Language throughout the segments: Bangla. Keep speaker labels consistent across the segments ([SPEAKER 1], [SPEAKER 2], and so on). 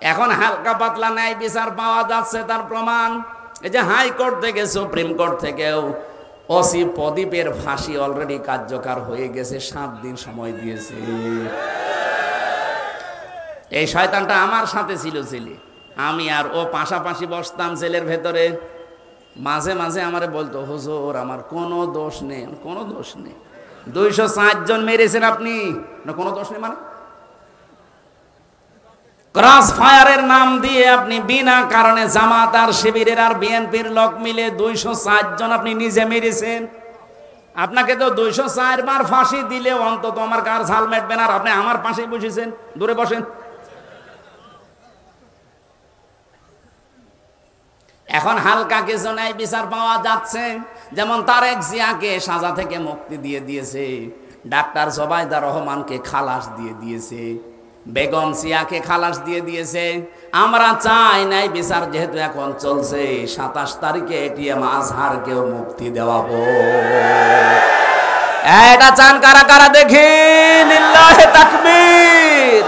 [SPEAKER 1] এখন হালকা পাতলা ন্যায় বিচার পাওয়া যাচ্ছে, তার প্রমাণ এই যে হাইকোর্ট থেকে সুপ্রিম কোর্ট থেকেও ওসি প্রদীপের ফাঁসি অলরেডি কার্যকর হয়ে গেছে, 7 দিন সময় দিয়েছে। এই শয়তানটা আমার সাথে ছিল ছেলে, আমি আর ও পাশাপাশি বসতাম জেলের ভেতরে। মাঝে মাঝে আমারে বলতো, হুজুর আমার কোনো দোষ নেই। কোনো দোষ নেই? 204 জন মেরেছেন আপনি, না কোনো দোষ নেই মানে? ক্রস ফায়ারের নাম দিয়ে আপনি বিনা কারণে জামাত আর শিবিরের আর বিএনপির লোক মিলে 204 জন আপনি নিজে মেরেছেন। আপনাকে তো 204 বার ফাঁসি দিলে অন্তত আমার কার ঝাল মেটবে না, আর আপনি আমার পাশেই বসেছেন, দূরে বসেন। এখন হালকা কিছু ন্যায় বিচার পাওয়া যাচ্ছে, যেমন তারেক জিয়াকে সাজা থেকে মুক্তি দিয়ে দিয়েছে, ডাক্তার জোবাইদা রহমানকে খালাস দিয়ে দিয়েছে, বেগম জিয়াকে খালাস দিয়ে দিয়েছে। আমরা চাই ন্যায় বিচার যেহেতু এখন চলছে, 27 তারিখে এটিএম আজহারকেও মুক্তি দেওয়াবো। এটা চান কারা কারা দেখি? লিল্লাহে তাকবীর।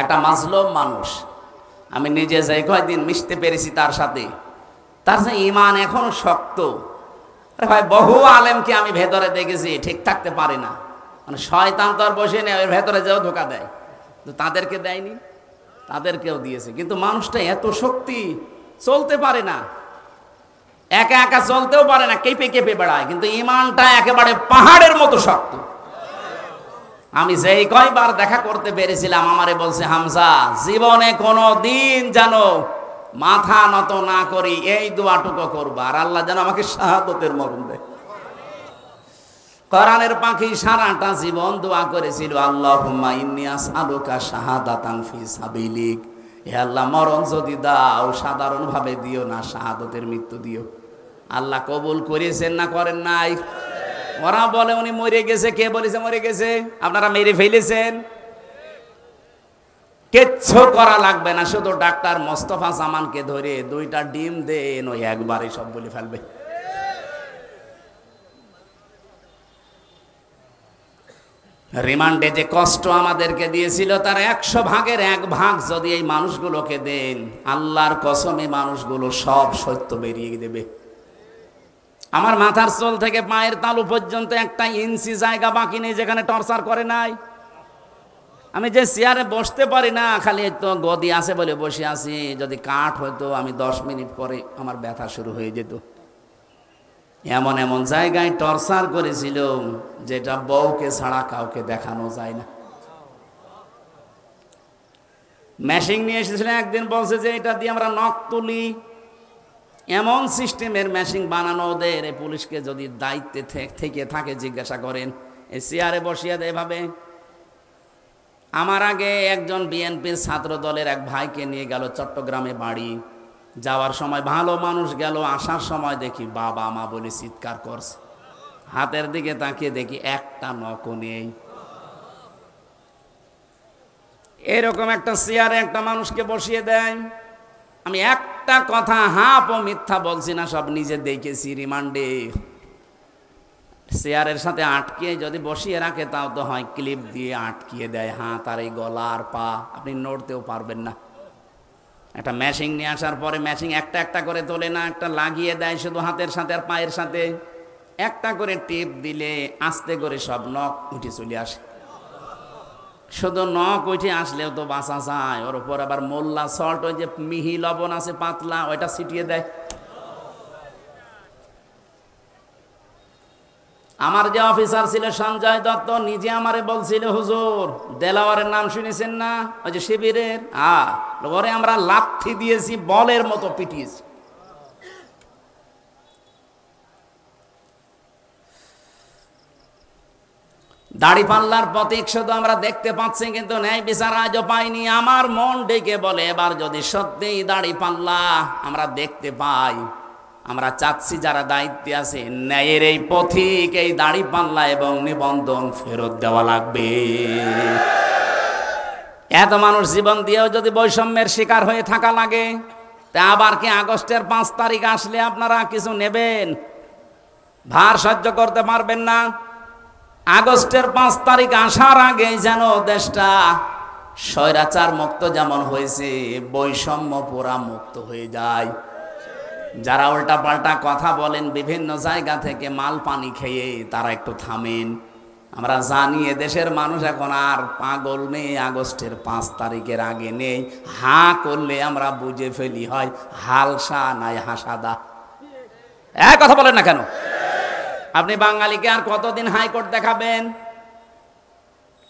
[SPEAKER 1] একটা মাজলুম মানুষ, আমি নিজে যাই কয়েকদিন মিশতে পেরেছি তার সাথে, তার যে ঈমান এখনো শক্ত। ভাই বহু আলেমকে আমি ভেতরে দেখেছি ঠিক থাকতে পারে না, মানে শয়তান তো আর বসে নেই, ওর ভেতরে যেও ধোকা দেয়, তো তাদেরকে দেয়নি, তাদেরকেও দিয়েছে। কিন্তু মানুষটা এত শক্তি, চলতে পারে না, একা একা চলতেও পারে না, কেঁপে কেঁপে বেড়ায়, কিন্তু ঈমানটা একেবারে পাহাড়ের মতো শক্ত। আমি যেই কয়বার দেখা করতে পেরেছিলাম, আমারে বলছে, হামজা জীবনে কোনো দিন যেন মাথা নত না করি, এই দোয়াটুকু করবা, আর আল্লাহ যেন আমাকে শাহাদতের মরণ দেয়। কোরআনের পাখি সারাটা জীবন দোয়া করেছিল, আল্লাহুম্মা ইন্নী আসআলুকা শাহাদাতান ফি সাবিলিক, হে আল্লাহ মরণ যদি দাও সাধারণ ভাবে দিও না, শাহাদতের মৃত্যু দিও। আল্লাহ কবুল করেছেন না করেন নাই? ওরা বলে উনি মরে গেছে। কে বলেছে মরে গেছে? আপনারা মেরে ফেলেছেন। কিচ্ছু করা লাগবে না, শুধু ডাক্তার মোস্তফা জামানকে ধরে 2টা ডিম দেন, ওই একবারে সব বলে ফেলবে। রিমান্ডে যে কষ্ট আমাদেরকে দিয়েছিল, তার 100 ভাগের 1 ভাগ যদি এই মানুষগুলোকে দেন, আল্লাহর কসমে মানুষগুলো সব সত্য বেরিয়ে দেবে। আমার মাথার চুল থেকে পায়ের তালু পর্যন্ত 1 ইঞ্চি জায়গা বাকি নেই যেখানে টর্চার করে নাই। আমি যে চেয়ারে বসতে পারি না, খালি তো গদি আছে বলে বসে আছি, যদি কাঠ হইতো আমি 10 মিনিট পরে আমার ব্যথা শুরু হয়ে যেত। এমন এমন জায়গায় টর্চার করেছিল যেটা বউকে ছাড়া কাউকে দেখানো যায় না। মেশিন নিয়ে এসেছিল একদিন, বলছে যে এটা দিয়ে আমরা নখ তুলি, এমন সিস্টেমের মেশিন বানানো ওদের। পুলিশকে যদি দায়িত্বে থেকে থাকে জিজ্ঞাসা করেন, এই চেয়ারে বসিয়ে দেয় এভাবে। আমার আগে একজন বিএনপির ছাত্র দলের এক ভাইকে নিয়ে গেল চট্টগ্রামে বাড়ি, যাওয়ার সময় ভালো মানুষ গেল, আসার সময় দেখি বাবা মা বলে চিৎকার করছে, হাতের দিকে তাকিয়ে দেখি 1টা নখও নেই। এরকম একটা চেয়ারে একটা মানুষকে বসিয়ে দেয়। আমি একটা কথা হাফ ও মিথ্যা বলছি না, সব নিজে দেখেছি। রিমান্ডে চেয়ারের সাথে আটকে যদি বসিয়ে রাখে, তাও তো হয় ক্লিপ দিয়ে আটকিয়ে দেয় হাত আর এই গলা আর পা, আপনি নড়তেও পারবেন না। একটা মেশিন নিয়ে আসার পরে মেশিন একটা একটা করে তোলে না, একটা লাগিয়ে দেয় শুধু হাতের সাথে আর পায়ের সাথে, একটা করে টিপ দিলে আস্তে করে সব নখ উঠে চলে আসে। শুধু নখ উঠে আসলেও তো বাঁচা যায়, ওর উপর আবার মোল্লা সল্ট, ওই যে মিহি লবণ আছে পাতলা, ওইটা ছিটিয়ে দেয়। আমার যে অফিসার ছিল সঞ্জয় দত্ত, নিজে আমারে বলছিল, হুজুর দেলাওয়ারের নাম শুনেছেন না, ওই যে শিবিরের, ওরে আমরা লাথি দিয়েছি, বলের মতো পিটিয়েছি। দাড়িপাল্লার প্রতীক শুধু আমরা দেখতে পাচ্ছি, কিন্তু ন্যায় বিচার আজও পাইনি। আমার মন ডেকে বলে, এবার যদি সত্যিই দাড়িপাল্লা আমরা দেখতে পাই, আমরা চাচ্ছি যারা দায়িত্বে আছে, ন্যায়ের এই পথিক, এই দাড়িপাল্লা এবং নিবন্ধন ফেরত দেওয়া লাগবে। এত মানুষ জীবন দিয়েও যদি বৈষম্যের শিকার হয়ে থাকা লাগে, তা আবার কি আগস্টের 5 তারিখ আসলে আপনারা কিছু নেবেন? ভার সহ্য করতে পারবেন না? আগস্টের 5 তারিখ আসার আগে যেন দেশটা স্বৈরাচার মুক্ত যেমন হয়েছে, বৈষম্য পুরা মুক্ত হয়ে যায়। যারা উল্টা পাল্টা কথা বলেন বিভিন্ন জায়গা থেকে মাল পানি খেয়ে, তারা একটু থামেন। আমরা জানি দেশের মানুষ এখন আর পাগল নেই, আগস্টের 5 তারিখের আগে নেই। হাঁ করলে আমরা বুঝে ফেলি হয় হালসা নাই হাসাদা। এক কথা বলেন না কেন? আপনি বাঙালিকে আর কতদিন হাইকোর্ট দেখাবেন?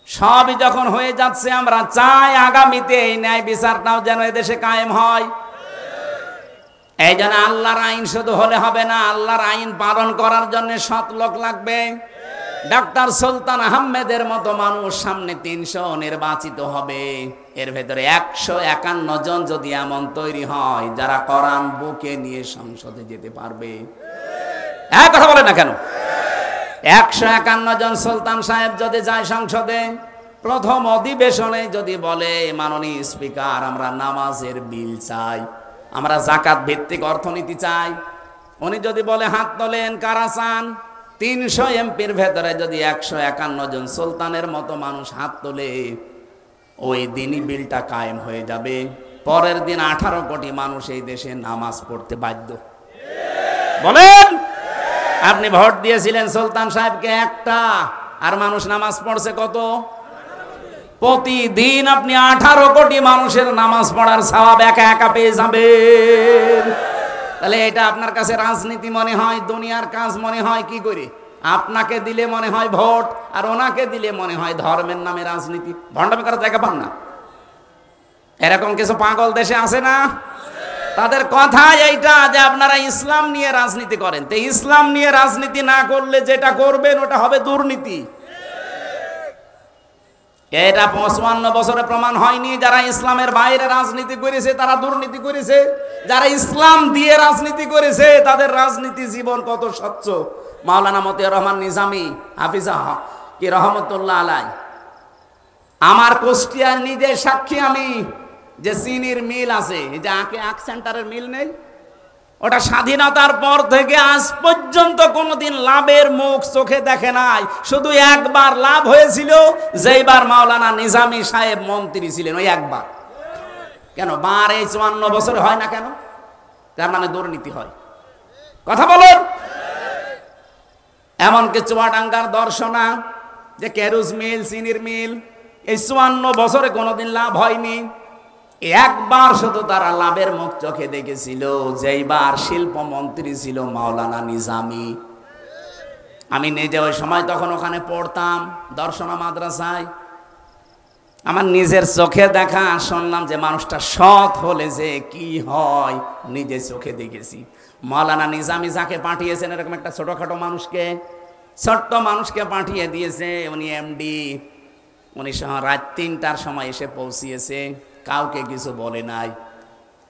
[SPEAKER 1] সবই যখন হয়ে যাচ্ছে, আমরা চাই আগামীতে এই ন্যায় বিচারটাও যেন এদেশে কায়েম হয়। এই জন্য আল্লাহর আইন শুধু হলে হবে না, আল্লাহর আইন পালন করার জন্য সৎ লোক লাগবে। ডাক্তার সুলতান আহমেদের মতো মানুষ সামনে 300 নির্বাচিত হবে। এর ভেতরে 151 জন যদি এমন তৈরি হয় যারা কোরআন বুকে নিয়ে সংসদে যেতে পারবে। এক কথা বলে না কেন? 151 জন সুলতান সাহেব যদি যায় সংসদে, প্রথম অধিবেশনে যদি বলে মাননীয় স্পিকার আমরা নামাজের বিল চাই, আমরা যাকাত ভিত্তিক অর্থনীতি চাই, উনি যদি বলে হাত তোলেন কারা চান, 300 এমপির ভেতরে যদি 151 জন সুলতানের মতো মানুষ হাত তোলে, ওই দিনই বিলটা কায়েম হয়ে যাবে। পরের দিন 18 কোটি মানুষ এই দেশে নামাজ পড়তে বাধ্য। বলেন, আপনি ভোট দিয়েছিলেন সুলতান সাহেবকে একটা, আর মানুষ নামাজ পড়ছে কত? প্রতিদিন আপনি 18 কোটি মানুষের নামাজ পড়ার সওয়াব একা একা পেয়ে যাবেন। তাহলে এটা আপনার কাছে রাজনীতি মনে হয়, দুনিয়ার কাজ মনে হয় কি করে? আপনাকে দিলে মনে হয় ভোট, আর ওনাকে দিলে মনে হয় ধর্মের নামে রাজনীতি। ভণ্ডামি করার জায়গা পান না? এরকম কিছু পাগল দেশে আছে না? তাদের কথা এইটা যে আপনারা ইসলাম নিয়ে রাজনীতি করেন। তো ইসলাম নিয়ে রাজনীতি না করলে যেটা করবেন ওটা হবে দুর্নীতি। এটা 55 বছরে প্রমাণ হয়নি? যারা ইসলামের বাইরে রাজনীতি করেছে তারা দুর্নীতি করেছে, যারা ইসলাম দিয়ে রাজনীতি করেছে তাদের রাজনীতি জীবন কত স্বচ্ছ। মাওলানা মতিয়ার রহমান নিজামী হাফিজা কি রহমতুল্লাহ আলাই, আমার কুষ্টিয়ার নিজে সাক্ষী আমি, যে চিনির মিল আছে, যে আখ সেন্টারের মিল নেই, ওটা স্বাধীনতার পর থেকে আজ পর্যন্ত কোনোদিন লাভের মুখ চোখে দেখে নাই। শুধু একবার লাভ হয়েছিল, যেইবার মাওলানা নিজামী সাহেব মন্ত্রী ছিলেন, ওই একবার। কেন বার এই 54 বছর হয় না কেন? তার মানে দুর্নীতি হয়। কথা বলুন। এমনকি চুয়াডাঙ্গার দর্শনা যে কেরুজ মিল, চিনির মিল, এই 54 বছরে কোনোদিন লাভ হয়নি। একবার শুধু তারা লাভের মুখ চোখে দেখেছিল, যেইবার শিল্পমন্ত্রী ছিল মাওলানা নিজামী। আমি নিজে ওই সময় তখন ওখানে পড়তাম দর্শনা মাদ্রাসায়। আমার নিজের চোখে দেখা, শুনলাম যে মানুষটা সৎ হলে যে কি হয় নিজে চোখে দেখেছি। মাওলানা নিজামী যাকে পাঠিয়েছেন, এরকম একটা ছোটখাটো মানুষকে, ছোট্ট মানুষকে পাঠিয়ে দিয়েছে, উনি এমডি। উনি রাত 3টার সময় এসে পৌঁছিয়েছে, কাউকে কিছু বলে নাই।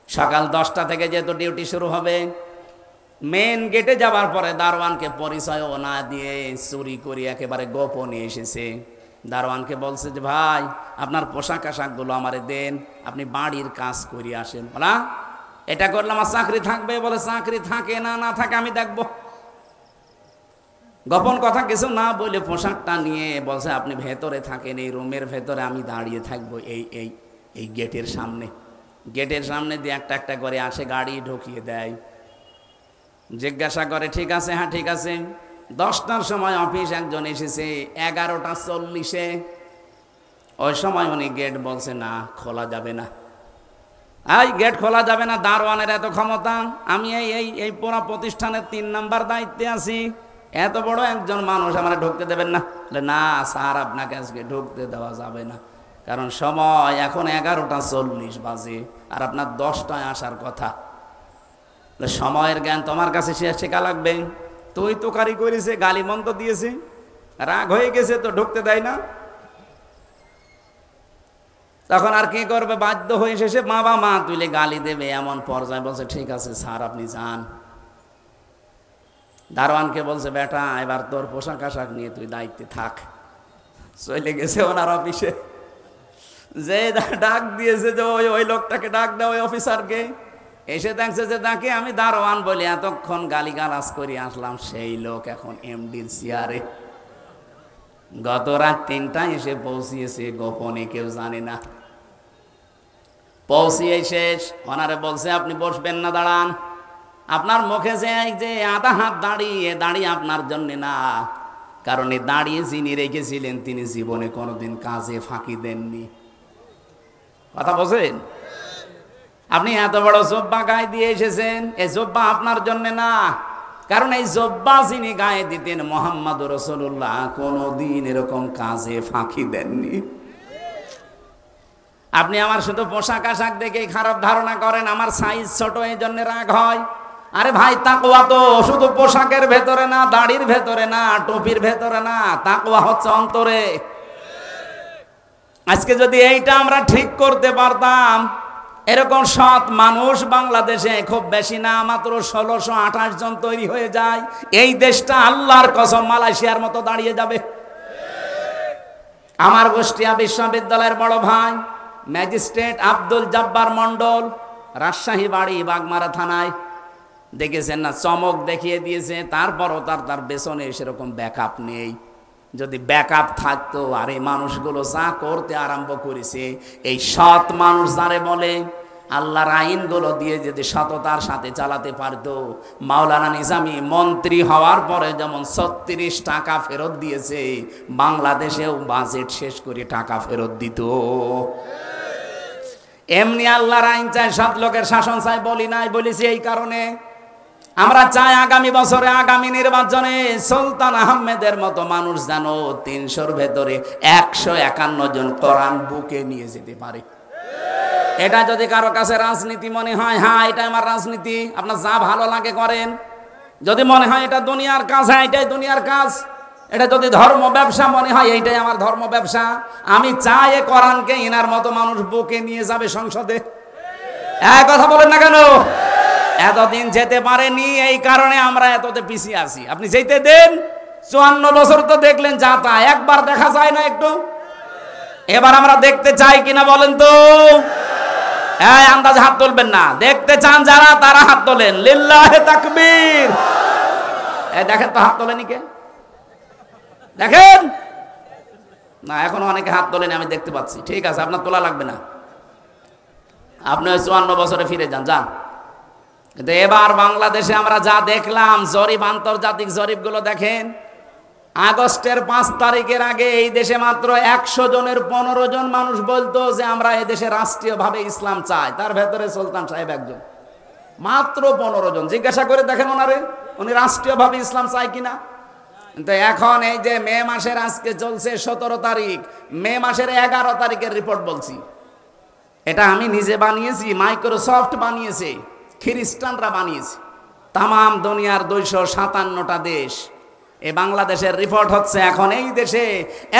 [SPEAKER 1] সকাল 10টা থেকে যেহেতু ডিউটি শুরু হবে, মেন গেটে যাবার পরে দারোয়ানকে পরিচয়ও না দিয়ে চুরি করে একেবারে গোপনে এসেছে। দারোয়ানকে বলছে যে ভাই আপনার পোশাক আশাকগুলো আমারে দেন, আপনি বাড়ির কাজ করে আসেন। বলা এটা করলে আমার চাকরি থাকবে? বলে চাকরি থাকে না, না থাকে আমি দেখব। গোপন কথা কিছু না বলে পোশাকটা নিয়ে বলছে আপনি ভেতরে থাকেন, এই রুমের ভেতরে আমি দাঁড়িয়ে থাকবো এই গেটের সামনে। গেটের সামনে দিয়ে একটা একটা করে আসে, গাড়ি ঢুকিয়ে দেয়, জিজ্ঞাসা করে ঠিক আছে, হ্যাঁ ঠিক আছে। 10টার সময় অফিস একজন এসেছে, 11টা 40-এ। ওই সময় উনি গেট বলছে না খোলা যাবে না, এই গেট খোলা যাবে না। দারোয়ানের এত ক্ষমতা, আমি এই পুরো প্রতিষ্ঠানের 3 নাম্বার দায়িত্বে আছি, এত বড় একজন মানুষ আমার ঢুকতে দেবেন না? না স্যার আপনাকে আজকে ঢুকতে দেওয়া যাবে না, কারণ সময় এখন 11টা 40 বাজে, আর আপনার 10টায় আসার কথা। সময়ের জ্ঞান তোমার কাছে শেখা লাগবে। তুই তোকারি করেছে, গালি মন্দ দিয়েছে, রাগ হয়ে গেছে তো ঢুকতে দেয় না। তখন আর কি করবে, বাধ্য হয়ে শেষে বাবা মা তুলে গালি দেবে এমন পর্যায়ে বলছে ঠিক আছে স্যার আপনি যান। দারোয়ানকে বলছে বেটা এবার তোর পোশাক আশাক নিয়ে তুই দায়িত্বে থাক। চলে গেছে ওনার অফিসে, যে ডাক দিয়েছে যে ওই লোকটাকে ডাক দেয়, ওই অফিসারকে। এসে দেখছে যে তাকে আমি দারোয়ান বলে এতক্ষণ গালিগালাজ করে আসলাম, সেই লোক এখন এমডির চেয়ারে। গত রাত 3টায় এসে পৌঁছিয়েছে, গোপনে কেউ জানে না। পৌঁছিয়ে শেষ, ওনারে বলছে আপনি বসবেন না, দাঁড়ান। আপনার মুখে যে আধা হাত দাঁড়িয়ে দাঁড়িয়ে আপনার জন্য না, কারণ এই দাঁড়িয়ে যিনি রেখেছিলেন তিনি জীবনে কোনোদিন কাজে ফাঁকি দেননি। কথা বলছেন? আপনি এত বড় জব্বা গায়ে দিয়ে এসেছেন, এই জব্বা আপনার জন্য না, কারণ এই জব্বা যিনি গায়ে দিতেন মুহাম্মদ রাসূলুল্লাহ কোনোদিন এরকম কাজে ফাঁকি দেননি। আপনি আমার শুধু পোশাক আশাক দেখে খারাপ ধারণা করেন, আমার সাইজ ছোট এই জন্য রাগ হয়। আরে ভাই, তাকওয়া তো শুধু পোশাকের ভেতরে না, দাড়ির ভেতরে না, টুপির ভেতরে না, তাকওয়া হচ্ছে অন্তরে। আজকে যদি এইটা আমরা ঠিক করতে পারতাম, এরকম সৎ মানুষ বাংলাদেশে খুব বেশি না, মাত্র 1628 জন তৈরি হয়ে যায়, এই দেশটা আল্লাহর কসম মালয়েশিয়ার মতো দাঁড়িয়ে যাবে। আমার কুষ্টিয়া বিশ্ববিদ্যালয়ের বড় ভাই ম্যাজিস্ট্রেট আব্দুল জব্বার মন্ডল, রাজশাহী বাড়ি, বাগমারা থানায়, দেখেছেন না, চমক দেখিয়ে দিয়েছে। তারপরও তার পেছনে সেরকম ব্যাকআপ নেই। যদি ব্যাকআপ থাকতো, আর এই মানুষগুলো যা করতে আরম্ভ করেছে, এই সৎ মানুষ যারে বলে, আল্লাহর আইনগুলো দিয়ে যদি সততার সাথে চালাতে পারতো, মাওলানা নিজামী মন্ত্রী হওয়ার পরে যেমন 36 টাকা ফেরত দিয়েছে, বাংলাদেশেও বাজেট শেষ করে টাকা ফেরত দিত। এমনি আল্লাহর আইন চাই, সৎ লোকের শাসন চাই, বলি নাই, বলেছি এই কারণে আমরা চাই আগামী বছরে, আগামী নির্বাচনে সুলতান আহমেদের মতো মানুষ যেন 300-র ভেতরে 151 জন কোরআন বুকে নিয়ে যেতে পারে। এটা যদি কারো কাছে রাজনীতি মনে হয়, হ্যাঁ এটা আমার রাজনীতি, আপনার যা ভালো লাগে করেন। যদি মনে হয় এটা দুনিয়ার কাজ, হ্যাঁ এটাই দুনিয়ার কাজ। এটা যদি ধর্ম ব্যবসা মনে হয়, এইটাই আমার ধর্ম ব্যবসা। আমি চাই এ কোরআনকে ইনার মতো মানুষ বুকে নিয়ে যাবে সংসদে। এক কথা বলেন না কেন? এতদিন যেতে পারেনি, এই কারণে আমরা এততে পিছিয়ে আছি। আপনি যেতে দেন, 54 বছর তো দেখলেন, যাতা একবার দেখা যায় না একটু। এবার আমরা দেখতে চাই কিনা বলেন তো? আন্দাজে হাত তুলবেন না। দেখতে চান যারা, তারা হাত তোলেন। লিল্লাহে তাকবীর। দেখেন তো হাত তোলেনি কে? দেখেন না, এখন অনেকে হাত তোলেনি, আমি দেখতে পাচ্ছি। ঠিক আছে, আপনার তোলা লাগবে না, আপনি 54 বছরে ফিরে যান, যান। কিন্তু এবার বাংলাদেশে আমরা যা দেখলাম, জরিপ, আন্তর্জাতিক জরিপগুলো দেখেন, আগস্টের 5 তারিখের আগে এই দেশে মাত্র 100 জনের 15 জন মানুষ বলতো যে আমরা এই দেশে রাষ্ট্রীয়ভাবে ইসলাম চাই। তার ভেতরে সুলতান সাহেব একজন, মাত্র 15 জন। জিজ্ঞাসা করে দেখেন ওনারে, উনি রাষ্ট্রীয়ভাবে ইসলাম চাই কিনা। কিন্তু এখন এই যে মে মাসের, আজকে চলছে 17 তারিখ, মে মাসের 11 তারিখের রিপোর্ট বলছি, এটা আমি নিজে বানিয়েছি, মাইক্রোসফট বানিয়েছে, খ্রিস্টানরা বানিয়েছে, তামাম দুনিয়ার 257টা দেশ। এই বাংলাদেশের রিপোর্ট হচ্ছে, এখন এই দেশে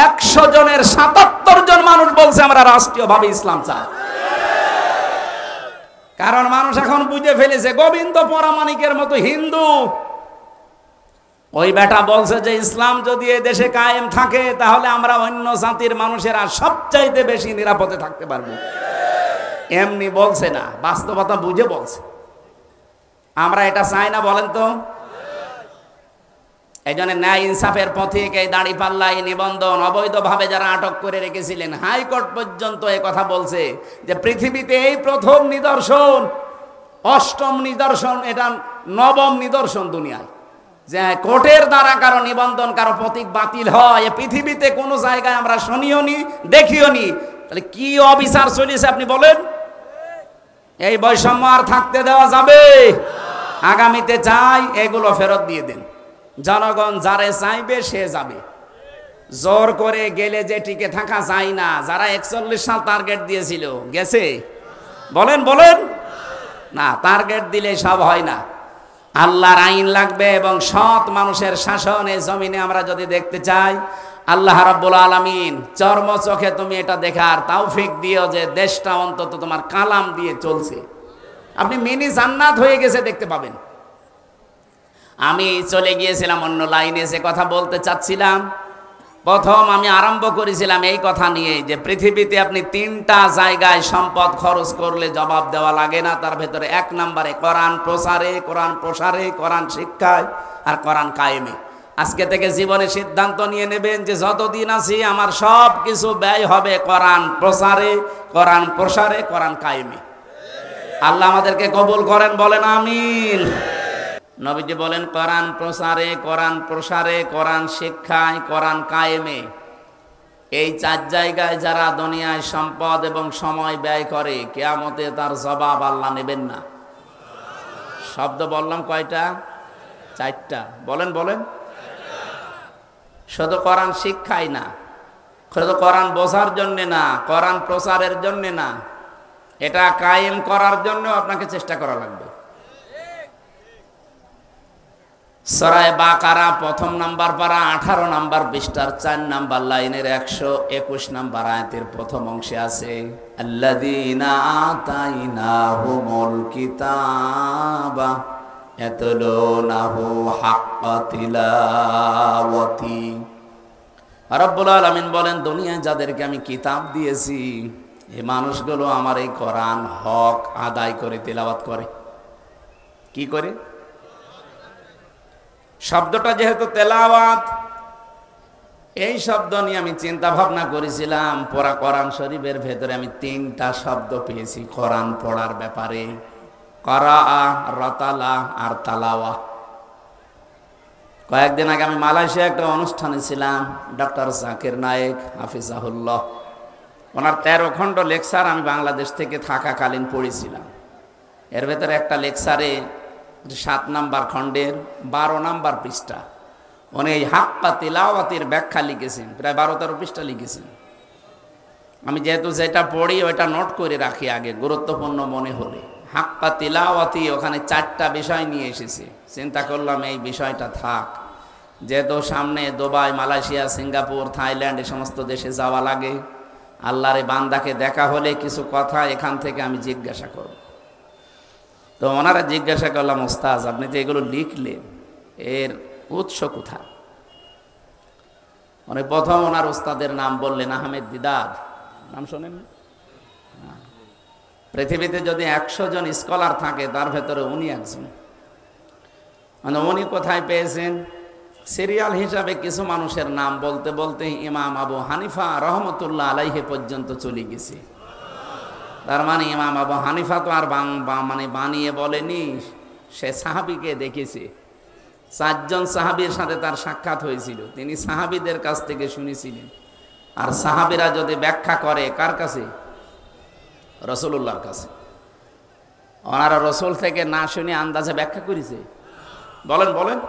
[SPEAKER 1] 100 জনের 77 জন মানুষ বলছে আমরা রাষ্ট্রীয়ভাবে ইসলাম চাই। কারণ মানুষ এখন বুঝে ফেলেছে, গোবিন্দ পরামানিকের মতো হিন্দু ওই বেটা বলছে যে ইসলাম যদি এই দেশে কায়েম থাকে, তাহলে আমরা অন্য জাতির মানুষেরা সবচাইতে বেশি নিরাপদে থাকতে পারবো। এমনি বলছে না, বাস্তবতা বুঝে বলছে। আমরা এটা চাই না বলেন তো? এই জন্য ন্যায় ইনসাফের পথিক, এই দাঁড়িপাল্লা, এই নিবন্ধন অবৈধভাবে যারা আটক করে রেখেছিলেন, হাইকোর্ট পর্যন্ত এই কথা বলছে যে পৃথিবীতে এই প্রথম নিদর্শন, 8ম নিদর্শন, এটা 9ম নিদর্শন দুনিয়ায়, যে কোর্টের দ্বারা কারো নিবন্ধন, কারো প্রতীক বাতিল হয়। পৃথিবীতে কোনো জায়গায় আমরা শুনিও নি, দেখিও নি। তাহলে কি অবিচার চলেছে আপনি বলেন? এই বৈষম্য আর থাকতে দেওয়া যাবে? আগামীতে চাই এগুলো ফেরত দিয়ে দেন। জনগণ যারে চাইবে সে যাবে, জোর করে গেলে যে টিকে থাকা যায় না। যারা 41 সাল টার্গেট দিয়েছিল, গেছে? বলেন বলেন না, টার্গেট দিলে সব হয় না। আল্লাহর আইন লাগবে এবং সৎ মানুষের শাসন এই জমিনে আমরা যদি দেখতে চাই, আল্লাহ রাব্বুল আলামিন চর্ম চোখে তুমি এটা দেখার তৌফিক দিও যে দেশটা অন্তত তোমার কালাম দিয়ে চলছে। আপনি মিনি জান্নাত হয়ে গেছে দেখতে পাবেন। আমি চলে গিয়েছিলাম অন্য লাইনে, যে কথা বলতে চাচ্ছিলাম, প্রথম আমি আরম্ভ করেছিলাম এই কথা নিয়ে যে পৃথিবীতে আপনি 3টা জায়গায় সম্পদ খরচ করলে জবাব দেওয়া লাগে না। তার ভেতরে 1 নম্বরে কোরআন প্রসারে, কোরআন প্রসারে, কোরআন শিক্ষায় আর কোরআন কায়েমে। আজকে থেকে জীবনে সিদ্ধান্ত নিয়ে নেবেন যে যতদিন আছি আমার সব কিছু ব্যয় হবে কোরআন প্রচারে, কোরআন প্রসারে, কোরআন কায়েমে। আল্লাহ আমাদেরকে কবুল করেন, বলেন আমিন। নবীজি বলেন কোরআন প্রচারে, কোরআন প্রসারে, কোরআন শিক্ষায়, কোরআন কায়েমে, এই 4 জায়গায় যারা দুনিয়ায় সম্পদ এবং সময় ব্যয় করে কিয়ামতে তার জবাব আল্লাহ নেবেন না। শব্দ বললাম কয়টা? 4টা। বলেন বলেন। শুধু কোরআন শিক্ষাই না, শুধু কোরআন বোঝার জন্য না, কোরআন প্রচারের জন্য না, এটা কায়েম করার জন্য আপনাকে চেষ্টা করা লাগবে। সূরা বাকারা 1 নাম্বার পারা 18 নাম্বার পৃষ্ঠার 4 নাম্বার লাইনের 121 নাম্বার আয়াতের প্রথম অংশে আছে আল্লাযীনা আতাইনাহুমুল কিতাবা ইয়াতলুনাহু হাক্কা তিলাওয়াতি। রব্বুল আলামিন বলেন দুনিয়ায় যাদেরকে আমি কিতাব দিয়েছি এই মানুষগুলো আমার এই কোরআন হক আদায় করে তেলাওয়াত করে। কি করে? শব্দটা যেহেতু তেলাওয়াত, এই শব্দ নিয়ে আমি চিন্তা ভাবনা করেছিলাম। পড়া কোরআন শরীফের ভেতরে আমি 3টা শব্দ পেয়েছি কোরআন পড়ার ব্যাপারে, করাআ, রাতালা আর তালাওয়া। কয়েকদিন আগে আমি মালয়েশিয়া একটা অনুষ্ঠানে ছিলাম, ডক্টর জাকির নায়েক হাফিজাহুল্লাহ, ওনার 13 খণ্ড লেকচার আমি বাংলাদেশ থেকে থাকাকালীন পড়েছিলাম। এর ভেতরে একটা লেকচারে 7 নাম্বার খণ্ডের 12 নাম্বার পৃষ্ঠা উনি এই হাক্কা তিলাওয়াতের ব্যাখ্যা লিখেছেন, প্রায় 12-13 পৃষ্ঠা লিখেছেন। আমি যেহেতু যেটা পড়ি ওইটা নোট করে রাখি আগে, গুরুত্বপূর্ণ মনে হলে। হাক্কা তিলাওয়াতি ওখানে 4টা বিষয় নিয়ে এসেছে। চিন্তা করলাম এই বিষয়টা থাক, যেহেতু সামনে দুবাই, মালয়েশিয়া, সিঙ্গাপুর, থাইল্যান্ড এই সমস্ত দেশে যাওয়া লাগে, আল্লাহর বান্দাকে দেখা হলে কিছু কথা এখান থেকে আমি জিজ্ঞাসা করব। তো ওনারা জিজ্ঞাসা করলাম, ওস্তাজ আপনি যে এগুলো লিখলেন এর উৎস কোথায়? মানে প্রথম ওনার ওস্তাদের নাম বললেন আহমেদ দিদার। নাম শোনেন? পৃথিবীতে যদি 100 জন স্কলার থাকে তার ভেতরে উনি একজন। মানে উনি কোথায় পেয়েছেন? সিরিয়াল হিসাবে কিছু মানুষের নাম বলতে বলতে ইমাম আবু হানিফা রহমতুল্লাহ আলাইহি পর্যন্ত চলে গেছে। তার মানে ইমাম আবু হানিফা তো আর মানে বানিয়ে বলেনি, সে সাহাবীকে দেখেছে। 4 জন সাহাবীর সাথে তার সাক্ষাৎ হয়েছিল, তিনি সাহাবীদের কাছ থেকে শুনেছিলেন। আর সাহাবীরা যদি ব্যাখ্যা করে কার কাছে? রাসূলুল্লাহর কাছে। ওনারা রাসূল থেকে না শুনে আন্দাজে ব্যাখ্যা করেছে? বলেন বলেন।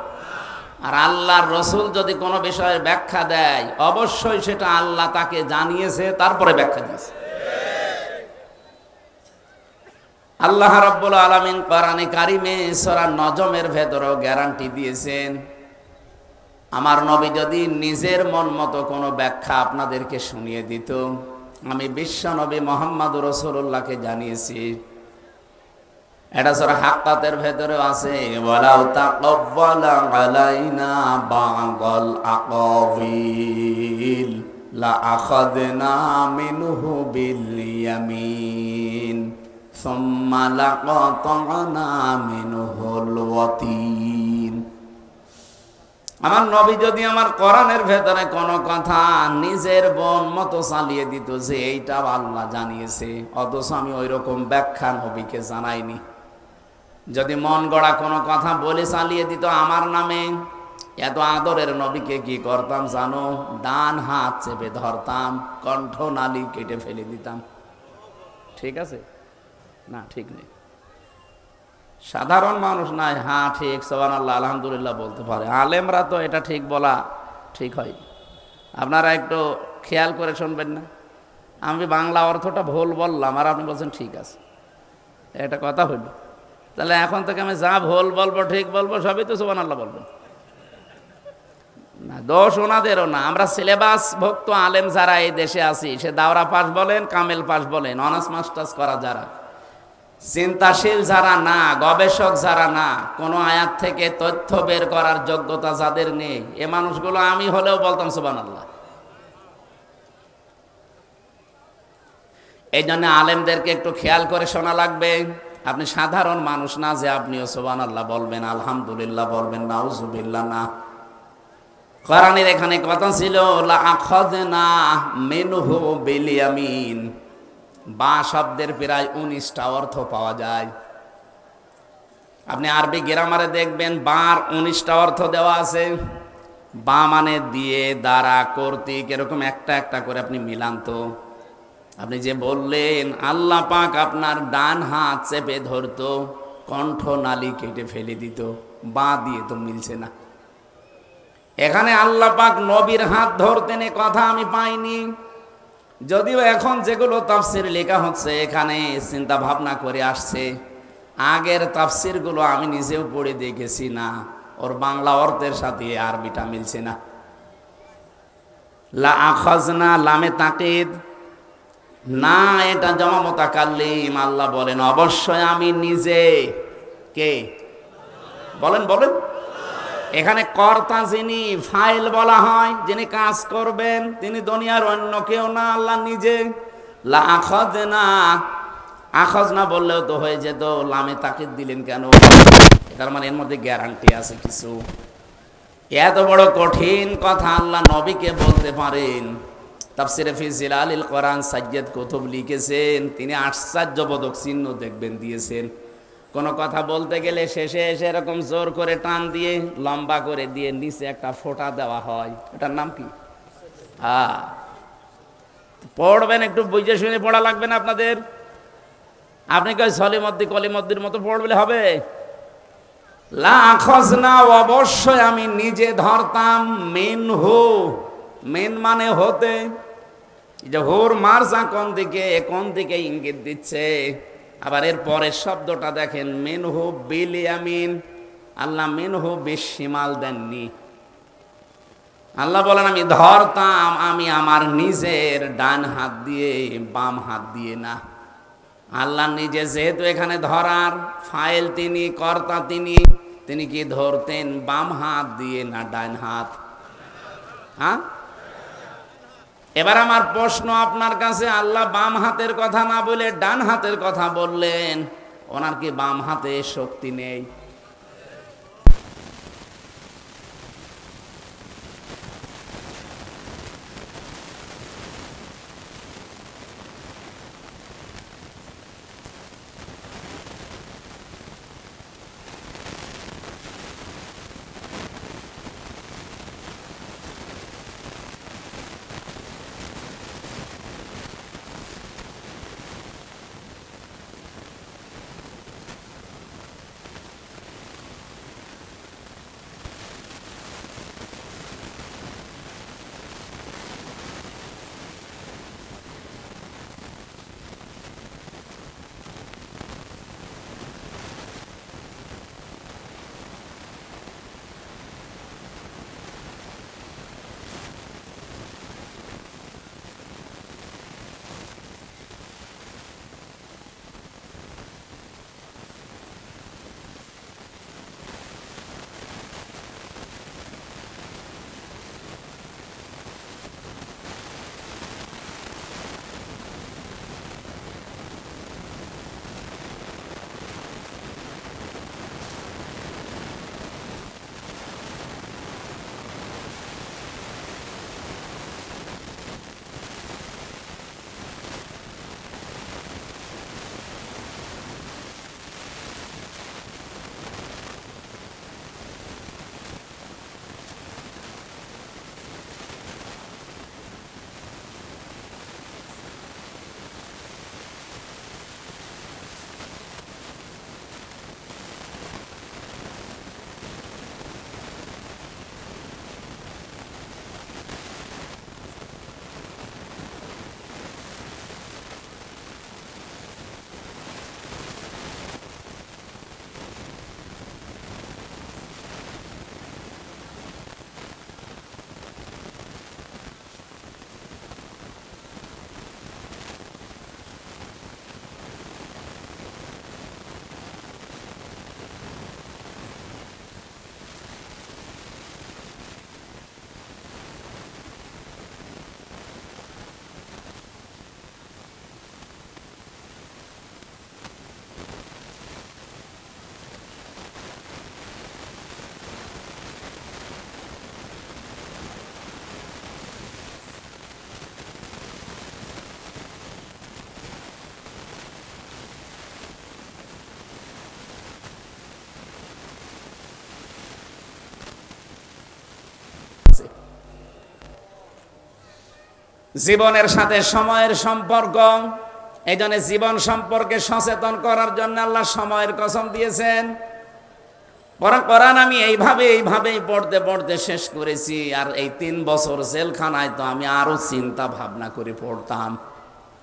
[SPEAKER 1] আর আল্লাহর রাসূল যদি কোনো বিষয়ের ব্যাখ্যা দেয় অবশ্যই সেটা আল্লাহ তাকে জানিয়েছে, তারপরে ব্যাখ্যা দিয়েছে। আল্লাহ রাব্বুল আলামিন কোরআনে কারিমে সূরা নজমের ভেতরেও গ্যারান্টি দিয়েছেন, আমার নবী যদি নিজের মন মতো কোনো ব্যাখ্যা আপনাদেরকে শুনিয়ে দিত, আমি বিশ্ব নবী মুহাম্মদুর রাসূলুল্লাহকে জানিয়েছি। এটা সূরা হাক্কাতের ভেতরেও আছে, ওয়ালাউ তাকাব্বালা আলাইনা বা'দাল আকাওয়িল লা আখাযনা মিনহু বিল ইয়ামিন সুম্মা লাকাতা'না মিনহুল ওয়াতিন। আমার নবী যদি আমার কোরআনের ভেতরে কোনো কথা নিজের মন মতো চালিয়ে দিত যে এইটা আল্লাহ জানিয়েছে, অথচ আমি ওই রকম ব্যাখ্যা নবীকে জানাইনি, যদি মন গড়া কোনো কথা বলে চালিয়ে দিত আমার নামে, এত আদরের নবীকে কি করতাম জানো? ডান হাত চেপে ধরতাম, কণ্ঠ নালী কেটে ফেলে দিতাম। ঠিক আছে না? ঠিক নেই। সাধারণ মানুষ নাই হ্যাঁ ঠিক সুবহানাল্লাহ আলহামদুলিল্লাহ বলতে পারে, আলেমরা তো এটা ঠিক বলা ঠিক হয়। আপনারা একটু খেয়াল করে শুনবেন না, আমি বাংলা অর্থটা ভুল বললাম আর আপনি বলছেন ঠিক আছে, এটা কথা হইল। তাহলে এখন থেকে আমি যা ভুল বলবো ঠিক বলবো সবই তো সুবহানাল্লাহ বলবেন না, দোষ ওনাদেরও না। আমরা সিলেবাস ভুক্ত আলেম যারা এই দেশে আছি, সে দাওরা পাস বলেন, কামেল পাস বলেন, অনার্স মাস্টার্স করা যারা, চিন্তাশীল যারা না, গবেষক যারা না, কোনো আয়াত থেকে তথ্য বের করার যোগ্যতা যাদের নেই, এ মানুষগুলো আমি হলেও বলতাম সুবহানাল্লাহ। এই জন্য আলেমদেরকে একটু খেয়াল করে শোনা লাগবে। আপনি সাধারণ মানুষ না যে আপনিও সুবহানাল্লাহ বলবেন, আলহামদুলিল্লাহ বলবেন, নাউজুবিল্লাহ না। কোরআনের এখানে কথা ছিল লা আখাযনা মিনহু বিল ইয়ামিন। বা শব্দের প্রায় 19টা অর্থ পাওয়া যায়। আপনি আরবি গ্রামারে দেখবেন বার 19টা অর্থ দেওয়া আছে। বা মানে দিয়ে, দ্বারা, কর্তৃক, এরকম একটা একটা করে আপনি মিলান তো। আপনি যে বললেন আল্লাহ পাক আপনার ডান হাত চেপে ধরতো, কণ্ঠনালী কেটে ফেলে দিত, বা দিয়ে তো মিলছে না। এখানে আল্লাহ পাক নবীর হাত ধরতেন, এ কথা আমি পাইনি। যদিও এখন যেগুলো তাফসির লেখা হচ্ছে এখানে চিন্তা ভাবনা করে আসছে, আগের তাফসিরগুলো আমি নিজেও পড়ে দেখেছি না, ওর বাংলা অর্থের সাথে আরবিটা মিলছে না। লা আখাযনা লামে তাকিদ না, এটা জমা মুতাকাল্লিম। আল্লাহ বলেন অবশ্যই আমি নিজে। কে বলেন? বলেন। এখানে কর্তা যিনি, ফাইল বলা হয়, যিনি কাজ করবেন, তিনি দুনিয়ার অন্য কেউ না, আল্লাহ নিজে। লা আখাযনা, আখাযনা বললেও তো হয়ে যেত, লামে তাকিদ দিলেন কেন? এটার মানে এর মধ্যে গ্যারান্টি আছে কিছু। এত বড় কঠিন কথা আল্লাহ নবীকে বলতে পারেন। তাফসিরে ফি জিলালিল কোরআন সাইয়্যিদ কুতুব লিখেছেন, তিনি আশ্চর্যবোধক চিহ্ন দেখবেন দিয়েছেন। কোনো কথা বলতে গেলে শেষে এসে এরকম জোর করে টান দিয়ে, লম্বা করে দিয়ে নিচে একটা ফোঁটা দেওয়া হয়। এটার নাম কি? পড়বেন, একটু বুঝে শুনে পড়া লাগবে না আপনাদের। আপনি কই সলিমদ্দি কলিমদ্দির মতো পড়লে হবে? লা আখাযনা, অবশ্যই আমি নিজে ধরতাম, মিনহু, মিন মানে হতে। যে হুর মারজা কোন দিকে, কোন দিকে ইঙ্গিত দিচ্ছে। আবার এর পরের শব্দটা দেখেন, মিনহু বিল ইয়ামিন। আল্লাহ মিনহু বিশিমাল দেননি। আল্লাহ বলেন আমি ধরতাম, আমি আমার নিজের ডান হাত দিয়ে, বাম হাত দিয়ে না। আল্লাহ নিজে যেহেতু এখানে ধরার ফাইল তিনি, কর্তা তিনি, তিনি কি ধরতেন বাম হাত দিয়ে না ডান হাত? হ্যাঁ, এবার আমার প্রশ্ন আপনার কাছে, আল্লাহ বাম হাতের কথা না বলে ডান হাতের কথা বললেন, ওনার কি বাম হাতে শক্তি নেই? জীবনের সাথে সময়ের সম্পর্ক, এই জন্য জীবন সম্পর্কে সচেতন করার জন্য আল্লাহ সময়ের কসম দিয়েছেন। কোরআন আমি এইভাবেই পড়তে পড়তে শেষ করেছি। আর এই 3 বছর জেলখানায় তো আমি আরো চিন্তা ভাবনা করে পড়তাম,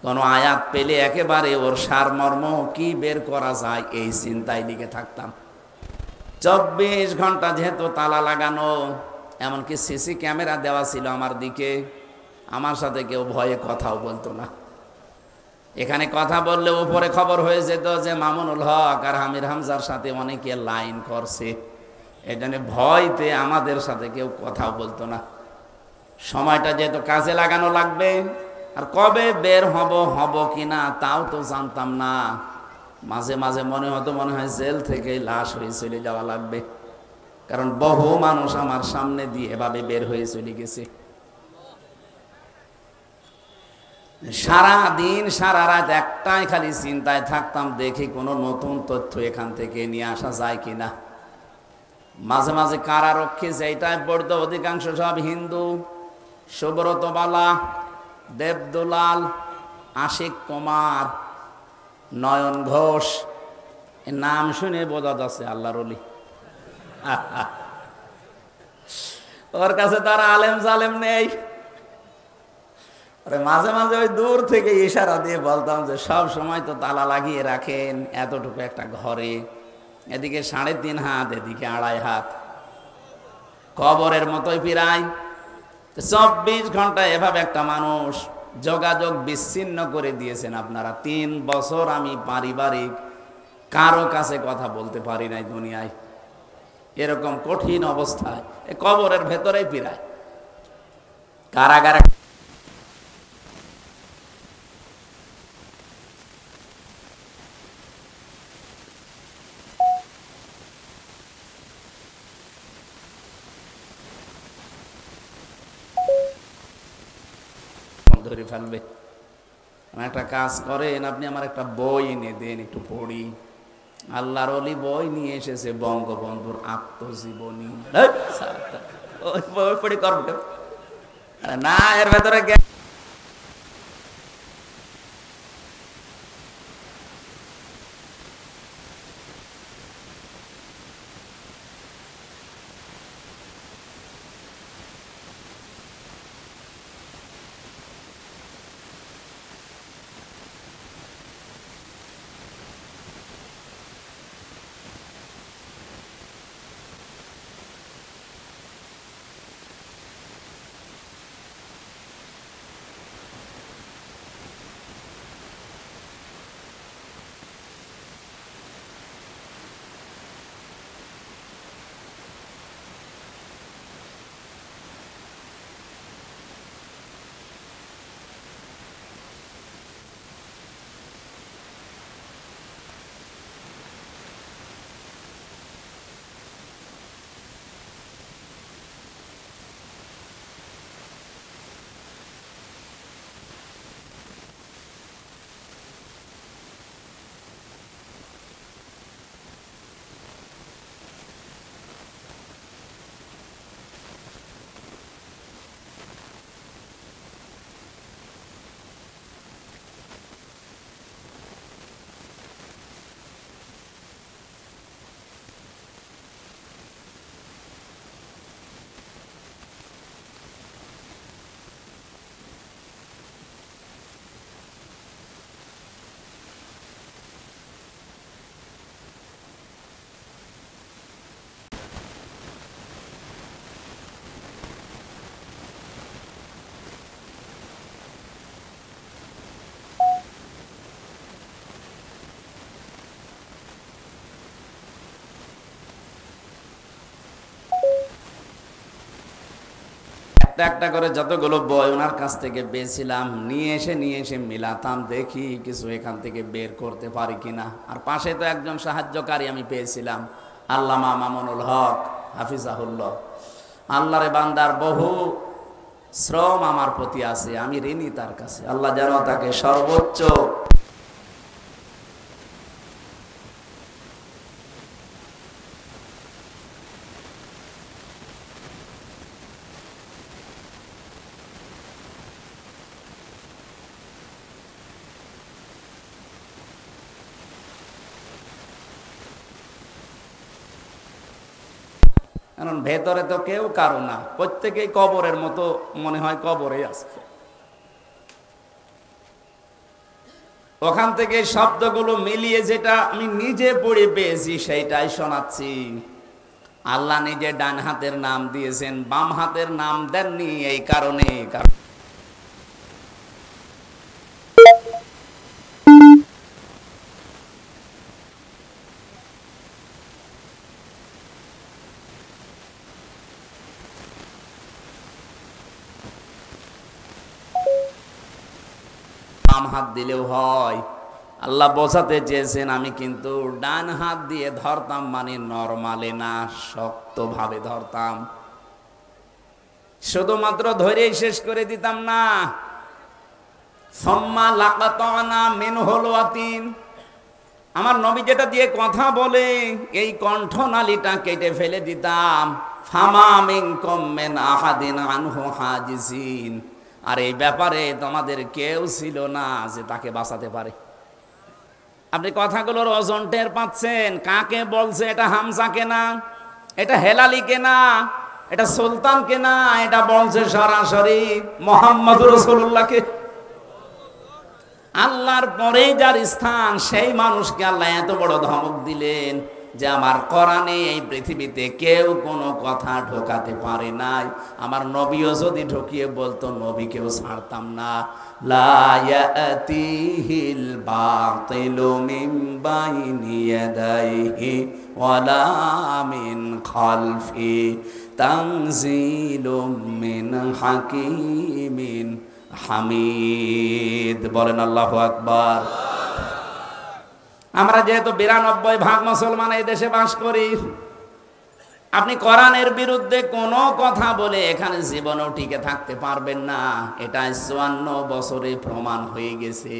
[SPEAKER 1] কোন আয়াত পেলে একেবারে ওর সারমর্ম কি বের করা যায় এই চিন্তায় লিখে থাকতাম। 24 ঘন্টা যেহেতু তালা লাগানো, এমনকি সিসি ক্যামেরা দেওয়া ছিল আমার দিকে, আমার সাথে কেউ ভয়ে কথাও বলতো না। এখানে কথা বললে উপরে খবর হয়ে যেত যে মামুনুল হক আর আমির হামজার সাথে অনেকে লাইন করছে, এই জন্য ভয়তে আমাদের সাথে কেউ কথাও বলতো না। সময়টা যেহেতু কাজে লাগানো লাগবে, আর কবে বের হব কিনা তাও তো জানতাম না। মাঝে মাঝে মনে হয় জেল থেকে লাশ হয়ে চলে যাওয়া লাগবে, কারণ বহু মানুষ আমার সামনে দিয়ে এভাবে বের হয়ে চলে গেছে। সারা দিন সারা রাত একটাই খালি চিন্তায় থাকতাম, দেখি কোনো নতুন তথ্য এখান থেকে নিয়ে আসা যায় কিনা। মাঝে মাঝে কারারক্ষী যেটাই পড়তো অধিকাংশ সব হিন্দু, সুব্রত বালা, দেবদুলাল, আশিক কুমার, নয়ন ঘোষ, নাম শুনে বোঝা যাচ্ছে আল্লাহর ওলি। ওর কাছে তারা আলেম জালেম নেই। মাঝে মাঝে ওই দূর থেকে ইশারা দিয়ে বলতাম যে সব সময় তো তালা লাগিয়ে রাখেন এতটুকু একটা ঘরে, এদিকে 3.5 হাত, এদিকে 2.5 হাত, কবরের মতোই প্রায়। 24 ঘন্টা এভাবে একটা মানুষ যোগাযোগ বিচ্ছিন্ন করে দিয়েছেন আপনারা। 3 বছর আমি পারিবারিক কারো কাছে কথা বলতে পারি নাই দুনিয়ায়, এরকম কঠিন অবস্থায় কবরের ভেতরেই প্রায় কারাগারে। ধরে ফেলবে। একটা কাজ করেন, আপনি আমার একটা বই এনে দেন, একটু পড়ি। আল্লাহর ওলি বই নিয়ে এসেছে, বঙ্গবন্ধুর আত্মজীবনী। পড়ি করব না, এর ভেতরে একটা একটা করে যতগুলো বই ওনার কাছ থেকে পেয়েছিলাম, নিয়ে এসে মিলাতাম, দেখি কিছু এখান থেকে বের করতে পারি কিনা। আর পাশে তো একজন সাহায্যকারী আমি পেয়েছিলাম, আল্লামা মামুনুল হক হাফিজাহুল্লাহ। আল্লাহরে বান্দার বহু শ্রম আমার প্রতি আছে, আমি ঋণী তার কাছে। আল্লাহ যেন তাকে সর্বোচ্চ কারণ ভেতরে তো কেউ কারো না, প্রত্যেকেই কবরের মতো মনে হয় কবরে আছে। ওখান থেকে শব্দগুলো মিলিয়ে যেটা আমি নিজে পড়ে পেয়েছি সেইটাই শোনাচ্ছি। আল্লাহ নিজে ডান হাতের নাম দিয়েছেন, বাম হাতের নাম দেননি এই কারণে, বাম হাত দিলেও হয়। আল্লাহ বোঝাতে চেয়েছেন আমি কিন্তু ডান হাত দিয়ে ধরতাম, মানে নরমালে না, শক্তভাবে ধরতাম, শুধুমাত্র ধরেই শেষ করে দিতাম না। সম্মা লাকাতানা মিনহুল ওয়াতিন, আমার নবী যেটা দিয়ে কথা বলে এই কণ্ঠনালীটা কেটে ফেলে দিতাম। ফামা মিনকুম মিন আহাদিন আনহু হাজিজিন, আর এই ব্যাপারে তোমাদের কেউ ছিল না যে তাকে বাঁচাতে পারে। আপনি কথাগুলোর ওজন টের পাচ্ছেন? কাকে বলছে? এটা হামজাকে না, এটা হেলালিকে না, এটা সুলতানকে না, এটা বলছে সরাসরি মুহাম্মদুর রাসূলুল্লাহকে। আল্লাহর পরেই যার স্থান, সেই মানুষকে আল্লাহ এত বড় ধমক দিলেন যে আমার কোরআনে এই পৃথিবীতে কেউ কোনো কথা ঢোকাতে পারে নাই। আমার নবীও যদি ঢুকিয়ে বলতো, নবীকেও ছাড়তাম না। লা ইয়াতিহিল বাতিলু মিন বাইনি ইয়াদাইহি ওয়ালা মিন খালফি তানজিলুম মিন হাকিমিন হামিদ। বলেন আল্লাহু আকবার। আমরা যেহেতু 92% মুসলমান এই দেশে বাস করি, আপনি কোরআনের বিরুদ্ধে কোনো কথা বলে এখানে জীবনেও টিকে থাকতে পারবেন না, এটা 54 বছরে প্রমাণ হয়ে গেছে।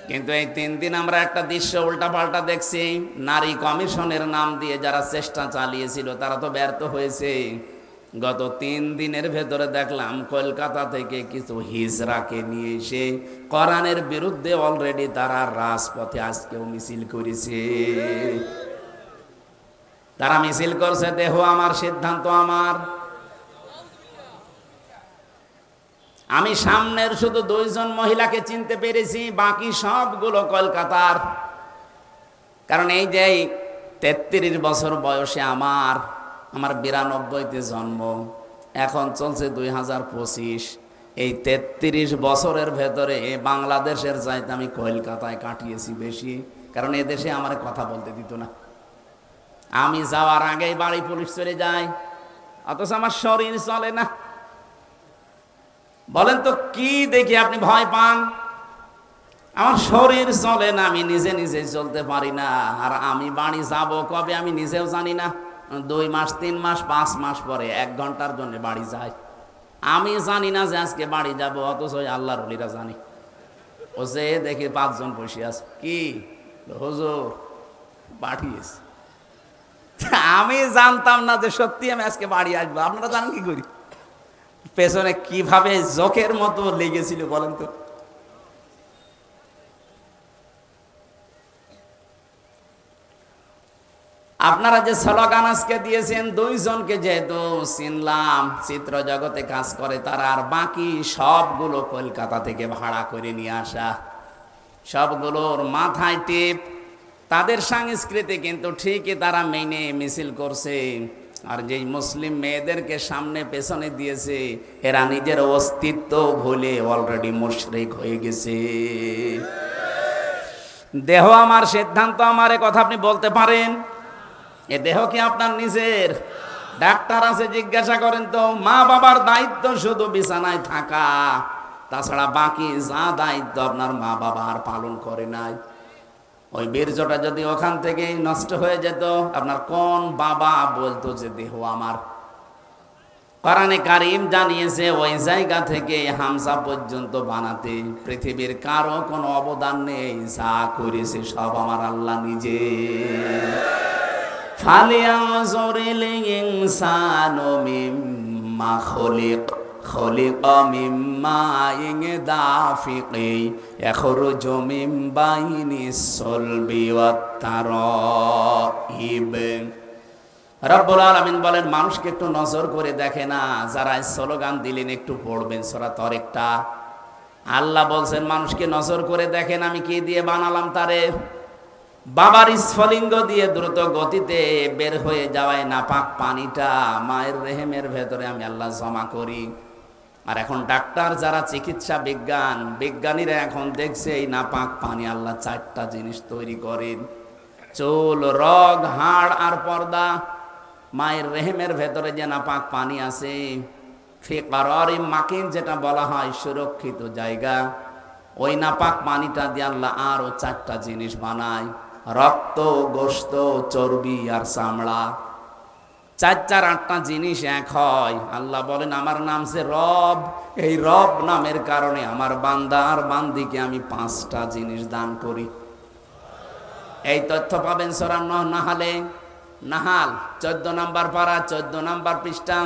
[SPEAKER 1] কিন্তু এই 3 দিন আমরা একটা দৃশ্য উল্টাপাল্টা দেখছি। নারী কমিশনের নাম দিয়ে যারা চেষ্টা চালিয়েছিল তারা তো ব্যর্থ হয়েছে। গত 3 দিনের ভেতরে দেখলাম কলকাতা থেকে কিছু হিজড়াকে নিয়ে এসে কোরআনের বিরুদ্ধে অলরেডি তারা রাজপথে আজকেও মিছিল করেছে। তারা মিছিল করছে, দেহ আমার, সিদ্ধান্ত আমার। আমি সামনের শুধু 2 জন মহিলাকে চিনতে পেরেছি, বাকি সবগুলো কলকাতার। কারণ এই যে 33 বছর বয়সে আমার 92-তে জন্ম, এখন চলছে 2025। এই 33 বছরের ভেতরে বাংলাদেশের চাইতে আমি কলকাতায় কাটিয়েছি বেশি, কারণ এদেশে আমার কথা বলতে দিত না। আমি যাওয়ার আগেই বাড়ি পুলিশ চলে যায়, অথচ আমার শরীর চলে না। বলেন তো কি দেখি আপনি ভয় পান? আমার শরীর চলে না, আমি নিজে নিজে চলতে পারি না। আর আমি বাড়ি যাব কবে আমি নিজেও জানি না। 2 মাস, 3 মাস, 5 মাস পরে 1 ঘন্টার জন্য বাড়ি যাই। আমি জানি না যে আজকে বাড়ি যাব, অথচ আল্লাহর ওলিরা জানি। ও যে দেখি 5 জন বসে আছে, কি হুজুর পাঠিয়েছে। আমি জানতাম না যে সত্যি আমি আজকে বাড়ি আসবো। আপনারা জানেন কি করি? পেছনে কিভাবে জোকের মতো লেগেছিল বলেন তো। আপনারা যে স্লোগান আজকে দিয়েছেন, 2 জনকে যেহেতু চিনলাম, চিত্র জগতে কাজ করে তারা, আর বাকি সবগুলো কলকাতা থেকে ভাড়া করে নিয়ে আসা, সবগুলোর মাথায় টিপ। তাদের সংস্কৃতি কিন্তু ঠিকই তারা মেনে মিছিল করছে। আর যেই মুসলিম মেয়েদেরকে সামনে পেছনে দিয়েছে, এরা নিজের অস্তিত্ব ভুলে অলরেডি মুশরিক হয়ে গেছে। দেহ আমার, সিদ্ধান্ত আমার, এ কথা আপনি বলতে পারেন? এ দেহ কি আপনার নিজের? ডাক্তার আছে, জিজ্ঞাসা করেন তো। মা বাবার দায়িত্ব শুধু বিছানায় থাকা, তাছাড়া বাকি যা দায়িত্ব আপনার মা বাবা আর পালন করে নাই। ওই বীর্যটা যদি ওখান থেকে নষ্ট হয়ে যেত, আপনার কোন বাবা বলতো যে দেহ আমার? কোরআনে কারীম জানিয়েছে ওই জায়গা থেকে হামজা পর্যন্ত বানাতে পৃথিবীর কারো কোনো অবদান নেই। যা করেছে সব আমার আল্লাহ নিজে। ফালিয়ানজুরিল ইনসানু মিম্মা খলিকা মিম্মা দাফিকি ইয়াখরুজু মিন বাইনিস সালবি ওয়াত তারাইব। রব্বুল আলামিন বলেন মানুষকে একটু নজর করে দেখে না, যারা স্লোগান দিলেন একটু পড়বেন সূরা তরিকটা। আল্লাহ বলছেন মানুষকে নজর করে দেখেন আমি কি দিয়ে বানালাম তারে। বাবার স্ফলিঙ্গ দিয়ে দ্রুত গতিতে বের হয়ে যাওয়ায় নাপাক পানিটা মায়ের রেহেমের ভেতরে আমি আল্লাহ জমা করি। আর এখন ডাক্তার যারা চিকিৎসা বিজ্ঞানীরা এখন দেখছে এই নাপাক পানি আল্লাহ 4টা জিনিস তৈরি করেন, চুল, রগ, হাড় আর পর্দা। মায়ের রেহেমের ভেতরে যে নাপাক পানি আছে, ফি কারারিম মাকিন যেটা বলা হয় সুরক্ষিত জায়গা, ওই নাপাক পানিটা দিয়ে আল্লাহ আরো 4টা জিনিস বানায়, রক্ত, গোশত, চর্বি আর চামড়া। 4-8টা জিনিস এক হয়। আল্লাহ বলেন আমার নাম সে রব, এই রব নামের কারণে আমার বান্দা আর বান্দিকে আমি 5টা জিনিস দান করি। এই তথ্য পাবেন সূরা নাহালে, নাহাল 14 নম্বর পারা 14 নম্বর পৃষ্ঠা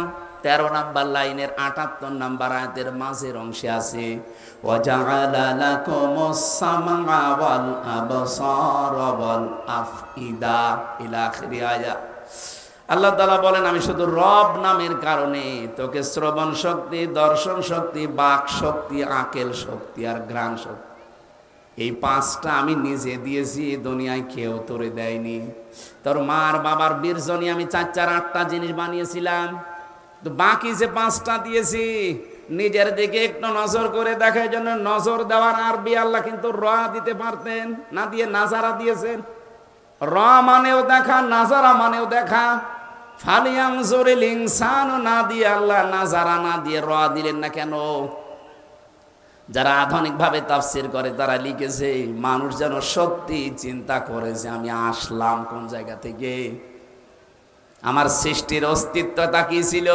[SPEAKER 1] 13 নম্বর লাইনের 78 নম্বর আয়াতের মাঝের অংশে আছে ওয়াজআলা লাকুমুস সামআ ওয়াল আবসারা ওয়াল আফইদা ইলা আখিরি আয়াত। আল্লাহ তাআলা বলেন আমি শুধু রব নামের কারণে তোকে শ্রবণ শক্তি, দর্শন শক্তি, বাক শক্তি, আকেল শক্তি আর ঘ্রাণ শক্তি, এই 5টা আমি নিজে দিয়েছি, দুনিয়ায় কেউ তোরে দেয়নি। তোর মার বাবার বীর্যনি আমি 4-8টা জিনিস বানিয়েছিলাম, তো বাকি যে 5টা দিয়েছি নিজের দিকে একটু নজর করে দেখার জন্য নজর দেওয়ার আরবি আল্লাহ কিন্তু র দিতে পারতেন, না দিয়ে নাজারা দিয়েছেন। র মানেও দেখা, নাজারা মানেও দেখা। ফালিয়ানজুরিল ইনসানু না দিয়ে আল্লাহ নাজারা না দিয়ে র দিলেন না কেন? যারা আধুনিকভাবে তাফসীর করে তারা লিখেছে মানুষ যেন সত্যি চিন্তা করে যে আমি আসলাম কোন জায়গা থেকে, আমার সৃষ্টির অস্তিত্বটা কি ছিল।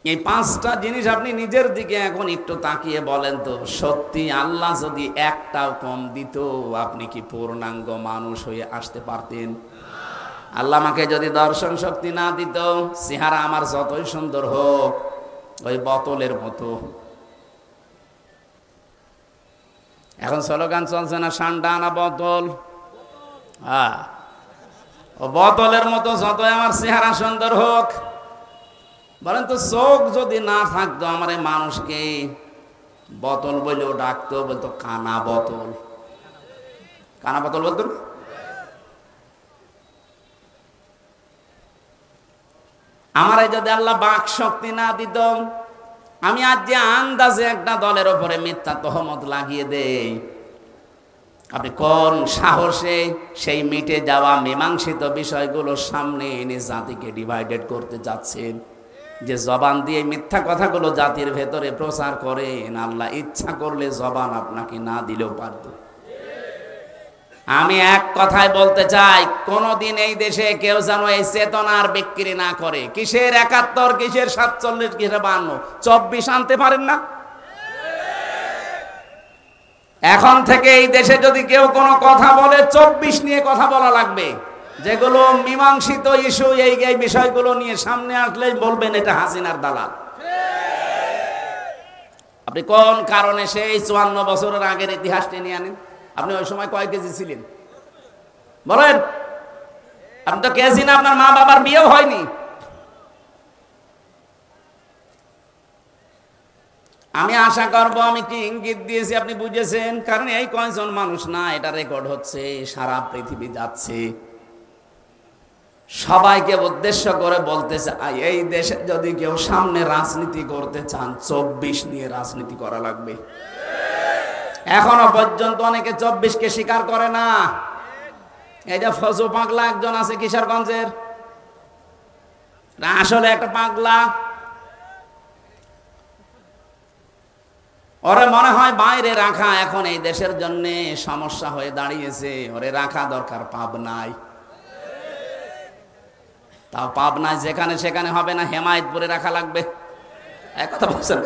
[SPEAKER 1] এই 5টা জিনিস আপনি নিজের দিকে এখন একটু তাকিয়ে বলেন তো, সত্যি আল্লাহ যদি একটাও কম দিত আপনি কি পূর্ণাঙ্গ মানুষ হয়ে আসতে পারতেন? আল্লাহ আমাকে যদি দর্শন শক্তি না দিত, চেহারা আমার যতই সুন্দর হোক ওই বোতলের মতো। এখন স্লোগান চলছে না ঠান্ডা না বোতল, হ্যাঁ ও বোতলের মতো যতই আমার চেহারা সুন্দর হোক, বলেন তো চোখ যদি না থাকতো আমার এই মানুষকে বোতল বলেও ডাকতো, বলতো কানা বোতল। কানা বোতল বলতো। আমার যদি আল্লাহ বাক শক্তি না দিত, আমি আজ যে আন্দাজে একটা দলের ওপরে মিথ্যা তহমত লাগিয়ে দেই, আপনি কোন সাহসে সেই মিটে যাওয়া মীমাংসিত বিষয়গুলো সামনে এনে জাতিকে ডিভাইডেড করতে যাচ্ছেন? যে জবান দিয়ে মিথ্যা কথাগুলো জাতির ভেতরে প্রচার করেন, আল্লাহ ইচ্ছা করলে জবান আপনাকে না দিলেও পারত। আমি এক কথায় বলতে চাই, কোনদিন এই দেশে কেউ যেন এই চেতনার বিক্রি না করে। কিসের 71, কিসের 47, কিসের 52, 24 আনতে পারেন না? এখন থেকে এই দেশে যদি কেউ কোনো কথা বলে 24 নিয়ে কথা বলা লাগবে। যেগুলো মীমাংসিত ইস্যু, এই বিষয়গুলো নিয়ে সামনে আসলেই বলবেন এটা হাসিনার দালাল। আপনি কোন কারণে সেই 54 বছরের আগের ইতিহাসটি নিয়ে আনেন? আপনি ওই সময় কয় কেজি ছিলেন বলেন? আপনি তো কেজি না, আপনার মা বাবার বিয়েও হয়নি। আমি আশা করব আমি কি ইঙ্গিত দিয়েছি আপনি বুঝেছেন, কারণ এই কয়জন মানুষ না, এটা রেকর্ড হচ্ছে, সারা পৃথিবী যাচ্ছে। সবাইকে উদ্দেশ্য করে বলতে চাই, এই দেশে যদি কেউ সামনে রাজনীতি করতে চান 24 নিয়ে রাজনীতি করা লাগবে। এখনো পর্যন্ত অনেকে 24কে স্বীকার করে না। এই যে ফজু পাগলা একজন আছে কিশোরগঞ্জের, আসলে একটা পাগলা। ওরে মনে হয় বাইরে রাখা এখন এই দেশের জন্য সমস্যা হয়ে দাঁড়িয়েছে, ওরে রাখা দরকার পাবনায়। তাও পাবনায় যেখানে সেখানে হবে না, হেমায়েতপুরে রাখা লাগবে। এক কথা বলছেন,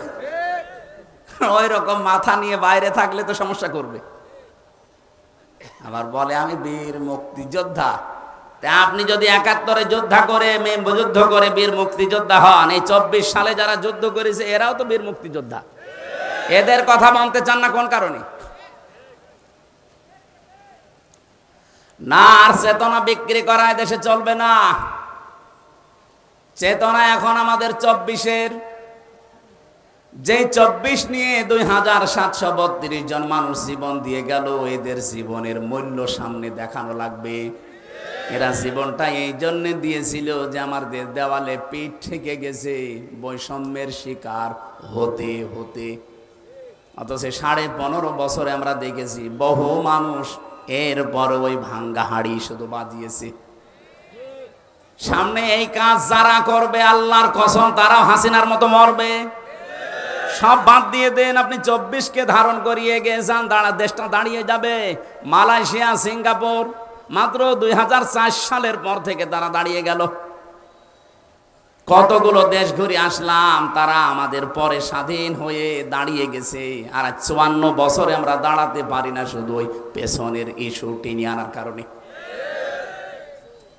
[SPEAKER 1] ওই রকম মাথা নিয়ে বাইরে থাকলে তো সমস্যা করবে। আবার বলে আমি বীর মুক্তিযোদ্ধা। তা আপনি যদি 71-এ যুদ্ধ করে বীর মুক্তিযোদ্ধা হন, এই 24 সালে যারা যুদ্ধ করেছে এরাও তো বীর মুক্তিযোদ্ধা। এদের কথা মানতে চান না কোন কারণে? না, আর চেতনা বিক্রি করা দেশে চলবে না। চেতনা এখন আমাদের 24-এর, যে 24 নিয়ে 2732 জন মানুষ জীবন দিয়ে গেল, এদের জীবনের মূল্য সামনে দেখানো লাগবে। এরা জীবনটা এই জন্য দিয়েছিল যে আমাদের দেওয়ালে পিঠ ঠেকে গেছে বৈষম্যের শিকার হতে হতে। অথচ 15.5 বছরে আমরা দেখেছি বহু মানুষ এরপর ওই ভাঙ্গা হাড়ি শুধু বাজিয়েছে। সামনে এই কাজ যারা করবে, আল্লাহর কসম তারাও হাসিনার মতো মরবে। সব বাদ দিয়ে দেন, আপনি 24কে ধারণ করিয়ে গেছেন, দেশটা দাঁড়িয়ে যাবে। মালয়েশিয়া, সিঙ্গাপুর মাত্র 2004 সালের পর থেকে তারা দাঁড়িয়ে গেল। কতগুলো দেশ ঘুরে আসলাম, তারা আমাদের পরে স্বাধীন হয়ে দাঁড়িয়ে গেছে। আর 54 বছরে আমরা দাঁড়াতে পারি না, শুধু ওই পেছনের ইস্যু টেনে আনার কারণে।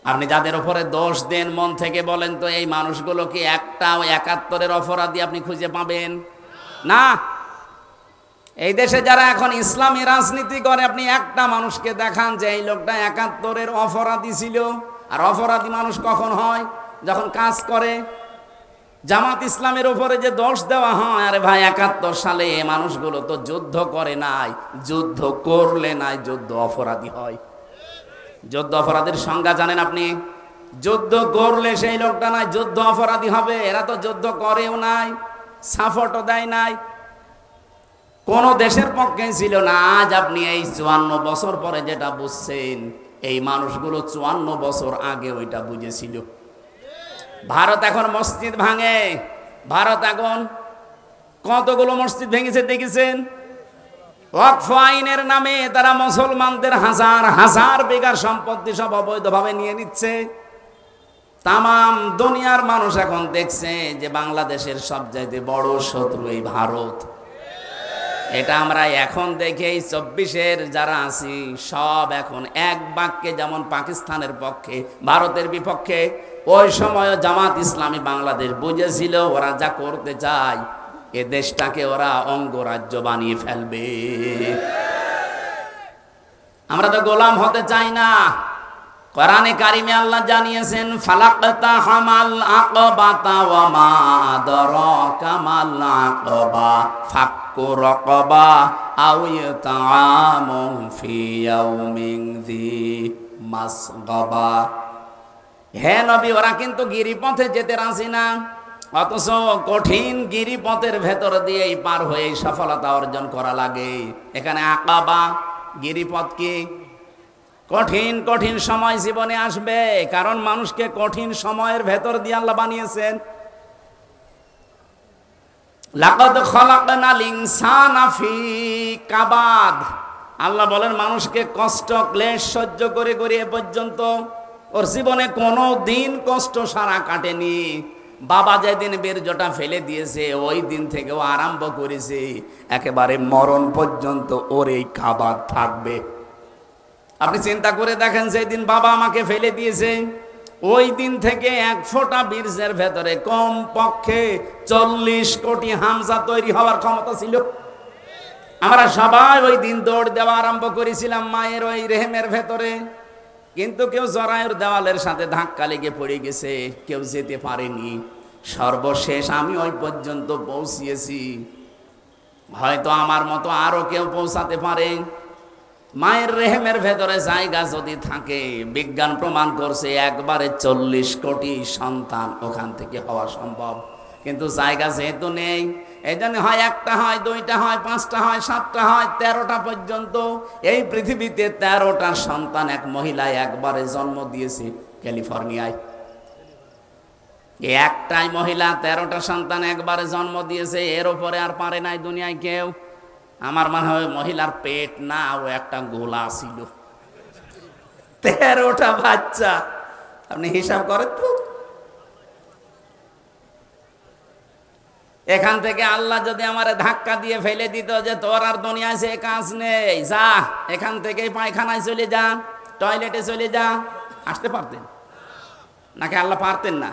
[SPEAKER 1] আপনি যাদের উপরে দোষ দেন, মন থেকে বলেন তো, এই মানুষগুলোকে একটা 71-এর অপরাধী আপনি খুঁজে পাবেন না। এই দেশে যারা এখন ইসলামী রাজনীতি করে, আপনি একটা মানুষকে দেখান যে এই লোকটা 71-এর অপরাধী ছিল। আর অপরাধী মানুষ কখন হয়? যখন কাজ করে। জামাত ইসলামের উপরে যে দোষ দেওয়া হয়, আরে ভাই 71 সালে এই মানুষগুলো তো যুদ্ধ করে নাই, যুদ্ধ করলে নাই যুদ্ধ অপরাধী হয়। যুদ্ধ অপরাধীর সংজ্ঞা জানেন আপনি? যুদ্ধ করলে সেই লোকটা নাই যুদ্ধ অপরাধী হবে। এরা তো যুদ্ধ করেও নাই, সাপোর্টও দেয় নাই, কোন দেশের পক্ষে ছিল না। আজ আপনি এই 54 বছর পরে যেটা বুঝছেন, এই মানুষগুলো 54 বছর আগে ওইটা বুঝেছিল। ভারত এখন মসজিদ ভাঙে, ভারত এখন কতগুলো মসজিদ ভেঙেছে দেখেছেন? ওয়াকফ আইনের নামে তারা মুসলমানদের হাজার হাজার বিঘা সম্পত্তি সব অবৈধভাবে নিয়ে নিচ্ছে। তামাম দুনিয়ার মানুষ এখন দেখছে যে বাংলাদেশের সবচাইতে বড় শত্রু এই ভারত। এটা আমরা এখন দেখে 24-এর যারা আছি সব এখন এক বাক্যে, যেমন পাকিস্তানের পক্ষে, ভারতের বিপক্ষে, ওই সময় জামাত ইসলামী বাংলাদেশ বুঝেছিল ওরা যা করতে চায় এ দেশটাকে ওরা অঙ্গরাজ্য বানিয়ে ফেলবে। আমরা তো গোলাম হতে চাই না। কোরআনে কারিমে আল্লাহ জানিয়েছেন, ফালাকতা হামাল আকবাতা ওয়া মা আদরাকা মাল আকবা ফাক্কু রাকাবা আও ইতাআমুন ফি ইয়াউমিন যি মাসগাবা। হে নবী, ওরা কিন্তু গিরিপথে যেতে রাজি না, অথচ কঠিন গিরিপথের ভেতর দিয়েই পার হয়ে সফলতা অর্জন করা লাগে। এখানে আকাবা গিরিপথ কি? কঠিন কঠিন সময় জীবনে আসবে, কারণ মানুষকে কঠিন সময়ের ভেতর দিয়ে আল্লাহ বানিয়েছেন। লাকাদ খালাকনাল ইনসানা ফি কাবাদ। আল্লাহ বলেন মানুষকে কষ্ট ক্লেশ সহ্য করে করে এ পর্যন্ত ওর জীবনে কোনো দিন কষ্ট সারা কাটেনি। বাবা যেদিন বীর্যটা ফেলে দিয়েছে ওই দিন থেকেও আরম্ভ করেছে, একেবারে মরণ পর্যন্ত ওর এই কাবাদ থাকবে। আপনি চিন্তা করে দেখেন, যেদিন বাবা আমাকে ফেলে দিয়েছে ওই দিন থেকে এক ফোঁটা বীর্যের ভেতরে কম পক্ষে 40 কোটি হামজা তৈরি হওয়ার ক্ষমতা ছিল। আমরা সবাই ওই দিন দৌড় দেওয়া আরম্ভ করেছিলাম মায়ের ওই রেহেমের ভেতরে, কিন্তু কেউ জরায়ুর দেওয়ালের সাথে ধাক্কা লেগে পড়ে গেছে, কেউ যেতে পারেনি। সর্বশেষ আমি ওই পর্যন্ত পৌঁছিয়েছি, হয়তো আমার মতো আরো কেউ পৌঁছাতে পারে। মায়ের রেহেমের ভেতরে জায়গা যদি থাকে, বিজ্ঞান প্রমাণ করছে একবারে 40 কোটি সন্তান ওখান থেকে হওয়া সম্ভব। কিন্তু জায়গা যেহেতু নেই, এই জন্য হয় একটা, হয় দুইটা, হয় পাঁচটা, হয় 7টা, হয় 13টা পর্যন্ত এই পৃথিবীতে 13টা সন্তান এক মহিলায় একবারে জন্ম দিয়েছে ক্যালিফোর্নিয়ায়। একটাই মহিলা 13টা সন্তান একবারে জন্ম দিয়েছে, এর উপরে আর পারে নাই দুনিয়ায় কেউ। আমার মনে হয় মহিলার পেট না, ও একটা গোলা ছিল। 13টা বাচ্চা, আপনি হিসাব করেন তো। এখান থেকে আল্লাহ যদি আমার ধাক্কা দিয়ে ফেলে দিত যে তোর আর দুনিয়ায় সে কাজ নেই, যা এখান থেকে পায়খানায় চলে যা, টয়লেটে চলে যা, আসতে পারতেন নাকি আল্লাহ পারতেন না?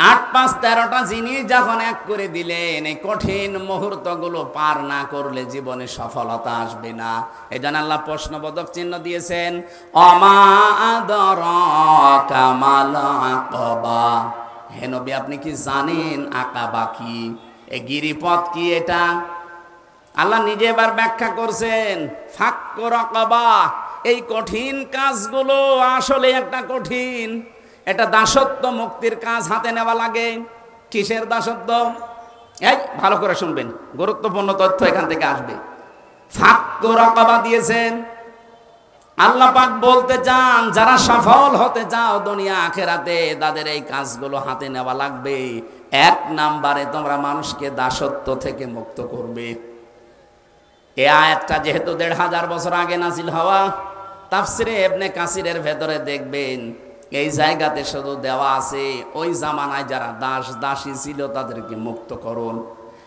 [SPEAKER 1] 8-5-13টা জিনিস যখন এক করে দিলেন, এই কঠিন মুহূর্তগুলো পার না করলে জীবনে সফলতা আসবে না। এই জন্য আল্লাহ প্রশ্নবোধক চিহ্ন দিয়েছেন, অমা আদরাকা মাল আকাবা। হে নবী, আপনি কি জানেন আকাবা কি? এই গিরিপথ কি? এটা আল্লাহ নিজে এবার ব্যাখ্যা করছেন, ফাক্কু রাকাবা। এই কঠিন কাজগুলো আসলে একটা কঠিন, এটা দাসত্ব মুক্তির কাজ হাতে নেওয়া লাগে। কিসের দাসত্ব? এই ভালো করে শুনবেন, গুরুত্বপূর্ণ তথ্য এখান থেকে আসবে। ফাক্কু রাকাবা দিয়েছেন। আল্লাহ পাক বলতে চান, যারা সফল হতে চাও দুনিয়া আখেরাতে, তাদের এই কাজগুলো হাতে নেওয়া লাগবে। 1 নম্বরে তোমরা মানুষকে দাসত্ব থেকে মুক্ত করবে। এই আয়াতটা যেহেতু 1500 বছর আগে নাজিল হওয়া, তাফসিরে ইবনে কাসিরের ভেতরে দেখবেন এই জায়গাতে শুধু দেওয়া আছে ওই জামানায় যারা দাস দাসী ছিল তাদেরকে মুক্ত করুন।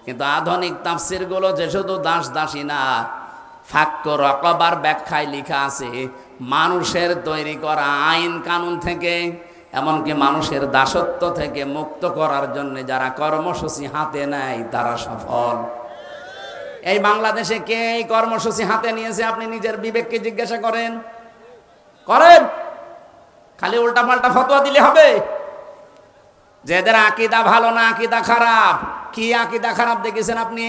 [SPEAKER 1] কিন্তু আধুনিক তাফসিরগুলো যে শুধু দাস দাসী না, ফাক্কু রাকাবার ব্যাখ্যায় লেখা আছে মানুষের তৈরি করা আইন কানুন থেকে, এমনকি মানুষের দাসত্ব থেকে মুক্ত করার জন্য যারা কর্মসূচি হাতে নেয় তারা সফল। এই বাংলাদেশে কে এই কর্মসূচি হাতে নিয়েছে? আপনি নিজের বিবেককে জিজ্ঞাসা করেন। খালি উল্টা পাল্টা ফতোয়া দিলে হবে যে এদের আকীদা ভালো না আকীদা খারাপ? কি আকীদা খারাপ দেখেছেন আপনি?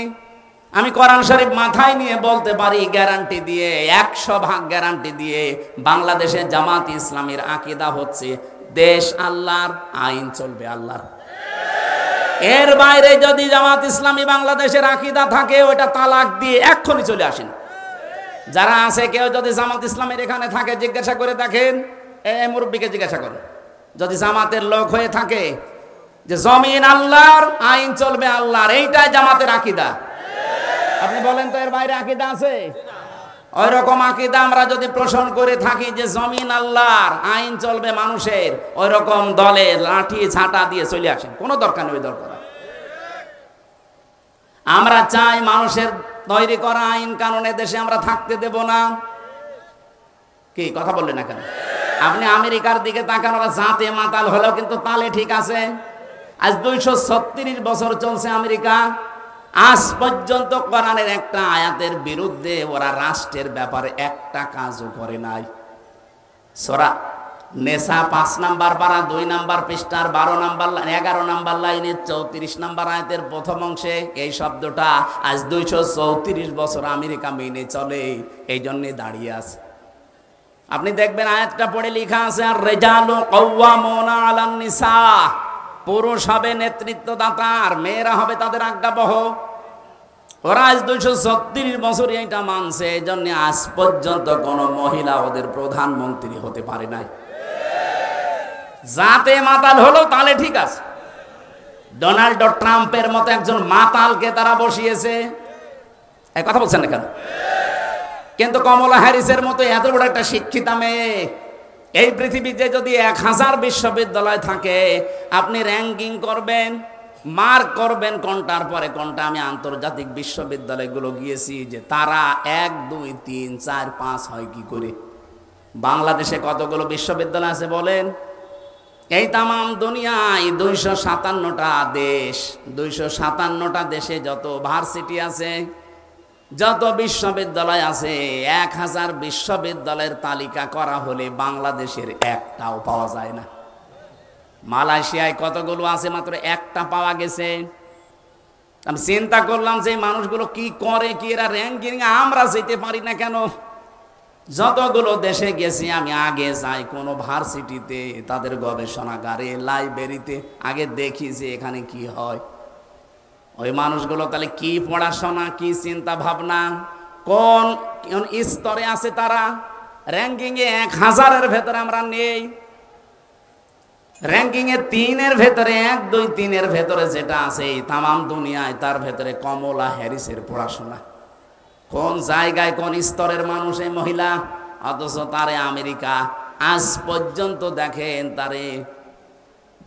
[SPEAKER 1] আমি কোরআন শরীফ মাথায় নিয়ে বলতে পারি, গ্যারান্টি দিয়ে, 100% গ্যারান্টি দিয়ে, বাংলাদেশে জামাত ইসলামীর আকীদা হচ্ছে দেশ আল্লাহর, আইন চলবে আল্লাহর। এর বাইরে যদি জামাত ইসলামী বাংলাদেশের আকীদা থাকে, ওটা তালাক দিয়ে এক্ষুনি চলে আসেন। যারা আছে কেউ যদি জামাত ইসলামের এখানে থাকে জিজ্ঞাসা করে দেখেন, এই মুরব্বীকে জিজ্ঞাসা করেন, যদি জামাতের লোক হয়ে থাকে যে জমিন আল্লাহর, আইন চলবে আল্লাহর, এইটাই জামাতের আকীদা, আপনি বলেন তো এর বাইরে আকীদা আছে? ওই রকম আকীদা আমরা যদি পোষণ করে থাকি যে জমিন আল্লাহর, আইন চলবে মানুষের, ওই রকম দলে লাঠি ঝাঁটা দিয়ে চলে আসেন, কোনো দরকার নেই দরকার। আমরা চাই মানুষের তৈরি করা আইন কানুনে দেশে আমরা থাকতে দেব না। কি কথা বললেন না কেন? আপনি আমেরিকার দিকে তাকান, ওরা জাতে মাতাল হলেও কিন্তু তালে ঠিক আছে। আজ 236 বছর চলছে আমেরিকা, আজ পর্যন্ত কোরআনের একটা আয়াতের বিরুদ্ধে ওরা রাষ্ট্রের ব্যাপারে একটা কাজও করে নাই। সূরা নেসা 5 নাম্বার পারা 2 নাম্বার পৃষ্ঠার 11 নাম্বার লাইনের 34 নাম্বার আয়াতের প্রথম অংশে এই শব্দটা আজ 234 বছর আমেরিকা মেনে চলে, এই জন্যে দাঁড়িয়ে আছে। আপনি দেখবেন আয়াতটা পড়ে লেখা আছে, আর রিজালু কাওয়ামুনা আলান নিসা, পুরুষ হবে নেতৃত্বদাতা আর মেয়েরা হবে তাদের আজ্ঞাবহ। ওরা আজ 236 বছর এটা মানছে, এই জন্য আজ পর্যন্ত কোন মহিলা ওদের প্রধানমন্ত্রী হতে পারে নাই। জাতে মাতাল হলো তাহলে ঠিক আছে, ডোনাল্ড ট্রাম্পের মতো একজন মাতালকে তারা বসিয়েছে, এই কথা বলছেন না কেন? কিন্তু কমলা হ্যারিসের মতো এত বড় একটা শিক্ষিতা মেয়ে, এই পৃথিবীতে যদি 1000 বিশ্ববিদ্যালয় থাকে, আপনি র্যাঙ্কিং করবেন, মার্ক করবেন কোনটার পরে কোনটা। আমি আন্তর্জাতিক বিশ্ববিদ্যালয়গুলো গিয়েছি, যে তারা 1, 2, 3, 4, 5 হয় কি করে? বাংলাদেশে কতগুলো বিশ্ববিদ্যালয় আছে বলেন? এই তামাম দুনিয়ায় 257টা দেশ, 257টা দেশে যত ভার্সিটি আছে, যত বিশ্ববিদ্যালয় আছে, 1000 বিশ্ববিদ্যালয়ের তালিকা করা হলে বাংলাদেশের একটাও পাওয়া যায় না। মালয়েশিয়ায় কতগুলো আছে, মাত্র একটা পাওয়া গেছে। আমি চিন্তা করলাম যে মানুষগুলো কি করে, কি এরা র্যাঙ্কিং আমরা যেতে পারি না কেন? যতগুলো দেশে গেছি আমি, আগে যাই কোনো ভার্সিটিতে, তাদের গবেষণাগারে, লাইব্রেরিতে, আগে দেখি যে এখানে কি হয়। ওই মানুষগুলো তাহলে কি পড়াশোনা, কি চিন্তা ভাবনা, কোন স্তরে আছে তারা? র্যাঙ্কিংয়ে 1000-এর ভেতরে আমরা নেই, র্যাঙ্কিংয়ে 3-এর ভেতরে, 1, 2, 3-এর ভেতরে যেটা আছে এই তামাম দুনিয়ায়, তার ভেতরে কমলা হ্যারিসের পড়াশোনা। কোন জায়গায় কোন স্তরের মানুষ এই মহিলা? অথচ তারে আমেরিকা আজ পর্যন্ত দেখেন তারে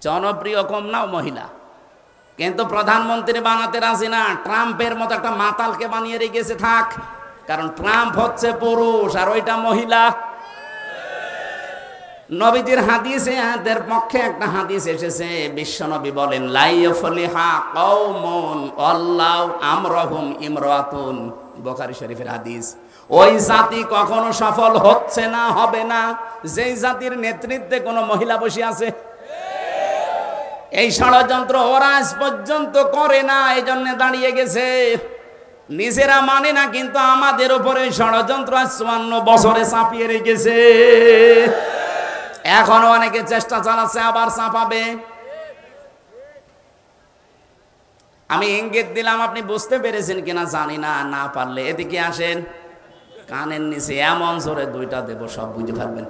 [SPEAKER 1] জনপ্রিয় কম নাও মহিলা, কিন্তু প্রধানমন্ত্রী বানাতে রাজি না। ট্রাম্পের মতো একটা মাতালকে বানিয়ে রেখেছে থাক, কারণ ট্রাম্প হচ্ছে পুরুষ আর ওইটা মহিলা। নবীজির হাদিসে এদের পক্ষে একটা হাদিস এসেছে, বিশ্বনবী বলেন লা ইয়াফলিহা কওমুন আল্লাহু আমরহুম ইমরাতুন, বুখারী শরীফের হাদিস। ওই জাতি কখনো সফল হচ্ছে না, হবে না, যেই জাতির নেতৃত্বে কোনো মহিলা বসে আছে। এই ষড়যন্ত্র ওরা আজ পর্যন্ত করে না, এই জন্য দাঁড়িয়ে গেছে। নিজেরা মানে না, কিন্তু আমাদের উপরে ষড়যন্ত্র 54 বছরে চাপিয়ে রেখেছে। এখনো অনেকে চেষ্টা চালাচ্ছে, আবার চাপাবে। আমি ইঙ্গিত দিলাম, আপনি বুঝতে পেরেছেন কিনা জানি না, না পারলে এদিকে আসেন, কানের নিচে এমন জোরে দুইটা দেব, সব বুঝে ফেলবেন।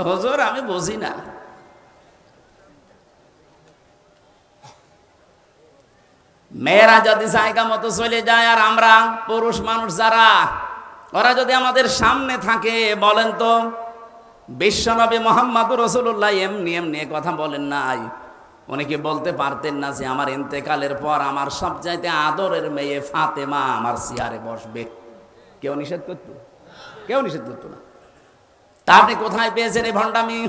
[SPEAKER 1] হুজুর আমি বুঝি না। মেয়েরা যদি জায়গা মতো চলে যায়, আর আমরা পুরুষ মানুষ যারা, ওরা যদি আমাদের সামনে থাকে, বলেন তো বিশ্বনবী মুহাম্মদুর রাসূলুল্লাহ এমনি এমনি কথা বলেন নাই? উনি কি বলতে পারতেন না যে আমার ইন্তেকালের পর আমার সবচাইতে আদরের মেয়ে ফাতেমা আমার চেয়ারে বসবে? কেউ নিষেধ করতো? কেউ নিষেধ করতো না। তা আপনি কোথায় পেয়েছেন এই ভণ্ডামি?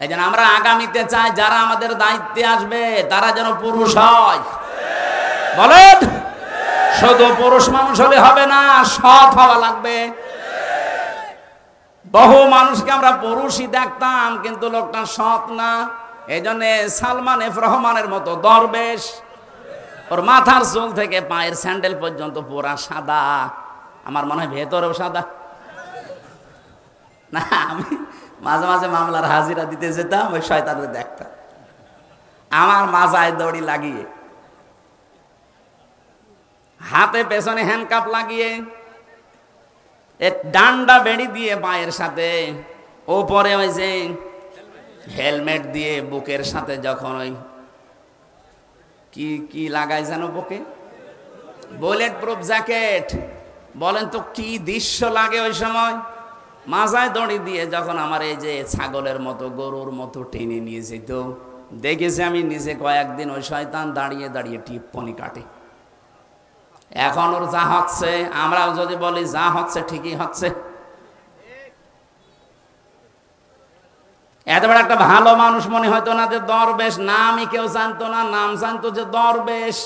[SPEAKER 1] এই জন্য আমরা আগামীতে চাই যারা আমাদের দায়িত্বে আসবে তারা যেন পুরুষ হয়। বলেন, শুধু পুরুষ মানুষ হলে হবে না, সৎ হওয়া লাগবে। বহু মানুষকে আমরা পুরুষই দেখতাম, কিন্তু লোকটা সৎ না। এই জন্য সালমান এফ রহমানের মতো দরবেশ, ওর মাথার চুল থেকে পায়ের স্যান্ডেল পর্যন্ত পুরা সাদা, আমার মনে হয় ভেতরেও সাদা। না, আমি মাঝে মাঝে মামলার হাজিরা দিতে যেতাম, ওই শয়তানকে দেখতাম আমার মাজায় দড়ি লাগিয়ে, হাতে পেছনে হ্যান্ডকাপ লাগিয়ে, ডান্ডা বেড়ি দিয়ে পায়ের সাথে, ওপরে ওই যে হেলমেট দিয়ে বুকের সাথে, যখন ওই কি কি লাগায় যেন বুকে, বুলেট প্রুফ জ্যাকেট। বলেন তো কি দৃশ্য লাগে ওই সময়। মাজায় দড়ি দিয়ে যখন আমার এই যে ছাগলের মতো গরুর মতো টেনে নিয়ে যেত, দেখেছি আমি নিজে কয়েকদিন ওই শয়তান দাঁড়িয়ে দাঁড়িয়ে টিপ্পনি কাটে। এখন ওর যা হচ্ছে, আমরাও যদি বলি যা হচ্ছে ঠিকই হচ্ছে। এত বড় একটা ভালো মানুষ মনে হয়তো না যে দরবেশ, নামই কেউ জানতো না, নাম জানতো যে দরবেশ,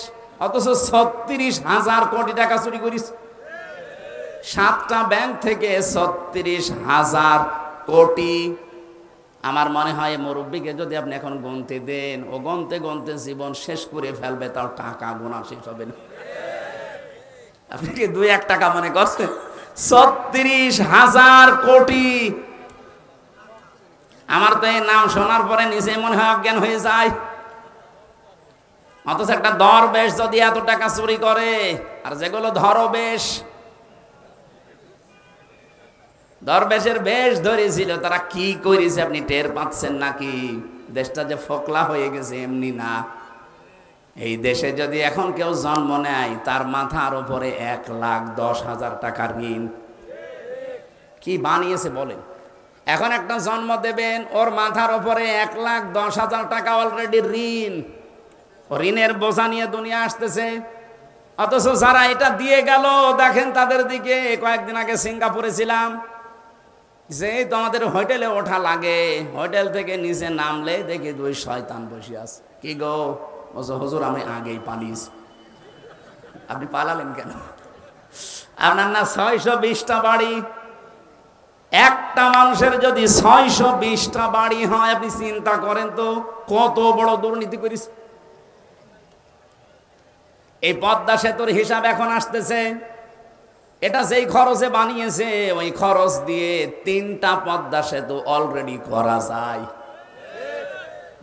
[SPEAKER 1] অথচ 36,000 কোটি টাকা চুরি করিস। 7টা ব্যাংক থেকে 36,000 কোটি। আমার মনে হয় মুরব্বীকে যদি আপনি এখন গুনতে দেন, ও গুনতে গুনতে জীবন শেষ করে ফেলবে, তাও টাকা গোনা শেষ হবে না। আপনি কি 2-1 টাকা মনে করছেন? 36,000 কোটি। আমার তো এই নাম শোনার পরে নিজে মনে হয় অজ্ঞান হয়ে যায়। অথচ একটা দরবেশ যদি এত টাকা চুরি করে, আর যেগুলো ধরবেশ, দরবেশের বেশ ধরেছিল, তারা কি করেছে আপনি টের পাচ্ছেন নাকি? দেশটা যে ফোকলা হয়ে গেছে এমনি না। এই দেশে যদি এখন কেউ জন্ম নেয়, তার মাথার উপরে 1,10,000 টাকা ঋণ। কি বানিয়েছে বলেন? এখন একটা জন্ম দেবেন, ওর মাথার উপরে 1,10,000 টাকা অলরেডি ঋণ। ঋণের বোঝা নিয়ে দুনিয়া আসতেছে। অথচ যারা এটা দিয়ে গেল, দেখেন তাদের দিকে। কয়েকদিন আগে সিঙ্গাপুরে ছিলাম, যে তোমাদের হোটেলে ওঠা লাগে, হোটেল থেকে নিচে নামলে দেখি 2 শয়তান বসে আছে। কি গো? বলছো হুজুর আমি আগেই পালিয়েছি। আপনি পালালেন কেন? আপনার না 620টা বাড়ি। একটা মানুষের যদি 620টা বাড়ি হয়, আপনি চিন্তা করেন তো কত বড় দুর্নীতি করিস। এই পদ্মা সেতুর হিসাব এখন আসতেছে। এটা যেই খরচে বানিয়েছে, ওই খরচ দিয়ে 3টা পদ্মা সেতু অলরেডি করা যায়।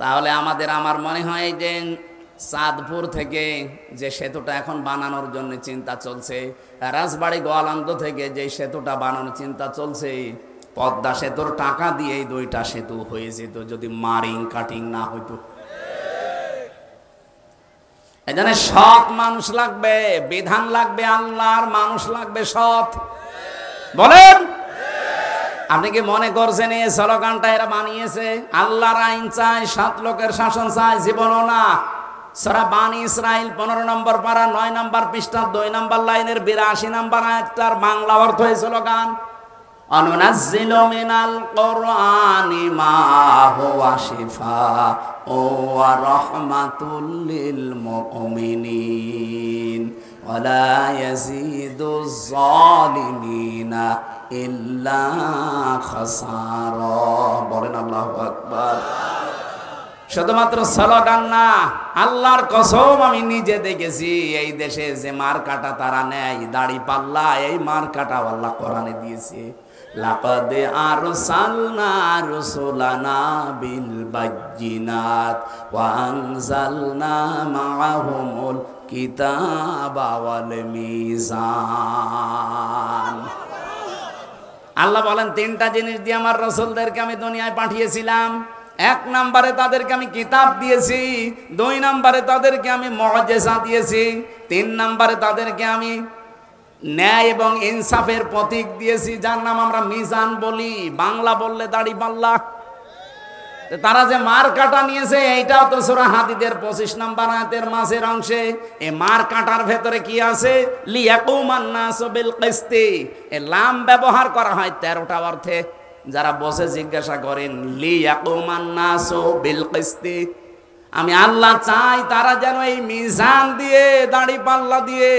[SPEAKER 1] তাহলে আমার মনে হয় যে চাঁদপুর থেকে যে সেতুটা এখন বানানোর জন্য চিন্তা চলছে, রাজবাড়ী গোয়ালন্দ থেকে যে সেতুটা বানানোর চিন্তা চলছে, পদ্মা সেতুর টাকা দিয়ে এই 2টা সেতু হয়ে যেত যদি মারিং কাটিং না হইতো। এখানে সৎ মানুষ লাগবে, বিধান লাগবে আল্লাহর, মানুষ লাগবে সৎ। বলেন, আপনি কি মনে করছেন এই স্লোগানটা এরা বানিয়েছে? আল্লাহর আইন চাই, সৎ লোকের শাসন চাই, জীবনও না। সূরা বানী ইসরাইল 15 নম্বর পারা 9 নম্বর পৃষ্ঠা 2 নম্বর লাইনের 82 নম্বর আয়াতটার বাংলা অর্থ এই স্লোগান। অনুনাজ্জিলু মিনাল কুরআনি মা হুয়া শিফাউ ওয়া রাহমাতুল লিল মুমিনিন ওয়া লা ইয়াজিদুজ জালিমিনা ইল্লা খাসারা। বলেন আল্লাহু আকবার। শুধুমাত্র স্লোগান না, আল্লাহর কসম আমি নিজে দেখেছি এই দেশে যে মার্কাটা তারা নেয় দাড়ি পাল্লা, এই মার্কাটা আল্লাহ কোরআনে দিয়েছে। লাকাদ আরসালনা রুসুলানা বিল বায়্যিনাত ওয়া আনজালনা মাআহুমুল কিতাবা ওয়াল মিজান। আল্লাহ বলেন তিনটা জিনিস দিয়ে আমার রাসূলদেরকে আমি দুনিয়ায় পাঠিয়েছিলাম। এক নম্বরে তাদেরকে আমি কিতাব দিয়েছি, দুই নম্বরে তাদেরকে আমি মুআজিজা দিয়েছি, তিন নম্বরে তাদেরকে আমি ন্যায় এবং ইনসাফের প্রতীক দিয়েছি, যার নাম আমরা মিজান বলি, বাংলা বললে দাড়ি পাল্লা। তারা যে মার কাটা নিয়েছে এইটাও তো সূরা হাদীদের 25 নম্বর আয়াতের মাঝের অংশে। এই মার কাটার ভেতরে কি আছে? লিয়াকুমান নাসু বিল কিসতি। এই লাম ব্যবহার করা হয় 13টা অর্থে। যারা বসে জিজ্ঞাসা করেন লিয়াকুমান নাসু বিল কিসতি, আমি আল্লাহ চাই তারা যেন এই মিজান দিয়ে, দাড়ি পাল্লা দিয়ে,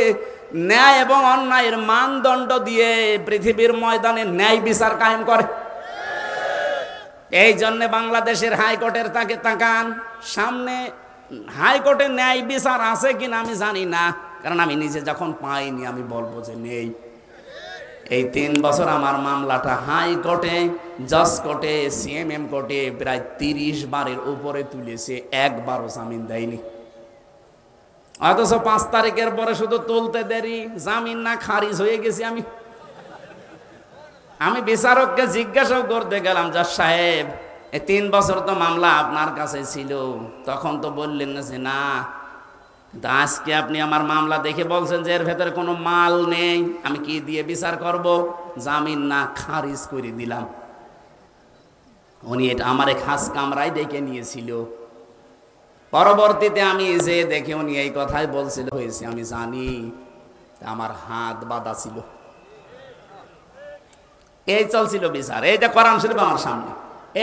[SPEAKER 1] ন্যায় এবং অন্যায়ের মানদণ্ড দিয়ে পৃথিবীর ময়দানে ন্যায় বিচার কায়েম করে। এই জন্য বাংলাদেশের হাইকোর্টের তাকে তাকান, সামনে হাইকোর্টে ন্যায় বিচার আছে কিনা আমি জানি না, কারণ আমি নিজে যখন পাইনি আমি বলবো যে নেই। এই 3 বছর আমার মামলাটা হাইকোর্টে, জজ কোর্টে, সিএমএম কোর্টে প্রায় 30 বারের উপরে তুলেছে, একবারও জামিন দেয়নি। অথচ 5 তারিখের পরে শুধু তুলতে দেরি, জামিন না খারিজ হয়ে গেছি। আমি বিচারককে জিজ্ঞাসাও করতে গেলাম, জজ সাহেব এই 3 বছর তো মামলা আপনার কাছে ছিল, তখন তো বললেন না যে না, কিন্তু আজকে আপনি আমার মামলা দেখে বলছেন যে এর ভেতরে কোনো মাল নেই, আমি কি দিয়ে বিচার করব? জামিন না খারিজ করে দিলাম। উনি এটা আমারে খাস কামরায় ডেকে নিয়েছিল। পরবর্তীতে আমি যে দেখে উনি এই কথাই বলছিল হয়েছে, আমি জানি আমার হাত বাঁধা ছিল। এই চলছিল বিচার, এইটা কোরআন শরীফ আমার সামনে,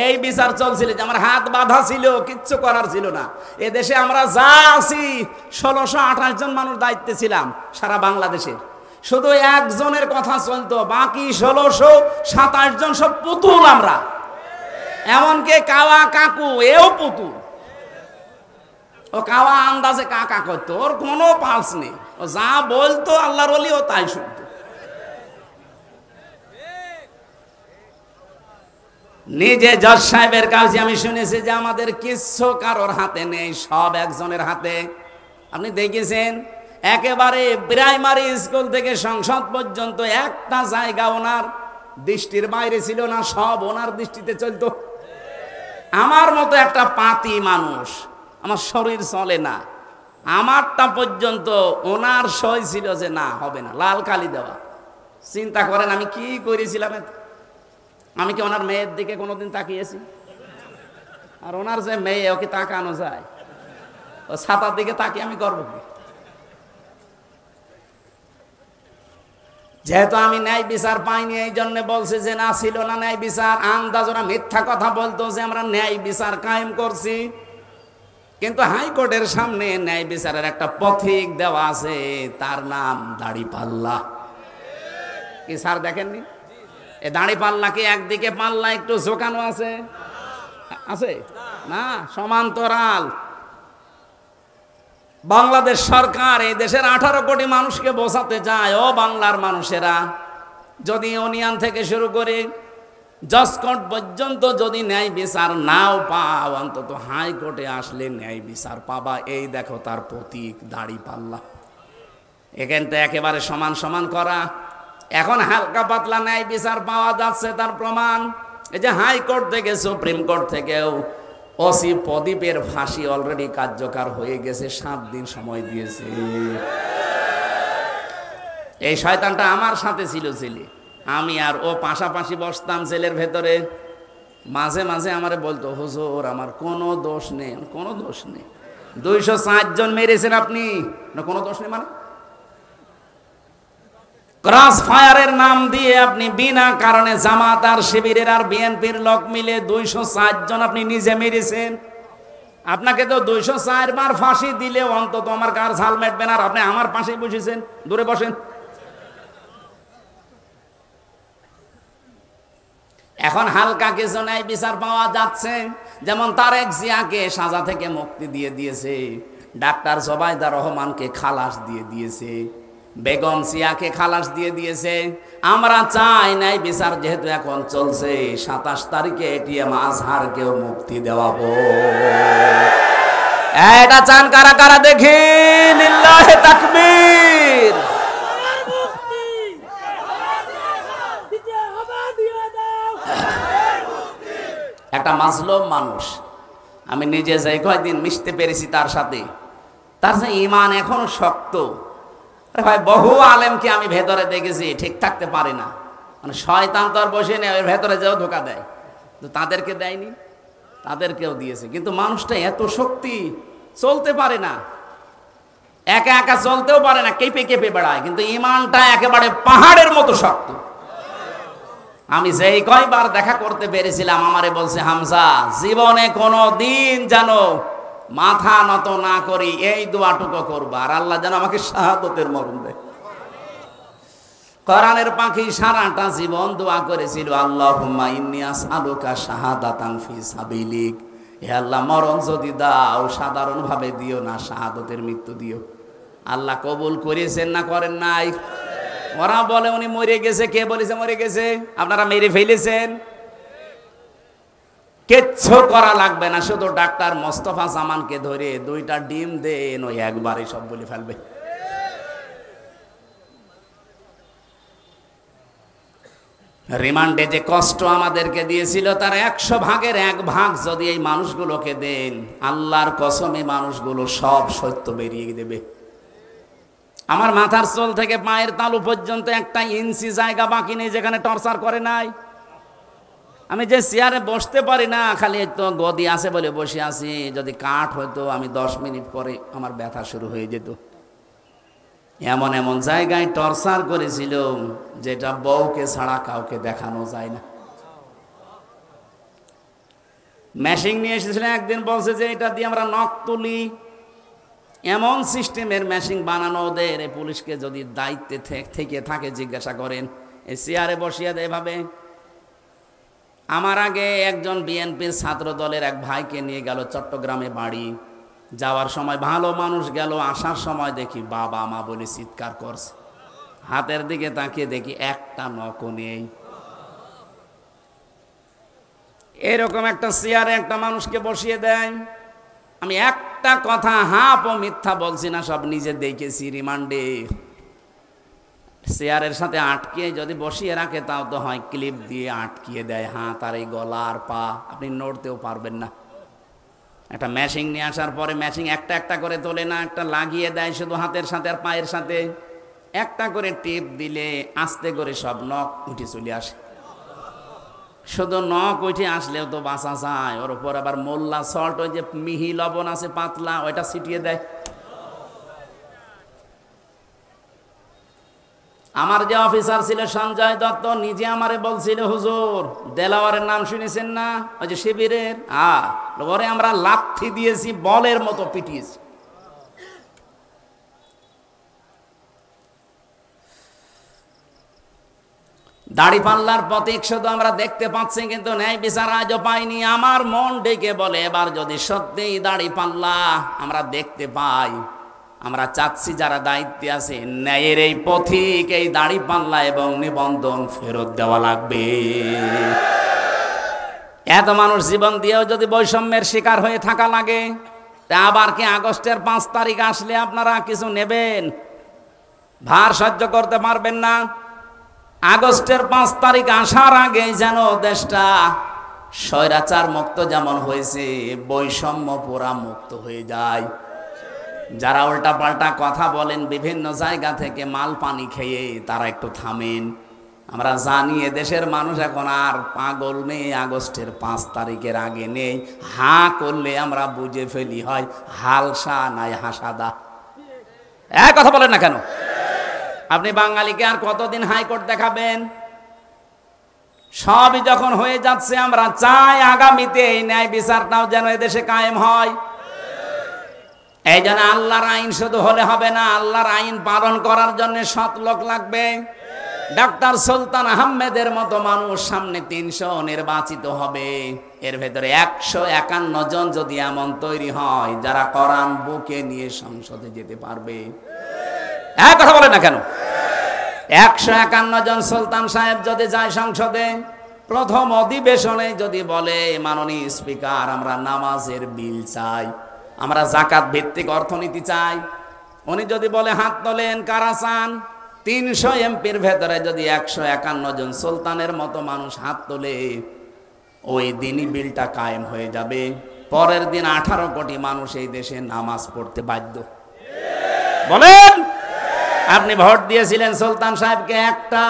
[SPEAKER 1] এই বিচার চলছিল যে আমার হাত বাঁধা ছিল, কিচ্ছু করার ছিল না। এ দেশে আমরা যা আছি 1628 জন মানুষ দায়িত্বে ছিলাম সারা বাংলাদেশের, শুধু একজনের কথা চলতো, বাকি 1627 জন সব পুতুল আমরা। এমনকি কাওয়া কাকু এও পুতুল, ও কাওয়া আন্দাজে কাকা করতো, ওর কোনো পালস নেই, ও যা বলতো আল্লাহর ওলি ও তাই শুনতো। নিজে জজ সাহেবের কাছে আমি শুনেছি যে আমাদের কিচ্ছু কারোর হাতে নেই, সব একজনের হাতে। আপনি দেখেছেন একেবারে প্রাইমারি স্কুল থেকে সংসদ পর্যন্ত একটা জায়গা ওনার দৃষ্টির বাইরে ছিল না, সব ওনার দৃষ্টিতে চলতো। আমার মতো একটা পাতি মানুষ, আমার শরীর চলে না, আমারটা পর্যন্ত ওনার সই ছিল যে না হবে না, লাল কালি দেওয়া। চিন্তা করেন আমি কি করেছিলাম। আমি কি ওনার মেয়ের দিকে কোনোদিন তাকিয়েছি? আর ওনার যে মেয়ে, ওকে তাকানো যায়? ও ছাতার দিকে তাকিয়ে আমি করবো কি? যেহেতু আমি ন্যায় বিচার পাইনি, এই জন্য বলছে যে না ছিল না ন্যায় বিচার। আন্দাজ ওরা মিথ্যা কথা বলতো যে আমরা ন্যায় বিচার কায়েম করছি, কিন্তু হাইকোর্টের সামনে ন্যায় বিচারের একটা পথিক দেওয়া আছে, তার নাম দাড়ি পাল্লা। কি স্যার দেখেননি? এ দাড়ি পাল্লা কি একদিকে পাল্লা একটু ঝোঁকানো আছে? আছে না, সমান্তরাল। বাংলাদেশ সরকার এই দেশের 18 কোটি মানুষকে বোঝাতে চায়, ও বাংলার মানুষেরা, যদি ইউনিয়ন থেকে শুরু করে জজ কোর্ট পর্যন্ত যদি ন্যায় বিচার নাও পাও, অন্তত হাইকোর্টে আসলে ন্যায় বিচার পাবা। এই দেখো তার প্রতীক দাড়ি পাল্লা। এখানটা একেবারে সমান সমান করা। এখন হালকা পাতলা ন্যায় বিচার পাওয়া যাচ্ছে, তার প্রমাণ এই যে হাইকোর্ট থেকে সুপ্রিম কোর্ট থেকেও ওসি প্রদীপের ফাঁসি অলরেডি কার্যকর হয়ে গেছে, 7 দিন সময় দিয়েছে। এই শয়তানটা আমার সাথে ছিল ছেলে, আমি আর ও পাশাপাশি বসতাম জেলের ভেতরে। মাঝে মাঝে আমারে বলতো, হুজুর আমার কোনো দোষ নেই। কোনো দোষ নেই? 204 জন মেরেছেন আপনি, না কোনো দোষ নেই মানে? ক্রস ফায়ারের নাম দিয়ে আপনি বিনা কারণে জামাত আর শিবিরের আর বিএনপির লোক মিলে 204 জন আপনি নিজে মেরেছেন। আপনাকে তো 204 বার ফাঁসি দিলে অন্তত আমার গার ঝাল মেটবে না, আর আপনি আমার পাশে বসেছেন। দূরে বসেন। এখন হালকা কিছু নাই, বিচার পাওয়া যাচ্ছে। যেমন তারেক জিয়াকে সাজা থেকে মুক্তি দিয়ে দিয়েছে, ডাক্তার জোবাইদা রহমানকে খালাস দিয়ে দিয়েছে, বেগম সিয়াকে খালাস দিয়ে দিয়েছে। আমরা চাই নাই বিচার যেহেতু এখন চলছে, 27 তারিখে এটিএম আজহারকেও মুক্তি দেওয়াবো। এটা চান কারা কারা দেখি? লিল্লাহি তাকবীর। একটা মাজলুম মানুষ, আমি নিজে যাই কয়েকদিন মিশতে পেরেছি তার সাথে, তার যে ঈমান এখনো শক্ত। ভাই বহু আলেমকে আমি ভেতরে দেখেছি ঠিক থাকতে পারে না, মানে শয়তান তো আর বসে নেই, ওর ভেতরে যেও ধোকা দেয়। তো তাদেরকে দেয়নি, তাদেরকেও দিয়েছে, কিন্তু মানুষটা এত শক্তি, চলতে পারে না, একা একা চলতেও পারে না, কেঁপে কেঁপে বেড়ায়, কিন্তু ঈমানটা একেবারে পাহাড়ের মতো শক্ত। আমি যেই কয়বার দেখা করতে পেরেছিলাম, আমারে বলছে, হামজা জীবনে কোনো দিন যেন মাথা নত না করি, এই দোয়াটুকু করবা, আর আল্লাহ যেন আমাকে শাহাদতের মরণ দেয়। কোরআনের পাখি সারাটা জীবন দোয়া করেছিল, আল্লাহুম্মা ইন্নী আসআলুকা শাহাদাতান ফি সাবিলিক, হে আল্লাহ মরণ যদি দাও সাধারণ ভাবে দিও না, শাহাদতের মৃত্যু দিও। আল্লাহ কবুল করেছেন না করেন নাই? ওরা বলে উনি মরে গেছে। কে বলেছে মরে গেছে? আপনারা মেরে ফেলেছেন। কিচ্ছু করা লাগবে না, শুধু ডাক্তার মোস্তফা জামানকে ধরে 2টা ডিম দেন, ওই একবারে সব বলে ফেলবে। রিমান্ডে যে কষ্ট আমাদেরকে দিয়েছিল, তার 100 ভাগের 1 ভাগ যদি এই মানুষগুলোকে দেন, আল্লাহর কসমে মানুষগুলো সব সত্য বেরিয়ে দেবে। আমার মাথার চুল থেকে পায়ের তালু পর্যন্ত 1 ইঞ্চি জায়গা বাকি নেই যেখানে টর্চার করে নাই। আমি যে চেয়ারে বসতে পারি না, খালি তো গদি আছে বলে বসে আছি, যদি কাঠ হইতো আমি 10 মিনিট পরে আমার ব্যথা শুরু হয়ে যেত। এমন এমন জায়গায় টর্চার করেছিল যেটা বউকে ছাড়া কাউকে দেখানো যায় না। মেশিন নিয়ে এসেছিল একদিন, বলছে যে এটা দিয়ে আমরা নখ তুলি। এমন সিস্টেমের মেশিন বানানো ওদের, পুলিশকে যদি দায়িত্বে থেকে থাকে জিজ্ঞাসা করেন, এই চেয়ারে বসিয়ে দেয় এভাবে। আমার আগে একজন বিএনপির ছাত্র দলের এক ভাইকে নিয়ে গেল চট্টগ্রামে বাড়ি। যাওয়ার সময় ভালো মানুষ গেল, আসার সময় দেখি বাবা মা বলে চিৎকার করছে। হাতের দিকে তাকিয়ে দেখি একটা নখও নেই। এরকম একটা চেয়ারে একটা মানুষকে বসিয়ে দেয়। আমি একটা কথা হাফ ও মিথ্যা বলছি না, সব নিজে দেখেছি। রিমান্ডে চেয়ারের সাথে আটকে যদি বসিয়ে রাখে, তাও তো হয় ক্লিপ দিয়ে আটকিয়ে দেয় হাত আর এই গলা আর পা, আপনি নড়তেও পারবেন না। একটা মেশিন নিয়ে আসার পরে মেশিন একটা একটা করে তোলে না, একটা লাগিয়ে দেয় শুধু হাতের সাথে আর পায়ের সাথে, একটা করে টিপ দিলে আস্তে করে সব নখ উঠে চলে আসে। শুধু নখ উঠে আসলেও তো বাঁচা যায়, ওর উপর আবার মোল্লা সল্ট, ওই যে মিহি লবণ আছে পাতলা, ওইটা ছিটিয়ে দেয়। আমার যে অফিসার ছিল সঞ্জয় দত্ত, নিজে আমারে বলছিল, হুজুর দেলাওয়ারের নাম শুনেছেন না, ওই যে শিবিরের, ওরে আমরা লাথি দিয়েছি, বলের মতো পিটিয়েছি। দাড়ি পাল্লার প্রতীক শুধু আমরা দেখতে পাচ্ছি, কিন্তু ন্যায় বিচার আজও পাইনি। আমার মন ডেকে বলে, এবার যদি সত্যিই দাড়ি পাল্লা আমরা দেখতে পাই, আমরা চাচ্ছি যারা দায়িত্বে আছে, ন্যায়ের এই পথিক, এই দাড়ি পাল্লা এবং নিবন্ধন ফেরত দেওয়া লাগবে। এত মানুষ জীবন দিয়েও যদি বৈষম্যের শিকার হয়ে থাকা লাগে, তা আবার কি আগস্টের 5 তারিখ আসলে আপনারা কিছু নেবেন? ভার সহ্য করতে পারবেন না। আগস্টের 5 তারিখ আসার আগে যেন দেশটা স্বৈরাচার মুক্ত যেমন হয়েছে, বৈষম্য পুরা মুক্ত হয়ে যায়। যারা উল্টা পাল্টা কথা বলেন বিভিন্ন জায়গা থেকে মাল পানি খেয়ে, তারা একটু থামেন। আমরা জানি দেশের মানুষ এখন আর পাগল নেই, আগস্টের 5 তারিখের আগে নেই। হাঁ করলে আমরা বুঝে ফেলি হয় হালসা নাই হাসাদা। কথা বলেন না কেন? আপনি বাঙালিকে আর কতদিন হাইকোর্ট দেখাবেন? সবই যখন হয়ে যাচ্ছে, আমরা চাই আগামীতে এই ন্যায় বিচারটাও যেন এদেশে কায়েম হয়। এই জন্য আল্লাহর আইন শুধু হলে হবে না, আল্লাহর আইন পালন করার জন্য সৎ লোক লাগবে। ডাক্তার সুলতান আহমেদের মতো মানুষ সামনে 300 নির্বাচিত হবে। এর ভেতরে 151 জন যদি এমন তৈরি হয় যারা কোরআন বুকে নিয়ে সংসদে যেতে পারবে। এক কথা বলে না কেন? 151 জন সুলতান সাহেব যদি যায় সংসদে, প্রথম অধিবেশনে যদি বলে, মাননীয় স্পিকার, আমরা নামাজের বিল চাই, আমরা যাকাত ভিত্তিক অর্থনীতি চাই, উনি যদি বলে হাত তোলেন কারা চান, 300 এমপির ভেতরে যদি 151 জন সুলতানের মতো মানুষ হাত তোলে, ওই দিনই বিলটা কায়েম হয়ে যাবে। পরের দিন 18 কোটি মানুষ এই দেশে নামাজ পড়তে বাধ্য। বলেন, আপনি ভোট দিয়েছিলেন সুলতান সাহেবকে একটা,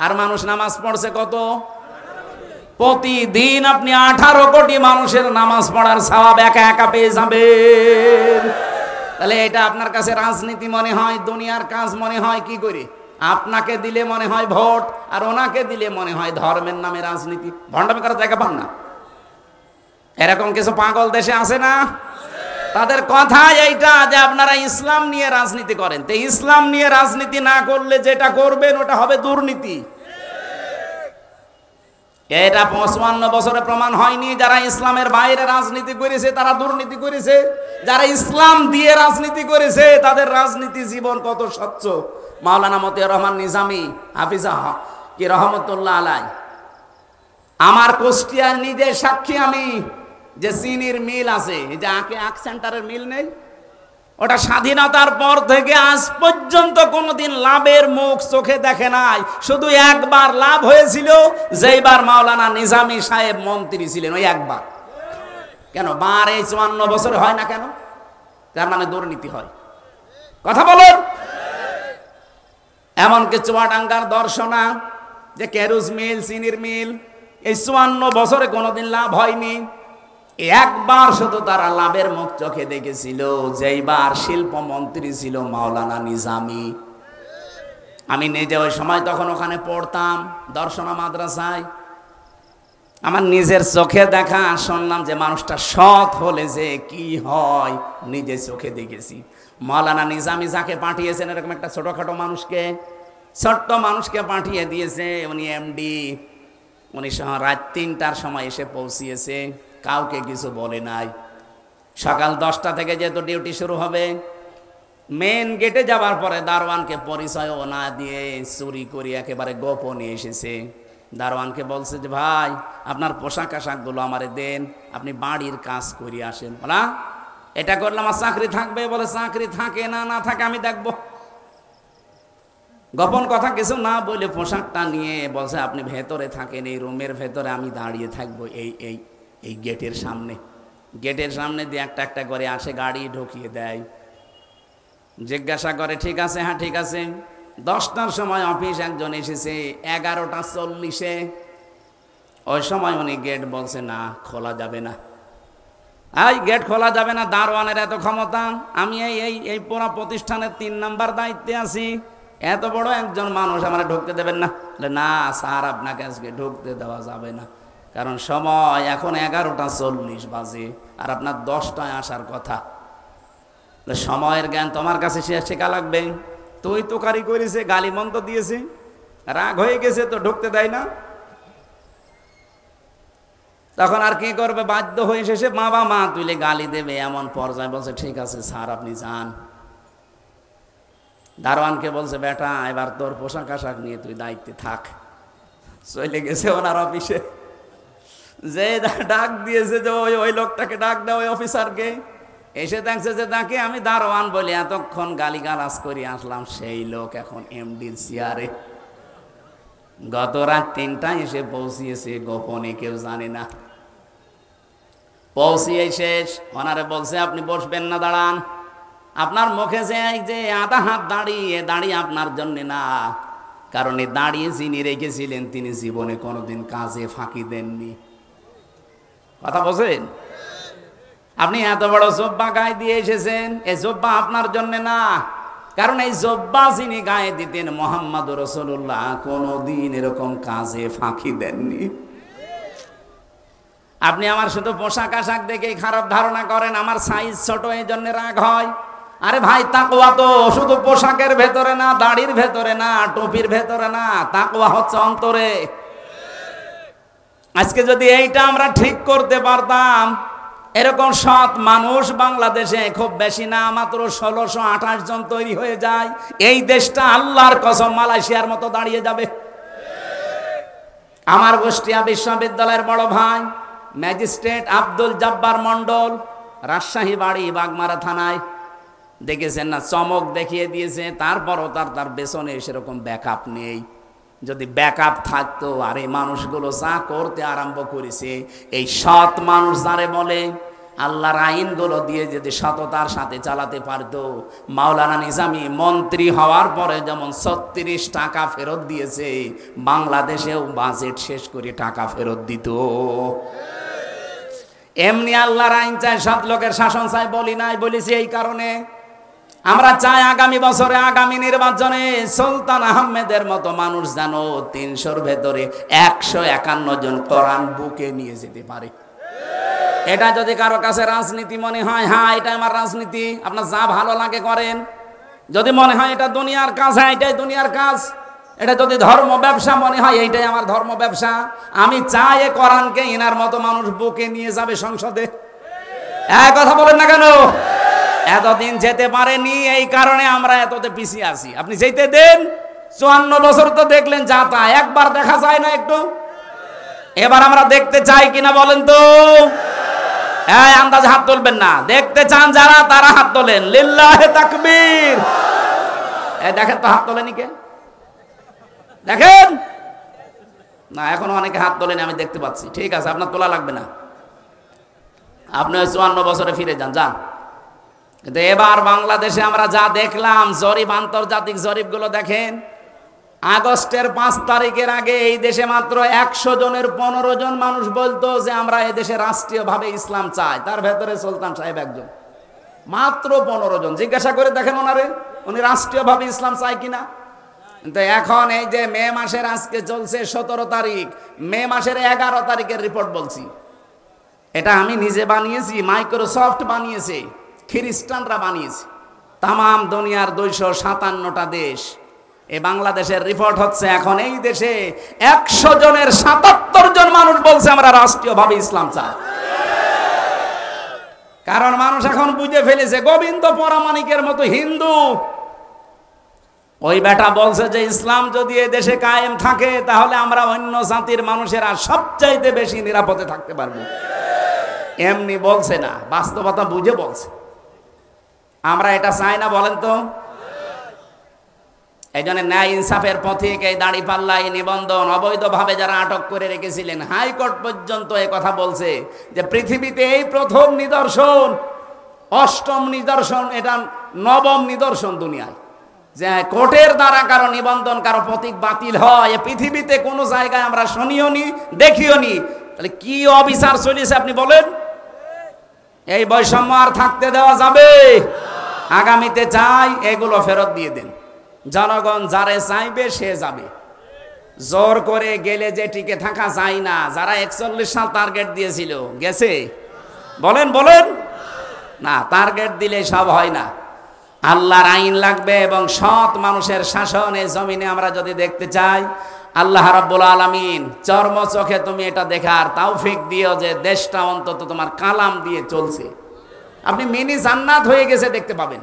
[SPEAKER 1] আর মানুষ নামাজ পড়ছে কত? প্রতিদিন আপনি 18 কোটি মানুষের নামাজ পড়ার সওয়াব একা একা পেয়ে যাবেন। তাহলে এটা আপনার কাছে রাজনীতি মনে হয়, দুনিয়ার কাজ মনে হয় কি করে? আপনাকে দিলে মনে হয় ভোট, আর ওনাকে দিলে মনে হয় ধর্মের নামে রাজনীতি। ভণ্ডামি করার জায়গা পান না? এরকম কিছু পাগল দেশে আছে না? তাদের কথা এইটা যে আপনারা ইসলাম নিয়ে রাজনীতি করেন। তো ইসলাম নিয়ে রাজনীতি না করলে যেটা করবেন ওটা হবে দুর্নীতি। এটা 55 বছরে প্রমাণ হয়নি? যারা ইসলামের বাইরে রাজনীতি করেছে তারা দুর্নীতি করেছে, যারা ইসলাম দিয়ে রাজনীতি করেছে তাদের রাজনীতি জীবন কত স্বচ্ছ। মাওলানা মতিয়ার রহমান নিজামী হাফিজাহ কি রহমতুল্লাহ আলাই, আমার কুষ্টিয়ার নিজের সাক্ষী আমি, যে চিনির মিল আছে, এই যে আখ সেন্টারের মিল নেই, ওটা স্বাধীনতার পর থেকে আজ পর্যন্ত কোনোদিন লাভের মুখ চোখে দেখে নাই। শুধু একবার লাভ হয়েছিল, যেইবার মাওলানা নিজামী সাহেব মন্ত্রী ছিলেন, ওই একবার। কেন বার এই 54 বছরে হয় না কেন? তার মানে দুর্নীতি হয়। কথা বলুন। এমনকি চুয়াডাঙ্গার দর্শনা যে কেরুজ মিল, চিনির মিল, এই 54 বছরে কোনোদিন লাভ হয়নি। একবার শুধু তারা লাভের মুখ চোখে দেখেছিল, যেইবার শিল্পমন্ত্রী ছিল মাওলানা নিজামী। আমি নিজে ওই সময় তখন ওখানে পড়তাম দর্শনা মাদ্রাসায়। আমার নিজের চোখে দেখা, শুনলাম যে মানুষটা সৎ হলে যে কি হয়, নিজে চোখে দেখেছি। মাওলানা নিজামী যাকে পাঠিয়েছেন, এরকম একটা ছোটখাটো মানুষকে, ছোট্ট মানুষকে পাঠিয়ে দিয়েছে। উনি এমডি, উনি রাত 3টার সময় এসে পৌঁছিয়েছে, কাউকে কিছু বলে নাই। সকাল 10টা থেকে যেহেতু ডিউটি শুরু হবে, মেন গেটে যাবার পরে দারোয়ানকে পরিচয়ও না দিয়ে চুরি করে একেবারে গোপনে এসেছে। দারোয়ানকে বলছে যে ভাই, আপনার পোশাক আশাকগুলো আমারে দেন, আপনি বাড়ির কাজ করে আসেন। বলা এটা করলে আমার চাকরি থাকবে? বলে চাকরি থাকে না, না থাকে আমি দেখবো। গোপন কথা কিছু না বলে পোশাকটা নিয়ে বলছে আপনি ভেতরে থাকেন, এই রুমের ভেতরে আমি দাঁড়িয়ে থাকবো এই গেটের সামনে। গেটের সামনে দিয়ে একটা একটা করে আসে, গাড়ি ঢুকিয়ে দেয়, জিজ্ঞাসা করে ঠিক আছে, হ্যাঁ ঠিক আছে। 10টার সময় অফিস একজন এসেছে, 11টা 40-এ, ওই সময় উনি গেট বলছে না, খোলা যাবে না। এই গেট খোলা যাবে না, দারোয়ানের এত ক্ষমতা। আমি এই পুরো প্রতিষ্ঠানের 3 নাম্বার দায়িত্বে আছি, এত বড় একজন মানুষ আমার ঢুকতে দেবেন না? না স্যার, আপনাকে আজকে ঢুকতে দেওয়া যাবে না, কারণ সময় এখন 11টা 40 বাজে, আর আপনার 10টায় আসার কথা। সময়ের জ্ঞান তোমার কাছে শেখা লাগবে। তুই তোকারি করেছে, গালি মন্দ দিয়েছে, রাগ হয়ে গেছে তো ঢুকতে দেয় না। তখন আর কি করবে? বাধ্য হয়ে শেষে মা তুলে গালি দেবে, এমন পর্যায়ে বলছে ঠিক আছে স্যার আপনি যান। দারোয়ানকে বলছে বেটা, এবার তোর পোশাক আশাক নিয়ে তুই দায়িত্বে থাক। চলে গেছে ওনার অফিসে, যে ডাক দিয়েছে যে ওই লোকটাকে ডাক দেয়, ওই অফিসারকে। এসে দেখছে যে তাকে আমি দারোয়ান বলে এতক্ষণ গালিগালাজ করে আসলাম, সেই লোক এখন এমডির চেয়ারে। গত রাত 3টায় এসে পৌঁছিয়েছে, গোপনে কেউ জানে না। পৌঁছিয়ে শেষ, ওনারে বলছে আপনি বসবেন না, দাঁড়ান। আপনার মুখে যে আধা হাত দাঁড়িয়ে আপনার জন্য না, কারণ দাঁড়িয়ে যিনি রেখেছিলেন তিনি জীবনে কোনোদিন কাজে ফাঁকি দেননি। কথা বলছেন? আপনি এত বড় জব্বা গায়ে দিয়ে এসেছেন, এই জব্বা আপনার জন্য না, কারণ এই জব্বা যিনি গায়ে দিতেন মুহাম্মদ রাসূলুল্লাহ কোনদিন এরকম কাজে ফাঁকি দেননি। আপনি আমার শুধু পোশাক আশাক দেখেই খারাপ ধারণা করেন, আমার সাইজ ছোট এই জন্য রাগ হয়। আরে ভাই, তাকওয়া তো শুধু পোশাকের ভেতরে না, দাড়ির ভেতরে না, টুপির ভেতরে না, তাকওয়া হচ্ছে অন্তরে। আজকে যদি এইটা আমরা ঠিক করতে পারতাম, এরকম সৎ মানুষ বাংলাদেশে খুব বেশি না, মাত্র 1628 জন তৈরি হয়ে যায়, এই দেশটা আল্লাহর কসম মালয়েশিয়ার মতো দাঁড়িয়ে যাবে। আমার কুষ্টিয়া বিশ্ববিদ্যালয়ের বড় ভাই ম্যাজিস্ট্রেট আব্দুল জব্বার মন্ডল, রাজশাহী বাড়ি, বাগমারা থানায়, দেখেছেন না, চমক দেখিয়ে দিয়েছে। তারপরও তার পেছনে সেরকম ব্যাকআপ নেই। যদি ব্যাকআপ থাকতো, আর এই মানুষগুলো যা করতে আরম্ভ করেছে, এই সৎ মানুষ যারে বলে, আল্লাহর আইনগুলো দিয়ে যদি সততার সাথে চালাতে পারতো, মাওলানা নিজামী মন্ত্রী হওয়ার পরে যেমন 36 টাকা ফেরত দিয়েছে, বাংলাদেশেও বাজেট শেষ করে টাকা ফেরত দিত। এমনি আল্লাহর আইন চাই, সৎ লোকের শাসন চাই বলি নাই, বলেছি এই কারণে আমরা চাই আগামী বছরে, আগামী নির্বাচনে সুলতান আহমেদের মতো মানুষ যেন 300-র ভেতরে 151 জন কোরআন বুকে নিয়ে যেতে পারে। এটা যদি কারো কাছে রাজনীতি মনে হয়, হ্যাঁ এটা আমার রাজনীতি, আপনার যা ভালো লাগে করেন। যদি মনে হয় এটা দুনিয়ার কাজ, হ্যাঁ এটাই দুনিয়ার কাজ। এটা যদি ধর্ম ব্যবসা মনে হয়, এইটাই আমার ধর্ম ব্যবসা। আমি চাই এ কোরআনকে এনার মতো মানুষ বুকে নিয়ে যাবে সংসদে। এক কথা বলেন না কেন? এতদিন যেতে পারেনি, এই কারণে আমরা এততে পিছিয়ে আছি। আপনি যেতে দেন, 54 বছর তো দেখলেন, যা তা একবার দেখা যায় না একটু? এবার আমরা দেখতে চাই কিনা বলেন তো? এই আন্দাজ হাত তুলবেন না, দেখতে চান যারা তারা হাত তোলেন। লিল্লাহে তাকবীর। এই দেখেন তো হাত তোলেনি কে? দেখেন না, এখন অনেকে হাত তোলেনি, আমি দেখতে পাচ্ছি। ঠিক আছে, আপনার তোলা লাগবে না, আপনি ওই 54 বছরে ফিরে যান, যান। কিন্তু এবার বাংলাদেশে আমরা যা দেখলাম, জরিপ, আন্তর্জাতিক জরিপগুলো দেখেন, আগস্টের 5 তারিখের আগে এই দেশে মাত্র 100 জনের 15 জন মানুষ বলতো যে আমরা এই দেশে রাষ্ট্রীয়ভাবে ইসলাম চাই। তার ভেতরে সুলতান সাহেব একজন, মাত্র 15 জন। জিজ্ঞাসা করে দেখেন ওনারে, উনি রাষ্ট্রীয়ভাবে ইসলাম চাই কিনা। কিন্তু এখন এই যে মে মাসের, আজকে চলছে 17 তারিখ, মে মাসের 11 তারিখের রিপোর্ট বলছি, এটা আমি নিজে বানিয়েছি, মাইক্রোসফট বানিয়েছে, খ্রিস্টানরা বানিয়েছে, তামাম দুনিয়ার 257টা দেশ। এই বাংলাদেশের রিপোর্ট হচ্ছে, এখন এই দেশে 100 জনের 77 জন মানুষ বলছে আমরা রাষ্ট্রীয়ভাবে ইসলাম চাই। কারণ মানুষ এখন বুঝে ফেলেছে, গোবিন্দ পরামানিকের মতো হিন্দু, ওই বেটা বলছে যে ইসলাম যদি এই দেশে কায়েম থাকে, তাহলে আমরা অন্য জাতির মানুষেরা সবচাইতে বেশি নিরাপদে থাকতে পারবো। এমনি বলছে না, বাস্তবতা বুঝে বলছে। আমরা এটা চাই না বলেন তো? এই জন্য ন্যায় ইনসাফের পথিক, এই দাঁড়িপাল্লা, এই নিবন্ধন, অবৈধভাবে যারা আটক করে রেখেছিলেন, হাইকোর্ট পর্যন্ত এই কথা বলছে যে পৃথিবীতে এই প্রথম নিদর্শন, 8ম নিদর্শন, এটা 9ম নিদর্শন দুনিয়ায়, যে কোর্টের দ্বারা কারো নিবন্ধন, কারো প্রতীক বাতিল হয়। পৃথিবীতে কোনো জায়গায় আমরা শুনিও নি, দেখিও নি। তাহলে কি অবিচার চলেছে আপনি বলেন? এই বৈষম্য আর থাকতে দেওয়া যাবে? আগামীতে চাই এগুলো ফেরত দিয়ে দেন। জনগণ যারে চাইবে সে যাবে, জোর করে গেলে যে টিকে থাকা যায় না। যারা 41 সাল টার্গেট দিয়েছিল, গেছে? বলেন বলেন না, টার্গেট দিলে সব হয় না। আল্লাহর আইন লাগবে এবং সৎ মানুষের শাসন এই জমিনে আমরা যদি দেখতে চাই, আল্লাহ রাব্বুল আলামিন চর্ম চোখে তুমি এটা দেখার তৌফিক দিও যে দেশটা অন্তত তোমার কালাম দিয়ে চলছে। আপনি মিনি জান্নাত হয়ে গেছে দেখতে পাবেন।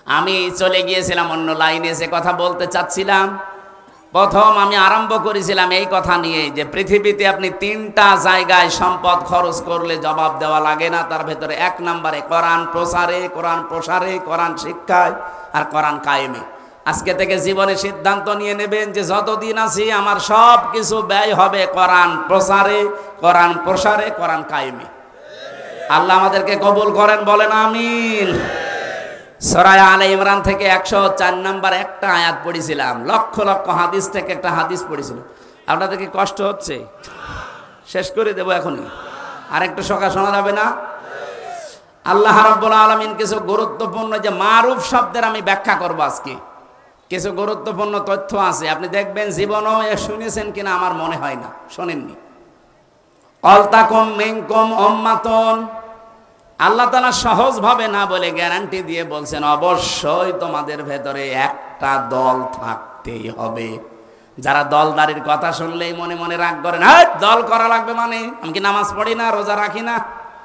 [SPEAKER 1] আমি চলে গিয়েছিলাম অন্য লাইনে, যে কথা বলতে চাচ্ছিলাম, প্রথম আমি আরম্ভ করেছিলাম এই কথা নিয়ে যে পৃথিবীতে আপনি 3টা জায়গায় সম্পদ খরচ করলে জবাব দেওয়া লাগে না। তার ভেতরে 1 নম্বরে কোরআন প্রসারে, কোরআন প্রসারে, কোরআন শিক্ষায়, আর কোরআন কায়েমে। আজকে থেকে জীবনে সিদ্ধান্ত নিয়ে নেবেন যে যতদিন আছি আমার সব কিছু ব্যয় হবে কোরআন প্রসারে, কোরআন প্রসারে, কোরআন কায়েমে। আল্লাহ আমাদেরকে কবুল করেন, বলেন আমিন। সূরা আলে ইমরান থেকে 104 নম্বর একটা আয়াত পড়েছিলাম, লক্ষ লক্ষ হাদিস থেকে একটা হাদিস পড়েছিলাম। আপনাদের কি কষ্ট হচ্ছে? শেষ করে দেবো এখনই, আর একটু সকাল শোনা যাবে না? আল্লাহ রাব্বুল আলামিন কিছু গুরুত্বপূর্ণ যে মারুফ শব্দের আমি ব্যাখ্যা করব আজকে। কিছু গুরুত্বপূর্ণ তথ্য আছে, আপনি দেখবেন জীবনেও শুনেছেন কিনা আমার মনে হয় না, শোনেননি। অলতাকুম মিনকুম উম্মাতুন, আল্লাহ তাআলা সহজভাবে না বলে গ্যারান্টি দিয়ে বলছেন অবশ্যই তোমাদের ভেতরে একটা দল থাকতেই হবে। যারা দলদারির কথা শুনলেই মনে মনে রাগ করেন, হ্যাঁ দল করা লাগবে মানে আমি কি নামাজ পড়ি না, রোজা রাখি না,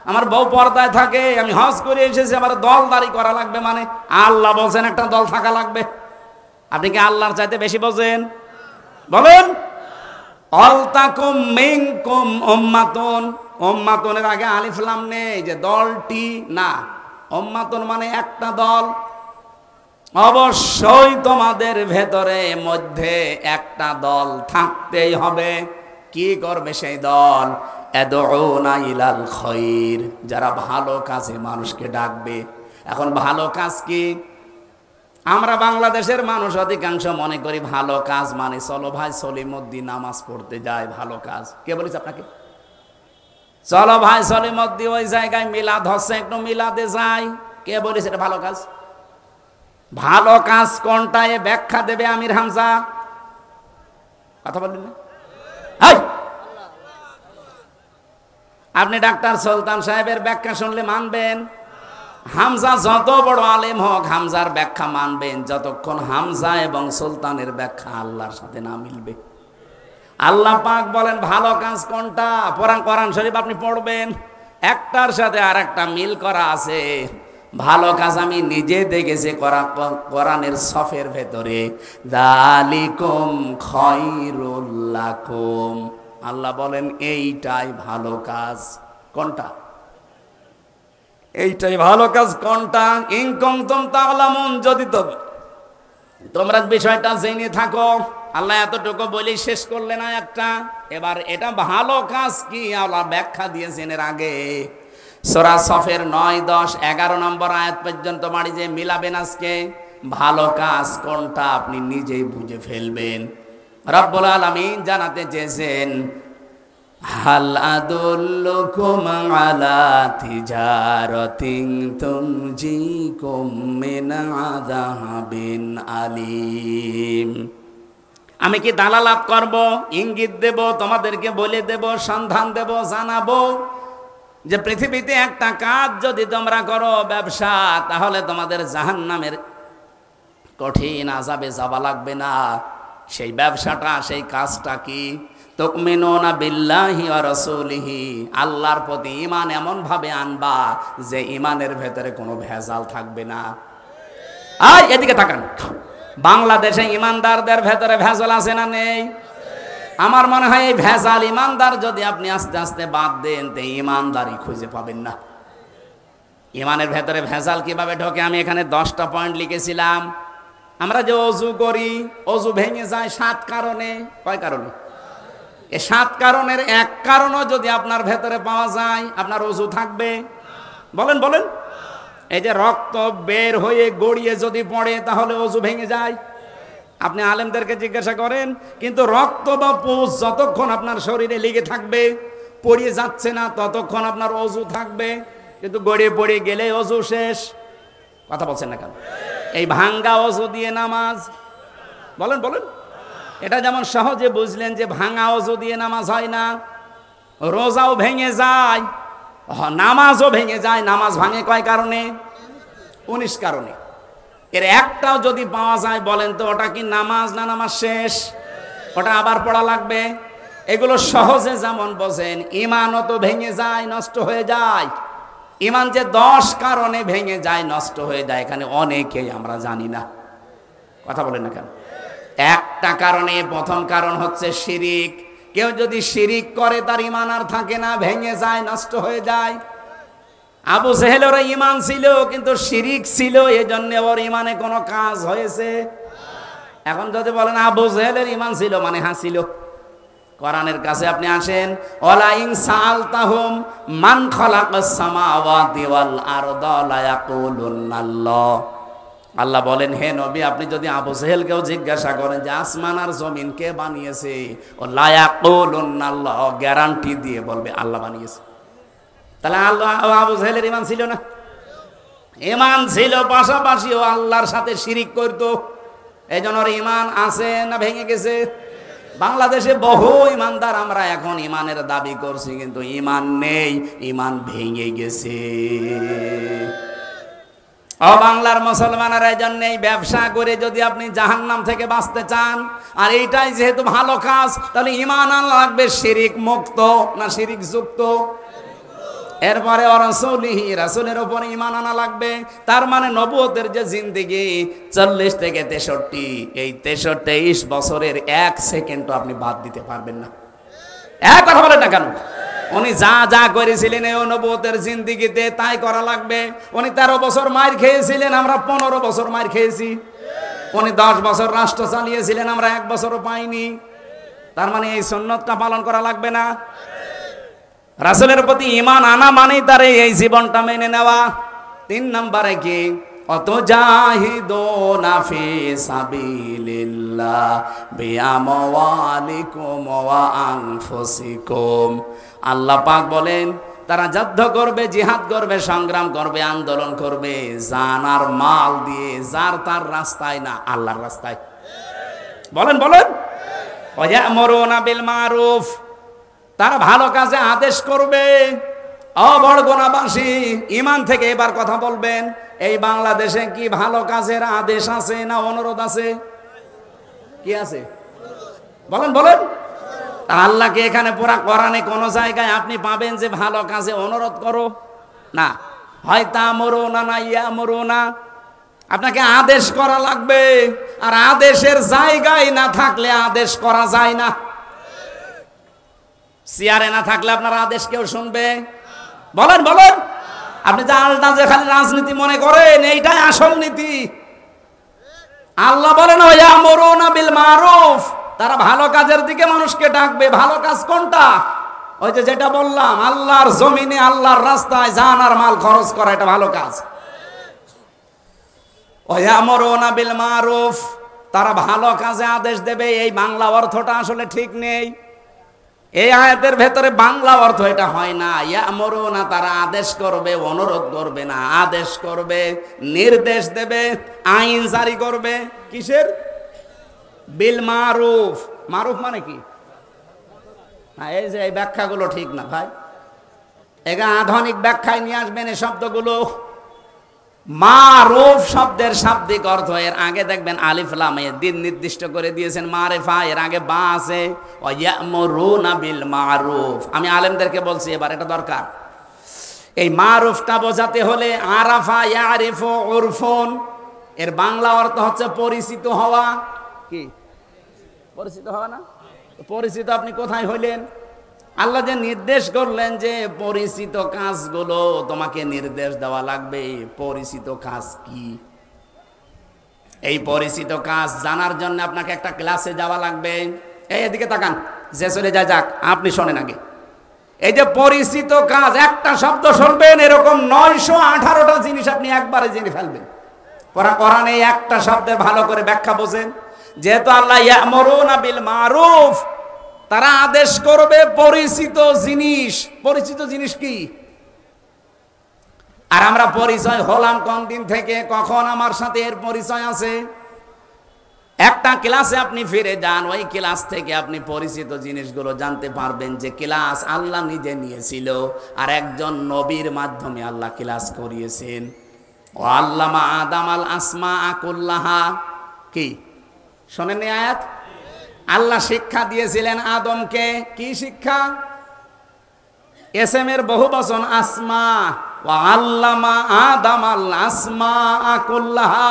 [SPEAKER 1] আমার বউ পর্দায় থাকে, আমি হজ করে এসেছি, আমার দলদারি করা লাগবে মানে? আল্লাহ বলছেন একটা দল থাকা লাগবে। আপনি কি আল্লাহর চাইতে বেশি বোঝেন? বলেন। অলতাকুম মিনকুম উম্মাতুন, উম্মাতুনের আগে আলিফ লাম নেই যে দলটি না, উম্মাতুন মানে একটা দল। অবশ্যই তোমাদের ভেতরে মধ্যে একটা দল থাকতেই হবে। কি করবে সেই দল? ইয়াদউনা ইলাল খায়র, যারা ভালো কাজে মানুষকে ডাকবে। এখন ভালো কাজ কি? আমরা বাংলাদেশের মানুষ অধিকাংশ মনে করি ভালো কাজ মানে চলো ভাই সলিমুদ্দিন নামাজ পড়তে যায়, ভালো কাজ। কে বলেছে আপনাকে? চলো ভাই সলিমুদ্দিন ওই জায়গায় মিলাদ হচ্ছে, একটু মিলাদে যাই। কে বলেছে এটা ভালো কাজ? ভালো কাজ কোনটা এ ব্যাখ্যা দেবে আমির হামজা। কথা বললেন না? আপনি ডাক্তার সুলতান সাহেবের ব্যাখ্যা শুনলে মানবেন? হামজা যত বড় আলেম হোক হামজার ব্যাখ্যা মানবেন যতক্ষণ হামজা এবং সুলতানের ব্যাখ্যা আল্লাহর সাথে না মিলবে। আল্লাহ পাক বলেন ভালো কাজ কোনটা, কোরআন শরীফ আপনি পড়বেন, একটার সাথে আর একটা মিল করা আছে। ভালো কাজ আমি নিজে দেখেছি কোরআনের সফের ভেতরে, যালিকুম খায়রুল লাকুম। আল্লাহ বলেন এইটাই ভালো কাজ। কোনটা? এইটাই ভালো কাজ। কোনটা? ইন কুনতুম তা'লামুন, যদি তোমরা বিষয়টা জেনে থাকো। আল্লাহ এতটুকু বলেই শেষ করলেন আয়াতটা। এবার এটা ভালো কাজ কি আল্লাহ ব্যাখ্যা দিয়েছেন এর আগে। সূরা সফের 9, 10, 11 নম্বর আয়াত পর্যন্ত বাড়ি যে মিলাবেন আজকে। ভালো কাজ কোনটা আপনি নিজেই বুঝে ফেলবেন। রব্বুল আলামিন জানাতে চেয়েছেন, হাল আদুল্লুকুম আলা তিজারাতিন তুনজিকুম মিন আযাবিন আলীম। আমি কি দালালাত করব, ইঙ্গিত দেব, তোমাদেরকে বলে দেব, সন্ধান দেব, জানাবো যে পৃথিবীতে একটা কাজ যদি তোমরা করো ব্যবসা, তাহলে তোমাদের জাহান্নামের কঠিন আযাবে যাওয়া লাগবে না। সেই ব্যবসাটা, সেই কাজটা কি? তুমিনুনা বিল্লাহি ওয়া রাসূলিহি, আল্লাহর প্রতি ঈমান এমন ভাবে আনবা যে ঈমানের ভেতরে কোনো ভেজাল থাকবে না। আয় এদিকে তাকান, বাংলাদেশে ঈমানদারদের ভেতরে ভেজাল আছে না নেই? আমার মনে হয় এই ভেজাল ঈমানদার যদি আপনি আস্তে আস্তে বাদ দেন তো ঈমানদারি খুঁজে পাবেন না। ঈমানের ভেতরে ভেজাল কিভাবে ঢোকে আমি এখানে 10টা পয়েন্ট লিখেছিলাম। আমরা যে অজু করি, অজু ভেঙে যায় 7 কারণে। কয় কারণে? এই 7 কারণের এক কারণও যদি আপনার ভেতরে পাওয়া যায়, আপনার অজু থাকবে? বলেন বলেন। এই যে রক্ত বের হয়ে গড়িয়ে যদি পড়ে তাহলে অজু ভেঙে যায়। আপনি আলেমদেরকে জিজ্ঞাসা করেন, কিন্তু রক্ত বা পুষ যতক্ষণ আপনার শরীরে লেগে থাকবে, পড়িয়ে যাচ্ছে না, ততক্ষণ আপনার অজু থাকবে। কিন্তু গড়িয়ে পড়ে গেলে অজু শেষ। কথা বলছেন না কেন? এই ভাঙ্গা অজু দিয়ে নামাজ, বলেন বলেন। এটা যেমন সহজে বুঝলেন যে ভাঙা অজু দিয়ে নামাজ হয় না। রোজাও ভেঙে যায়, নামাজও ভেঙে যায়। নামাজ ভাঙে কয় কারণে? 19 কারণে। এর একটাও যদি পাওয়া যায় বলেন তো ওটা কি নামাজ না নামাজ শেষ? ওটা আবার পড়া লাগবে। এগুলো সহজে যেমন বোঝেন, ঈমানও তো ভেঙে যায়, নষ্ট হয়ে যায়। ঈমান যে 10 কারণে ভেঙে যায়, নষ্ট হয়ে যায়, এখানে অনেকেই আমরা জানি না। কথা বলেন না কেন? একটা কারণে, প্রথম কারণ হচ্ছে শিরিক। কেউ যদি শিরিক করে তার ঈমান আর থাকে না, ভেঙে যায়, নষ্ট হয়ে যায়। আবু জেহেলের ঈমান ছিল কিন্তু শিরিক ছিল, এজন্য ওর ঈমানে কোনো কাজ হয়েছে? এখন যদি বলেন আবু জেহেলের ঈমান ছিল মানে হ্যাঁ ছিল। কোরআনের কাছে আপনি আসেন, ওয়ালা ইন সাআলতাহুম মান খালাকাস সামাওয়াতি ওয়াল আরদা লা ইয়াকুলুনাল্লাহ। আল্লাহ বলেন, হে নবী আপনি যদি আবু জেহেলকেও জিজ্ঞাসা করেন যে আসমান আর জমিন কে বানিয়েছে, ও লা ইয়াকুলুনাল্লাহ, গ্যারান্টি দিয়ে বলবে আল্লাহ বানিয়েছে। তাহলে আল্লাহ আবু জেহেলের ঈমান ছিল না? ইমান ছিল, পাশাপাশিও আল্লাহর সাথে শিরিক করতো। এই জন্য ইমান আছে না ভেঙে গেছে? বাংলাদেশে বহু ইমানদার আমরা এখন ইমানের দাবি করছি, কিন্তু ইমান নেই, ইমান ভেঙে গেছে। ও বাংলার মুসলমানেরা, এই জন্য এই ব্যবসা করে যদি আপনি জাহান্নাম থেকে বাঁচতে চান, আর এইটাই যেহেতু ভালো কাজ, তাহলে ইমান আনা লাগবে শিরিক মুক্ত না শিরিক যুক্ত। এরপরে রাসূলিহি, রাসূলের উপর ঈমান আনা লাগবে। তার মানে নবুয়তের যে জিন্দেগি 40 থেকে 63, এই 23 বছরের 1 সেকেন্ডও আপনি বাদ দিতে পারবেন না। এক কথা বলেন না কেন? উনি যা যা করেছিলেন এই নবুয়তের জিন্দেগিতে তাই করা লাগবে। উনি 13 বছর মার খেয়েছিলেন, আমরা 15 বছর মার খেয়েছি। উনি 10 বছর রাষ্ট্র চালিয়েছিলেন, আমরা 1 বছরও পাইনি। তার মানে এই সুন্নতটা পালন করা লাগবে না? রাসূলের প্রতি ঈমান আনা মানেই তার এই জীবনটা মেনে নেওয়া। 3 নম্বরে কি? অতুজাহিদুনা ফি সাবিলিল্লাহ বিআমওয়ালিকুম ওয়া আনফুসিকুম। আল্লাহ পাক বলেন, তারা যুদ্ধ করবে, জিহাদ করবে, সংগ্রাম করবে, আন্দোলন করবে জান আর মাল দিয়ে, যার তার রাস্তায় না, আল্লাহর রাস্তায়। বলেন বলেন। ওয়া ইয়ামুরুনা বিল মারুফ, তারা ভালো কাজে আদেশ করবে। অবড়গোনাবাসী ঈমান থেকে এবার কথা বলবেন, এই বাংলাদেশে কি ভালো কাজের আদেশ আছে না অনুরোধ আছে? কি আছে? বলেন বলেন। আল্লাহকে এখানে পুরা কোরআনে কোন জায়গায় আপনি পাবেন যে ভালো কাজে অনুরোধ করো? না। হয় তা'মুরুনা না ইয়ামুরুনা, আপনাকে আদেশ করা লাগবে। আর আদেশের জায়গায় না থাকলে আদেশ করা যায় না। চেয়ারে না থাকলে আপনার আদেশ কেউ শুনবে? বলেন বলেন। আপনি যে আলটা যে খালি রাজনীতি মনে করেন, এইটাই আসল নীতি। আল্লাহ বলেন ওয়ায়ামুরুনা বিল মারুফ, তারা ভালো কাজের দিকে মানুষকে ডাকবে। ভালো কাজ কোনটা? ওই যে যেটা বললাম, আল্লাহর জমিনে আল্লাহর রাস্তায় জান আর মাল খরচ করা, এটা ভালো কাজ। ওয়ায়ামুরুনা বিল মারুফ, তারা ভালো কাজে আদেশ দেবে। এই বাংলা অর্থটা আসলে ঠিক নেই। এই আয়াতের ভেতরে বাংলা অর্থ এটা হয় না। ইয়ামুরুনা, তারা আদেশ করবে, অনুরোধ করবে না, আদেশ করবে, নির্দেশ দেবে, আইন জারি করবে। কিসের? বিল মারুফ। মারুফ মানে কি? না, এই যে এই ব্যাখ্যাগুলো ঠিক না ভাই, এগা আধুনিক ব্যাখ্যায় নিয়ে আসবেন এই শব্দগুলো। মারুফ শব্দের শাব্দিক অর্থ, এর আগে দেখবেন আলিফ লাম এ দিন নির্দিষ্ট করে দিয়েছেন মারিফা, এর আগে বা আছে। ওয়ায়ামুরুনা বিল মারুফ। আমি আলেমদেরকে বলছি এবার এটা দরকার। এই মারুফটা বোঝাতে হলে আরাফা ইয়ারিফু উরফুন, এর বাংলা অর্থ হচ্ছে পরিচিত হওয়া। কি পরিচিত হওয়া? না পরিচিত আপনি কোথায় হইলেন? আল্লাহ যে নির্দেশ করলেন যে পরিচিত কাজগুলো তোমাকে নির্দেশ দেওয়া লাগবে। পরিচিত কাজ কি? এই পরিচিত কাজ জানার জন্য আপনাকে একটা ক্লাসে যাওয়া লাগবে। এই এদিকে তাকান, যে চলে যায় যাক, আপনি শোনেন আগে। এই যে পরিচিত কাজ, একটা শব্দ শুনবেন, এরকম 918টা জিনিস আপনি একবারে জেনে ফেলবেন। কোরআনে এই একটা শব্দের ভালো করে ব্যাখ্যা বোঝেন। যেহেতু আল্লাহ ইয়ামুরুনা বিল মারুফ, তারা আদেশ করবে পরিচিত জিনিস। পরিচিত জিনিস কি? আর আমরা পরিচয় হলাম কোন দিন থেকে? কখন আমার সাথে এর পরিচয় আছে? একটা ক্লাসে আপনি ফিরে যান, ওই ক্লাস থেকে আপনি পরিচিত জিনিসগুলো জানতে পারবেন। যে ক্লাস আল্লাহ নিজে নিয়েছিল, আর একজন নবীর মাধ্যমে আল্লাহ ক্লাস করিয়েছেন। ও আল্লামা আদম আল আসমা কুল্লাহা। কি শোনেননি আয়াত? আল্লাহ শিক্ষা দিয়েছিলেন আদমকে। কি শিক্ষা? এসএম এর বহুবচন আসমা। ওয়া আল্লামা আদম আল আসমা কুল্লাহা,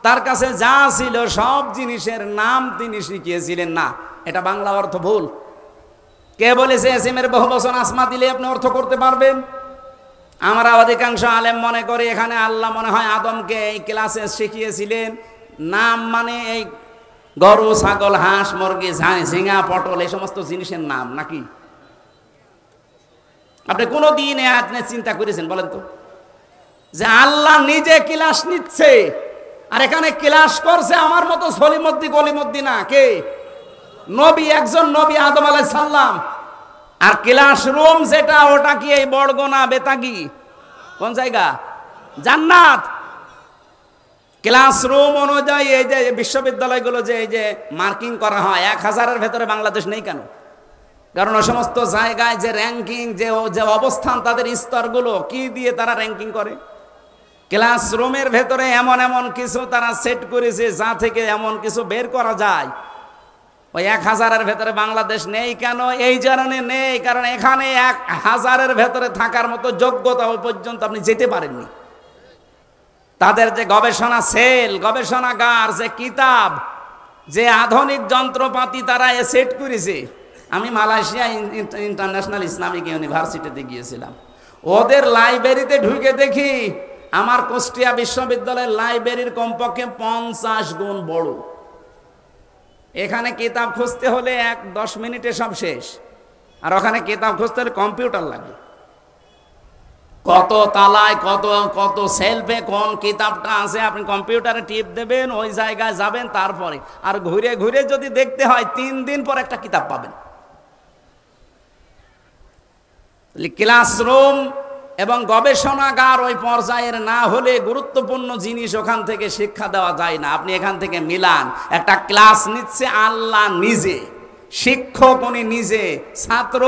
[SPEAKER 1] তার কাছে যা ছিল সব জিনিসের নাম তিনি শিখিয়েছিলেন। না, এটা বাংলা অর্থ ভুল। কে বলেছে এসএম এর বহুবচন আসমা দিলে আপনি অর্থ করতে পারবেন? আমরা অধিকাংশ আলেম মনে করি এখানে আল্লাহ মনে হয় আদমকে এই ক্লাসে শিখিয়েছিলেন নাম মানে এই গরু, ছাগল, হাঁস, মুরগি, ঝিঙা, পটল, এই সমস্ত জিনিসের নাম। নাকি আপনি কোনদিন আপনি চিন্তা করেছেন বলেন তো যে আল্লাহ নিজে ক্লাস নিচ্ছে, আর এখানে ক্লাস করছে আমার মতো সলিমদ্দি গলিমদ্দি না, কে? নবী, একজন নবী আদম আলাইহিস সালাম। আর ক্লাসরুম যেটা, ওটা কি এই বড়গোনা বেতাগি? কোন জায়গা? জান্নাত। ক্লাসরুম অনুযায়ী এই যে বিশ্ববিদ্যালয়গুলো যে এই যে মার্কিং করা হয়, 1000-এর ভেতরে বাংলাদেশ নেই কেন? কারণ ওই সমস্ত জায়গায় যে র্যাঙ্কিং, যে অবস্থান, তাদের স্তরগুলো কি দিয়ে তারা র্যাঙ্কিং করে? ক্লাসরুমের ভেতরে এমন এমন কিছু তারা সেট করেছে যা থেকে এমন কিছু বের করা যায়। ওই 1000-এর ভেতরে বাংলাদেশ নেই কেন? এই কারণে নেই, কারণ এখানে 1000-এর ভেতরে থাকার মতো যোগ্যতা ওই পর্যন্ত আপনি যেতে পারেননি। তাদের যে গবেষণা সেল, গবেষণাগার, যে কিতাব, যে আধুনিক যন্ত্রপাতি তারা সেট করেছে। আমি মালয়েশিয়া ইন্টারন্যাশনাল ইসলামিক ইউনিভার্সিটিতে গিয়েছিলাম, ওদের লাইব্রেরিতে ঢুকে দেখি আমার কুষ্টিয়া বিশ্ববিদ্যালয়ের লাইব্রেরির কমপক্ষে 50 গুণ বড়। এখানে কিতাব খুঁজতে হলে 10 মিনিটে সব শেষ, আর ওখানে কিতাব খুঁজতে হলে কম্পিউটার লাগে। কত তালায় কত কত সেলফে কোন কিতাবটা আছে আপনি কম্পিউটারে টিপ দেবেন, ওই জায়গায় যাবেন, তারপরে আর ঘুরে ঘুরে যদি দেখতে হয় 3 দিন পর একটা কিতাব পাবেন। ক্লাসরুম এবং গবেষণাগার ওই পর্যায়ের না হলে গুরুত্বপূর্ণ জিনিস ওখান থেকে শিক্ষা দেওয়া যায় না। আপনি এখান থেকে মিলান, একটা ক্লাস নিচ্ছে আল্লাহ নিজে, শিক্ষক উনি নিজে, ছাত্র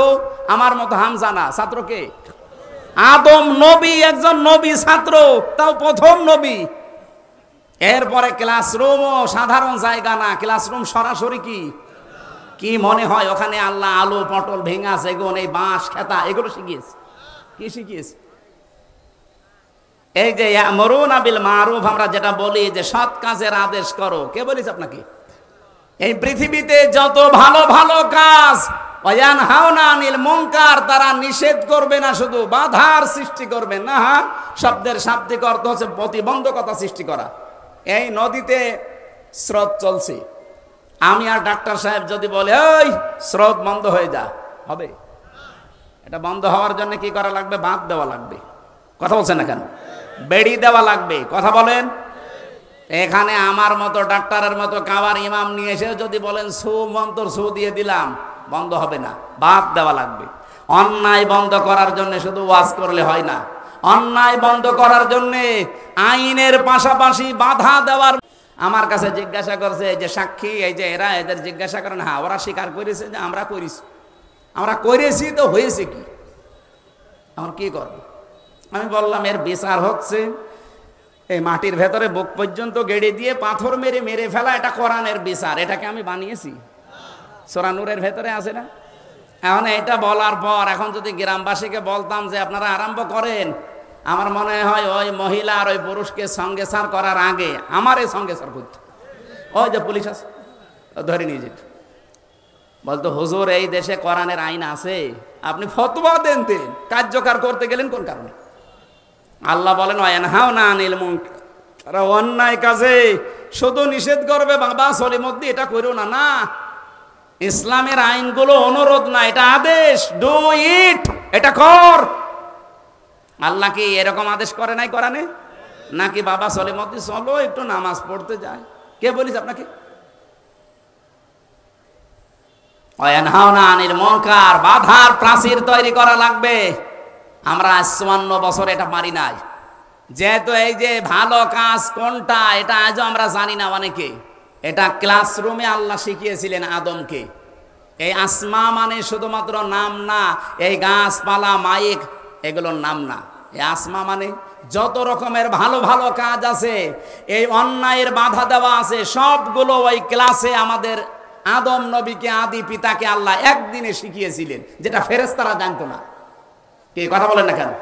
[SPEAKER 1] আমার মতো হামজা না। ছাত্রকে আদম নবী, একজন নবী ছাত্র, তাও প্রথম নবী। এরপরে ক্লাসরুমও সাধারণ জায়গা না, ক্লাসরুম সরাসরি কি মনে হয় ওখানে আল্লাহ আলু পটল ভেঙা সেগুন এই বাঁশ খেতা এগুলো শিখিয়েছে। কি শিখিয়েছে? এই যে ইয়ামুরুনা বিল মারুফ, আমরা যেটা বলি যে সৎ কাজের আদেশ করো, কে বলেছে আপনাকে? এই পৃথিবীতে যত ভালো ভালো কাজ, ওয়ায়ানহাউনা আনিল মুনকার, তারা নিষেধ করবে না, শুধু বাধার সৃষ্টি করবে না। শব্দের শাব্দিক অর্থ হচ্ছে প্রতিবন্ধকতা সৃষ্টি করা। এই নদীতে স্রোত চলছে, আমি আর ডাক্তার সাহেব যদি বলে ওই স্রোত বন্ধ হয়ে যা, হবে? এটা বন্ধ হওয়ার জন্য কি করা লাগবে? বাঁধ দেওয়া লাগবে। কথা বলছেন না কেন? বেড়ি দেওয়া লাগবে। কথা বলেন। এখানে আমার মতো ডাক্তারের মতো কাবার ইমাম নিয়ে এসে যদি বলেন সু মন্তর সু দিয়ে দিলাম, বন্ধ হবে না, বাঁধ দেওয়া লাগবে। অন্যায় বন্ধ করার জন্য শুধু ওয়াজ করলে হয় না, অন্যায় বন্ধ করার জন্য আইনের পাশাপাশি বাধা দেওয়ার। আমার কাছে জিজ্ঞাসা করছে যে সাক্ষী, এই যে এরা, এদের জিজ্ঞাসা করেন, হ্যাঁ ওরা স্বীকার করেছে যে আমরা করেছি। আমরা করেছি তো হয়েছে কি, আমরা কি করব? আমি বললাম এর বিচার হচ্ছে এই মাটির ভেতরে বুক পর্যন্ত গেড়ে দিয়ে পাথর মেরে মেরে ফেলা, এটা কোরআনের বিচার। এটাকে আমি বানিয়েছি? সূরা নূরের ভেতরে আছে না? এখন এটা বলার পর এখন যদি গ্রামবাসীকে বলতাম যে আপনারা আরম্ভ করেন, আমার মনে হয় ওই মহিলা আর ওই পুরুষকে সঙ্গে সার করার আগে আমার এই সঙ্গে সার করতো। ওই যে পুলিশ আছে ধরে নিয়ে যেত, বলতো হুজুর এই দেশে কোরআনের আইন আছে, আপনি ফতোয়া দেন, কার্যকর করতে গেলেন কোন কারণে? আল্লাহ বলেন ওয়ায়ানহাউনা আনিল মুনকার, তারা অন্যায় কাজে শুধু নিষেধ করবে, বাবা সলিমদ্দি এটা করো না। না, ইসলামের আইনগুলো অনুরোধ না, এটা আদেশ। ডু ইট, এটা কর। আল্লাহ কি এরকম আদেশ করে নাই কোরআনে? নাকি বাবা সলিমদ্দি চলো একটু নামাজ পড়তে যায়? কে বলিস আপনাকে? ওয়ায়ানহাউনা আনিল মুনকার, বাধার প্রাচীর তৈরি করা লাগবে। আমরা 54 বছর এটা পারি নাই, যেহেতু এই যে ভালো কাজ কোনটা এটা আজও আমরা জানি না অনেকে। এটা ক্লাসরুমে আল্লাহ শিখিয়েছিলেন আদমকে। এই আসমা মানে শুধুমাত্র নাম না, এই গাছপালা মাইক এগুলোর নাম না। এই আসমা মানে যত রকমের ভালো ভালো কাজ আছে, এই অন্যায়ের বাধা দেওয়া আছে, সবগুলো ওই ক্লাসে আমাদের আদম নবীকে, আদি পিতাকে আল্লাহ একদিনে শিখিয়েছিলেন, যেটা ফেরেশতারা জানতো না। কি কথা বলেন না কেন?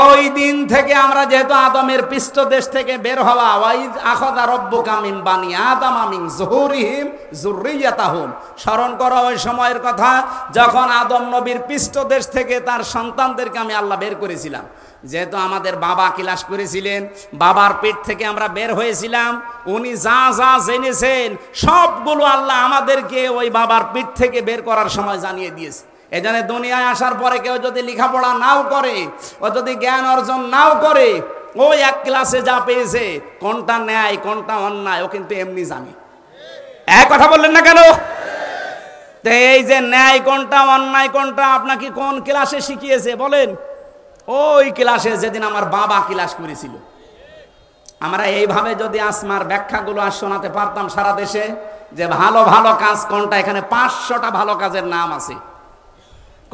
[SPEAKER 1] ওই দিন থেকে আমরা যেহেতু আদমের পৃষ্ঠদেশ থেকে বের হওয়া, ওয়াইদ আখাযা রাব্বুকা মিন বানি আদম মিন যুহুরিহিম যুররিয়াতাহুম, স্মরণ করো ওই সময়ের কথা যখন আদম নবীর পৃষ্ঠদেশ থেকে তার সন্তানদেরকে আমি আল্লাহ বের করেছিলাম। যেহেতু আমাদের বাবা ক্লাস করেছিলেন, বাবার পেট থেকে আমরা বের হয়েছিলাম, উনি যা যা জেনেছেন সবগুলো আল্লাহ আমাদেরকে ওই বাবার পেট থেকে বের করার সময় জানিয়ে দিয়েছে। এজন্য দুনিয়ায় আসার পরে কেউ যদি লেখাপড়া নাও করে, ও যদি জ্ঞান অর্জন নাও করে, ওই এক ক্লাসে যা পেয়েছে কোনটা ন্যায় কোনটা অন্যায় ও কিন্তু এমনি জানে। এক কথা বললেন না কেন? তো এই যে ন্যায় কোনটা অন্যায় কোনটা আপনাকে কোন ক্লাসে শিখিয়েছে বলেন? ওই ক্লাসে যেদিন আমার বাবা ক্লাস করেছিল। আমরা এইভাবে যদি আসমার ব্যাখ্যাগুলো আর শোনাতে পারতাম সারা দেশে, যে ভালো ভালো কাজ কোনটা, এখানে 500টা ভালো কাজের নাম আছে।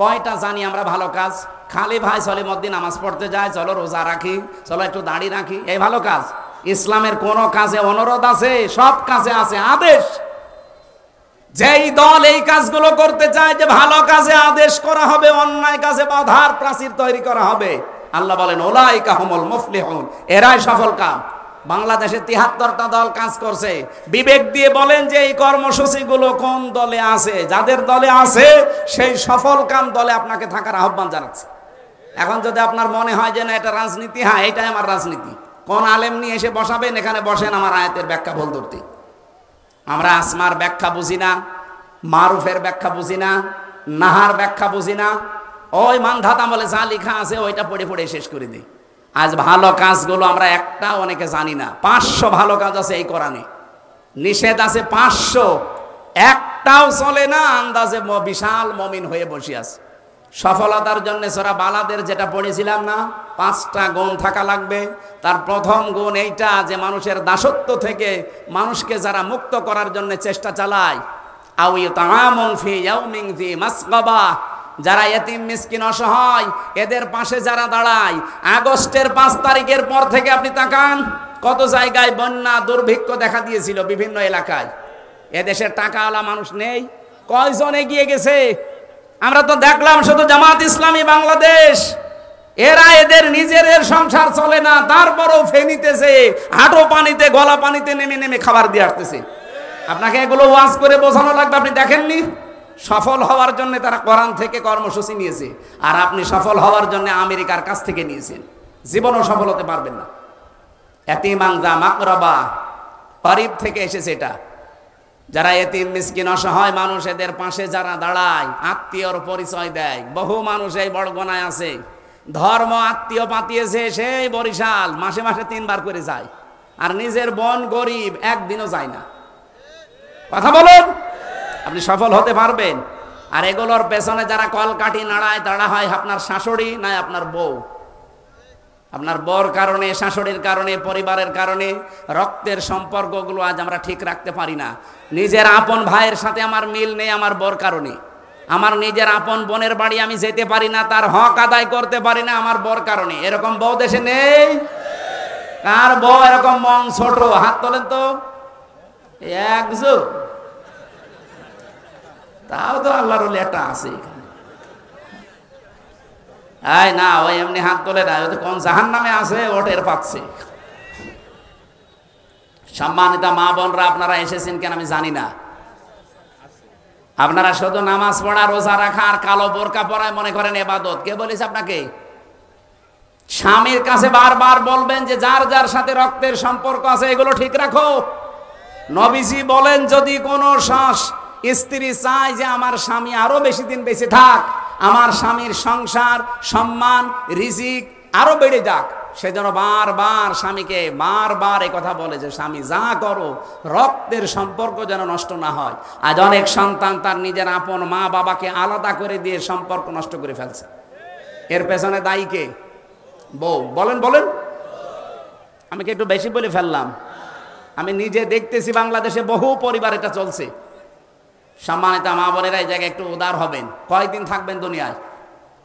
[SPEAKER 1] কয়টা জানি আমরা ভালো কাজ? খালি ভাই চলে মধ্যে নামাজ পড়তে যায়, চলো রোজা রাখি, চলো একটু দাড়ি রাখি, এই ভালো কাজ? ইসলামের কোন কাজে অনুরোধ আছে? সব কাজে আছে আদেশ। যেই দল এই কাজগুলো করতে চায় যে ভালো কাজে আদেশ করা হবে, অন্যায় কাজে বাধার প্রাচীর তৈরি করা হবে, আল্লাহ বলেন উলাইকা হুমুল মুফলিহুন, এরাই সফল কাম। বাংলাদেশে 73টা দল কাজ করছে। বিবেক দিয়ে বলেন যে এই কর্মসূচিগুলো কোন দলে আছে? যাদের দলে আছে সেই সফল কাম দলে আপনাকে থাকার আহ্বান জানাচ্ছে। এখন যদি আপনার মনে হয় যে না এটা রাজনীতি, হ্যাঁ এটাই আমার রাজনীতি, কোন আলেম নিয়ে এসে বসাবেন, এখানে বসেন, আমার আয়াতের ব্যাখ্যা বল ধরতে। আমরা আসমার ব্যাখ্যা বুঝি না, মারুফের ব্যাখ্যা বুঝি না, নাহার ব্যাখ্যা বুঝি না, ওই মানধাতা বলে যা লেখা আছে ওইটা পড়ে পড়ে শেষ করে দিই। আজ ভালো কাজগুলো আমরা একটা অনেকে জানি না। 500 ভালো কাজ আছে এই কোরআনে, নিষেধ আছে 500, একটাও চলে না। আন্দাজে বিশাল মমিন হয়ে বসে আছে। সফলতার জন্য সূরা বালাদের যেটা পড়েছিলাম না, 5টা গুণ থাকা লাগবে। তার প্রথম গুণ এইটা যে মানুষের দাসত্ব থেকে মানুষকে যারা মুক্ত করার জন্য চেষ্টা চালায়, আও ইউতাআমুন ফি ইয়াউমিন যি মাসগাবা, যারা এতিম মিসকিন অসহায় এদের পাশে যারা দাঁড়ায়। আগস্টের 5 তারিখের পর থেকে আপনি তাকান, কত জায়গায় বন্যা দুর্ভিক্ষ দেখা দিয়েছিল বিভিন্ন এলাকায়। এদেশের টাকাওয়ালা মানুষ নেই, কয়জন এগিয়ে গেছে? আমরা তো দেখলাম শুধু জামাত ইসলামী বাংলাদেশ, এরা এদের নিজেদের সংসার চলে না, তারপরও ফেনিতেছে, হাঁটু পানিতে গলা পানিতে নেমে নেমে খাবার দিয়ে আসতেছে। আপনাকে এগুলো ওয়াজ করে বোঝানো লাগবে, আপনি দেখেননি? সফল হওয়ার জন্য তারা কোরআন থেকে কর্মসূচি নিয়েছে, আর আপনি সফল হওয়ার জন্য আমেরিকার কাছ থেকে নিয়েছেন। জীবনও সফল হতে পারবেন না। এতিমান যা মাকরাবা, গরীব থেকে এসেছে এটা। যারা এতিম মিসকিন অসহায় মানুষ এদের পাশে যারা দাঁড়ায়, আত্মীয়র পরিচয় দেয়। বহু মানুষ এই বড়গোনায় আছে, ধর্ম আত্মীয় পাতিয়েছে, সেই বরিশাল মাসে মাসে 3 বার করে যায়, আর নিজের বোন গরিব, একদিনও যায় না। কথা বলুন, আপনি সফল হতে পারবেন? আর এগুলোর পেছনে যারা কলকাঠি নাড়ায়, তারা হয় আপনার শাশুড়ি না আপনার বউ। আপনার বউর কারণে, শাশুড়ির কারণে, পরিবারের কারণে রক্তের সম্পর্কগুলো আজ আমরা ঠিক রাখতে পারি না। নিজের আপন ভাইয়ের সাথে আমার মিল নেই আমার বউর কারণে। আমার নিজের আপন বোনের বাড়ি আমি যেতে পারি না, তার হক আদায় করতে পারি না আমার বউর কারণে। এরকম বউ দেশে নেই? কার বউ এরকম মন ছোট? হাত তোলেন তো। একজন, তাও তো আল্লাহর ওলি একটা আছে এখানে। আয় না, ওই এমনি হাত তোলে না, কোন জাহান্নামে আছে ওটের পাচ্ছে। সম্মানিত মা বোনরা, আপনারা এসেছেন কেন আমি জানি না। আপনারা শুধু নামাজ পড়া, রোজা রাখা আর কালো বোরকা পরায় মনে করেন ইবাদত। কে বলেছে আপনাকে? স্বামীর কাছে বারবার বলবেন যে যার যার সাথে রক্তের সম্পর্ক আছে এগুলো ঠিক রাখো। নবীজি বলেন যদি কোনো স্ত্রী চায় যে আমার স্বামী আরো বেশি দিন বেঁচে থাক, আমার স্বামীর সংসার, সম্মান, রিজিক আরো বেড়ে যাক, সেজন্য বারবার স্বামীকে বারবার এই কথা বলে যে স্বামী যা করো রক্তের সম্পর্ক যেন নষ্ট না হয়। আজ অনেক সন্তান তার নিজের আপন মা বাবাকে আলাদা করে দিয়ে সম্পর্ক নষ্ট করে ফেলছে। এর পেছনে দায়ী কে? বউ। বলেন বলেন, আমি কি একটু বেশি বলে ফেললাম? আমি নিজে দেখতেছি বাংলাদেশে বহু পরিবার এটা চলছে। সম্মানিত মা বোনেরা, এই জায়গায় একটু উদার হবেন। কয়দিন থাকবেন দুনিয়ায়?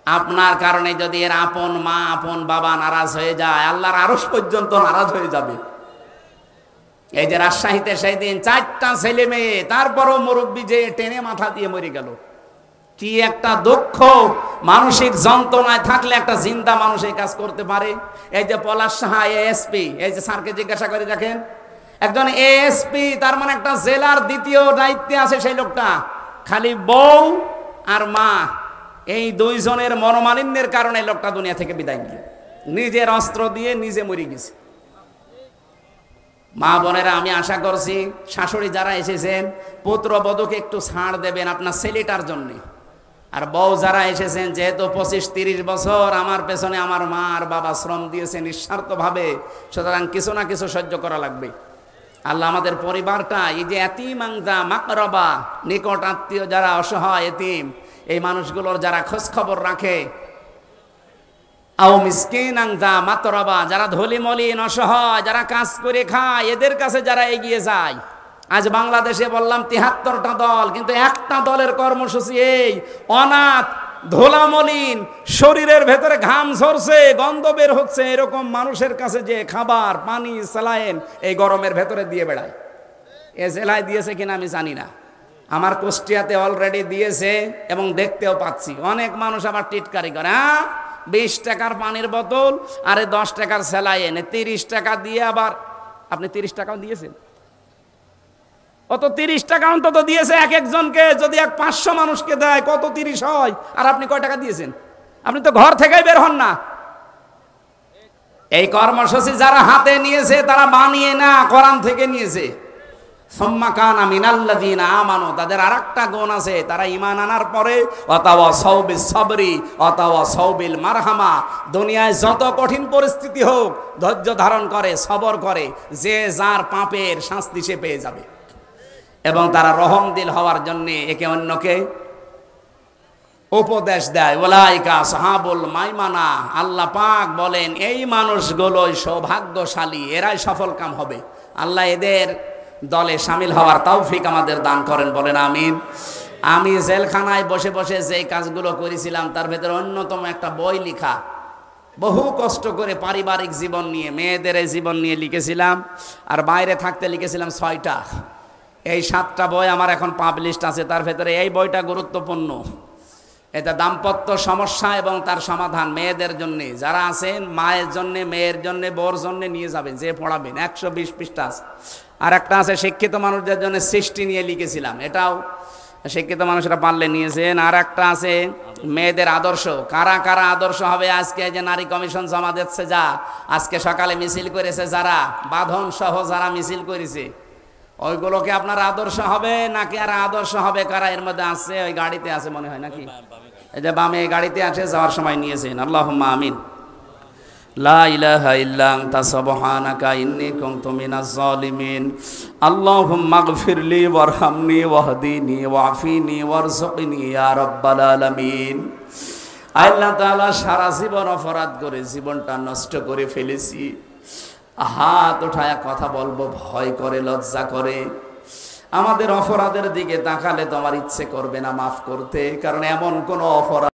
[SPEAKER 1] আপনার কারণে যদি এর আপন মা, আপন বাবা নারাজ হয়ে যায়, আল্লাহর আরশ পর্যন্ত নারাজ হয়ে যাবে। এই যে রাজশাহীতে সেই দিন 4টা ছেলে মেয়ে, তারপরও মুরব্বী যে টেনে মাথা দিয়ে মরে গেল। কি একটা দুঃখ! মানসিক যন্ত্রণায় থাকলে একটা জিন্দা মানুষ এই কাজ করতে পারে? এই যে পলাশ সাহা এএসপি, এই যে স্যারকে জিজ্ঞাসা করে দেখেন, একজন এএসপি, তার মানে একটা জেলার দ্বিতীয় দায়িত্বে আছে সেই লোকটা। খালি বউ আর মা, এই 2 জনের মনোমালিন্যের কারণে লোকটা দুনিয়া থেকে বিদায় নিল। নিজের অস্ত্র দিয়ে নিজে মরে গেছে। মা বোনেরা, আমি আশা করছি শাশুড়ি যারা এসেছেন, পুত্রবধূকে একটু ছাড় দেবেন আপনার ছেলেটার জন্যে। আর বউ যারা এসেছেন, যেহেতু 25-30 বছর আমার পেছনে আমার মা আর বাবা শ্রম দিয়েছে নিঃস্বার্থভাবে, সুতরাং কিছু না কিছু সহ্য করা লাগবে। আল্লাহ আমাদের পরিবারটা, এই যে এতিমাংদা মাকরাবা, নিকট আত্মীয় যারা অসহায় এতিম, এই মানুষগুলোর যারা খোঁজ খবর রাখে, আও মিসকিনান যা মাতরাবা, যারা ধলি মলিন অসহায়, যারা কাজ করে খায়, এদের কাছে যারা এগিয়ে যায়। আজ বাংলাদেশে বললাম ৭৩টা দল, কিন্তু একটা দলের কর্মসূচি এই অনাথ, ধোলামলিন, শরীরের ভেতরে ঘাম ঝরছে, গন্ধ বের হচ্ছে, এরকম মানুষের কাছে যে খাবার, পানি, স্যালাইন এই গরমের ভেতরে দিয়ে বেড়ায়। এ জেলায় দিয়েছে কিনা আমি জানি না, আমার কুষ্টিয়াতে অলরেডি দিয়েছে এবং দেখতেও পাচ্ছি। অনেক মানুষ আবার টিটকারি করে, হ্যাঁ 20 টাকার পানির বোতল, আরে 10 টাকার স্যালাইন, 30 টাকা দিয়ে আবার। আপনি 30 টাকাও দিয়েছেন? অত 30 টাকা অন্তত দিয়েছে এক একজনকে, যদি 500 মানুষকে দেয় কত 30 হয়? আর আপনি কয় টাকা দিয়েছেন? আপনি তো ঘর থেকেই বের হন না। এই কর্মসূচি যারা হাতে নিয়েছে তারা বানিয়ে না, কোরআন থেকে নিয়েছে। সুম্মা কানা মিনাল্লাযীনা আমানু, তাদের আরেকটা গুণ আছে, তারা ঈমান আনার পরে ওয়াতাওয়াসাউ বিস সাবরি ওয়াতাওয়াসাউ বিল মারহামা, দুনিয়ায় যত কঠিন পরিস্থিতি হোক ধৈর্য ধারণ করে, সবর করে, যে যার পাপের শাস্তি সে পেয়ে যাবে। এবং তারা রহমদিল হওয়ার জন্য একে অন্যকে উপদেশ দেয়। উলাইকা আসহাবুল মাইমানা, আল্লাহ পাক বলেন এই মানুষগুলোই সৌভাগ্যশালী, এরাই সফলকাম হবে। আল্লাহ এদের দলে শামিল হওয়ার তৌফিক আমাদের দান করেন, বলেন আমিন। আমি জেলখানায় বসে বসে যে কাজগুলো করেছিলাম তার ভেতরে অন্যতম একটা বই লেখা, বহু কষ্ট করে পারিবারিক জীবন নিয়ে, মেয়েদের এই জীবন নিয়ে লিখেছিলাম, আর বাইরে থাকতে লিখেছিলাম 6টা। এই 7টা বই আমার এখন পাবলিশড আছে, তার ভেতরে এই বইটা গুরুত্বপূর্ণ। এটা দাম্পত্য সমস্যা এবং তার সমাধান, মেয়েদের জন্য যারা আছেন, মায়ের জন্য, মেয়ের জন্য, বউর জন্য নিয়ে যাবেন, যে পড়াবেন। 120 পৃষ্ঠা আছে। আর একটা আছে শিক্ষিত মানুষদের জন্য, সৃষ্টি নিয়ে লিখেছিলাম, এটাও শিক্ষিত মানুষরা পারলে নিয়েছেন। আর একটা আছে মেয়েদের আদর্শ, কারা কারা আদর্শ হবে। আজকে যে নারী কমিশন জমা দিচ্ছে, যা আজকে সকালে মিছিল করেছে, যারা বাঁধন সহ যারা মিছিল করেছে, ওইগুলোকে আপনার আদর্শ হবে নাকি আর আদর্শ হবে কারা? এর মধ্যে আছে, ওই গাড়িতে আছে মনে হয় নাকি, এই যে বামে গাড়িতে আছে, যাওয়ার সময় নিয়েছেন। আল্লাহুম্মা আমিন। লা ইলাহা ইল্লা আনতা সুবহানাকা ইন্নী কুনতু মিনাজ জালিমিন। আল্লাহুম্মা গফিরলি ওয়ারহামনি ওয়াহদিনি ওয়াফিনি ওয়ারযুকনি ইয়া রাব্বাল আলামিন। আল্লাহ তাআলা সারা জীবন অপরাধ করে জীবনটা নষ্ট করে ফেলেছি। হাত উঠায়া কথা বলবো ভয় করে, লজ্জা করে। আমাদের অপরাধের দিকে তাকালে তোমার ইচ্ছে করবে না মাফ করতে, কারণ এমন কোন অপরাধ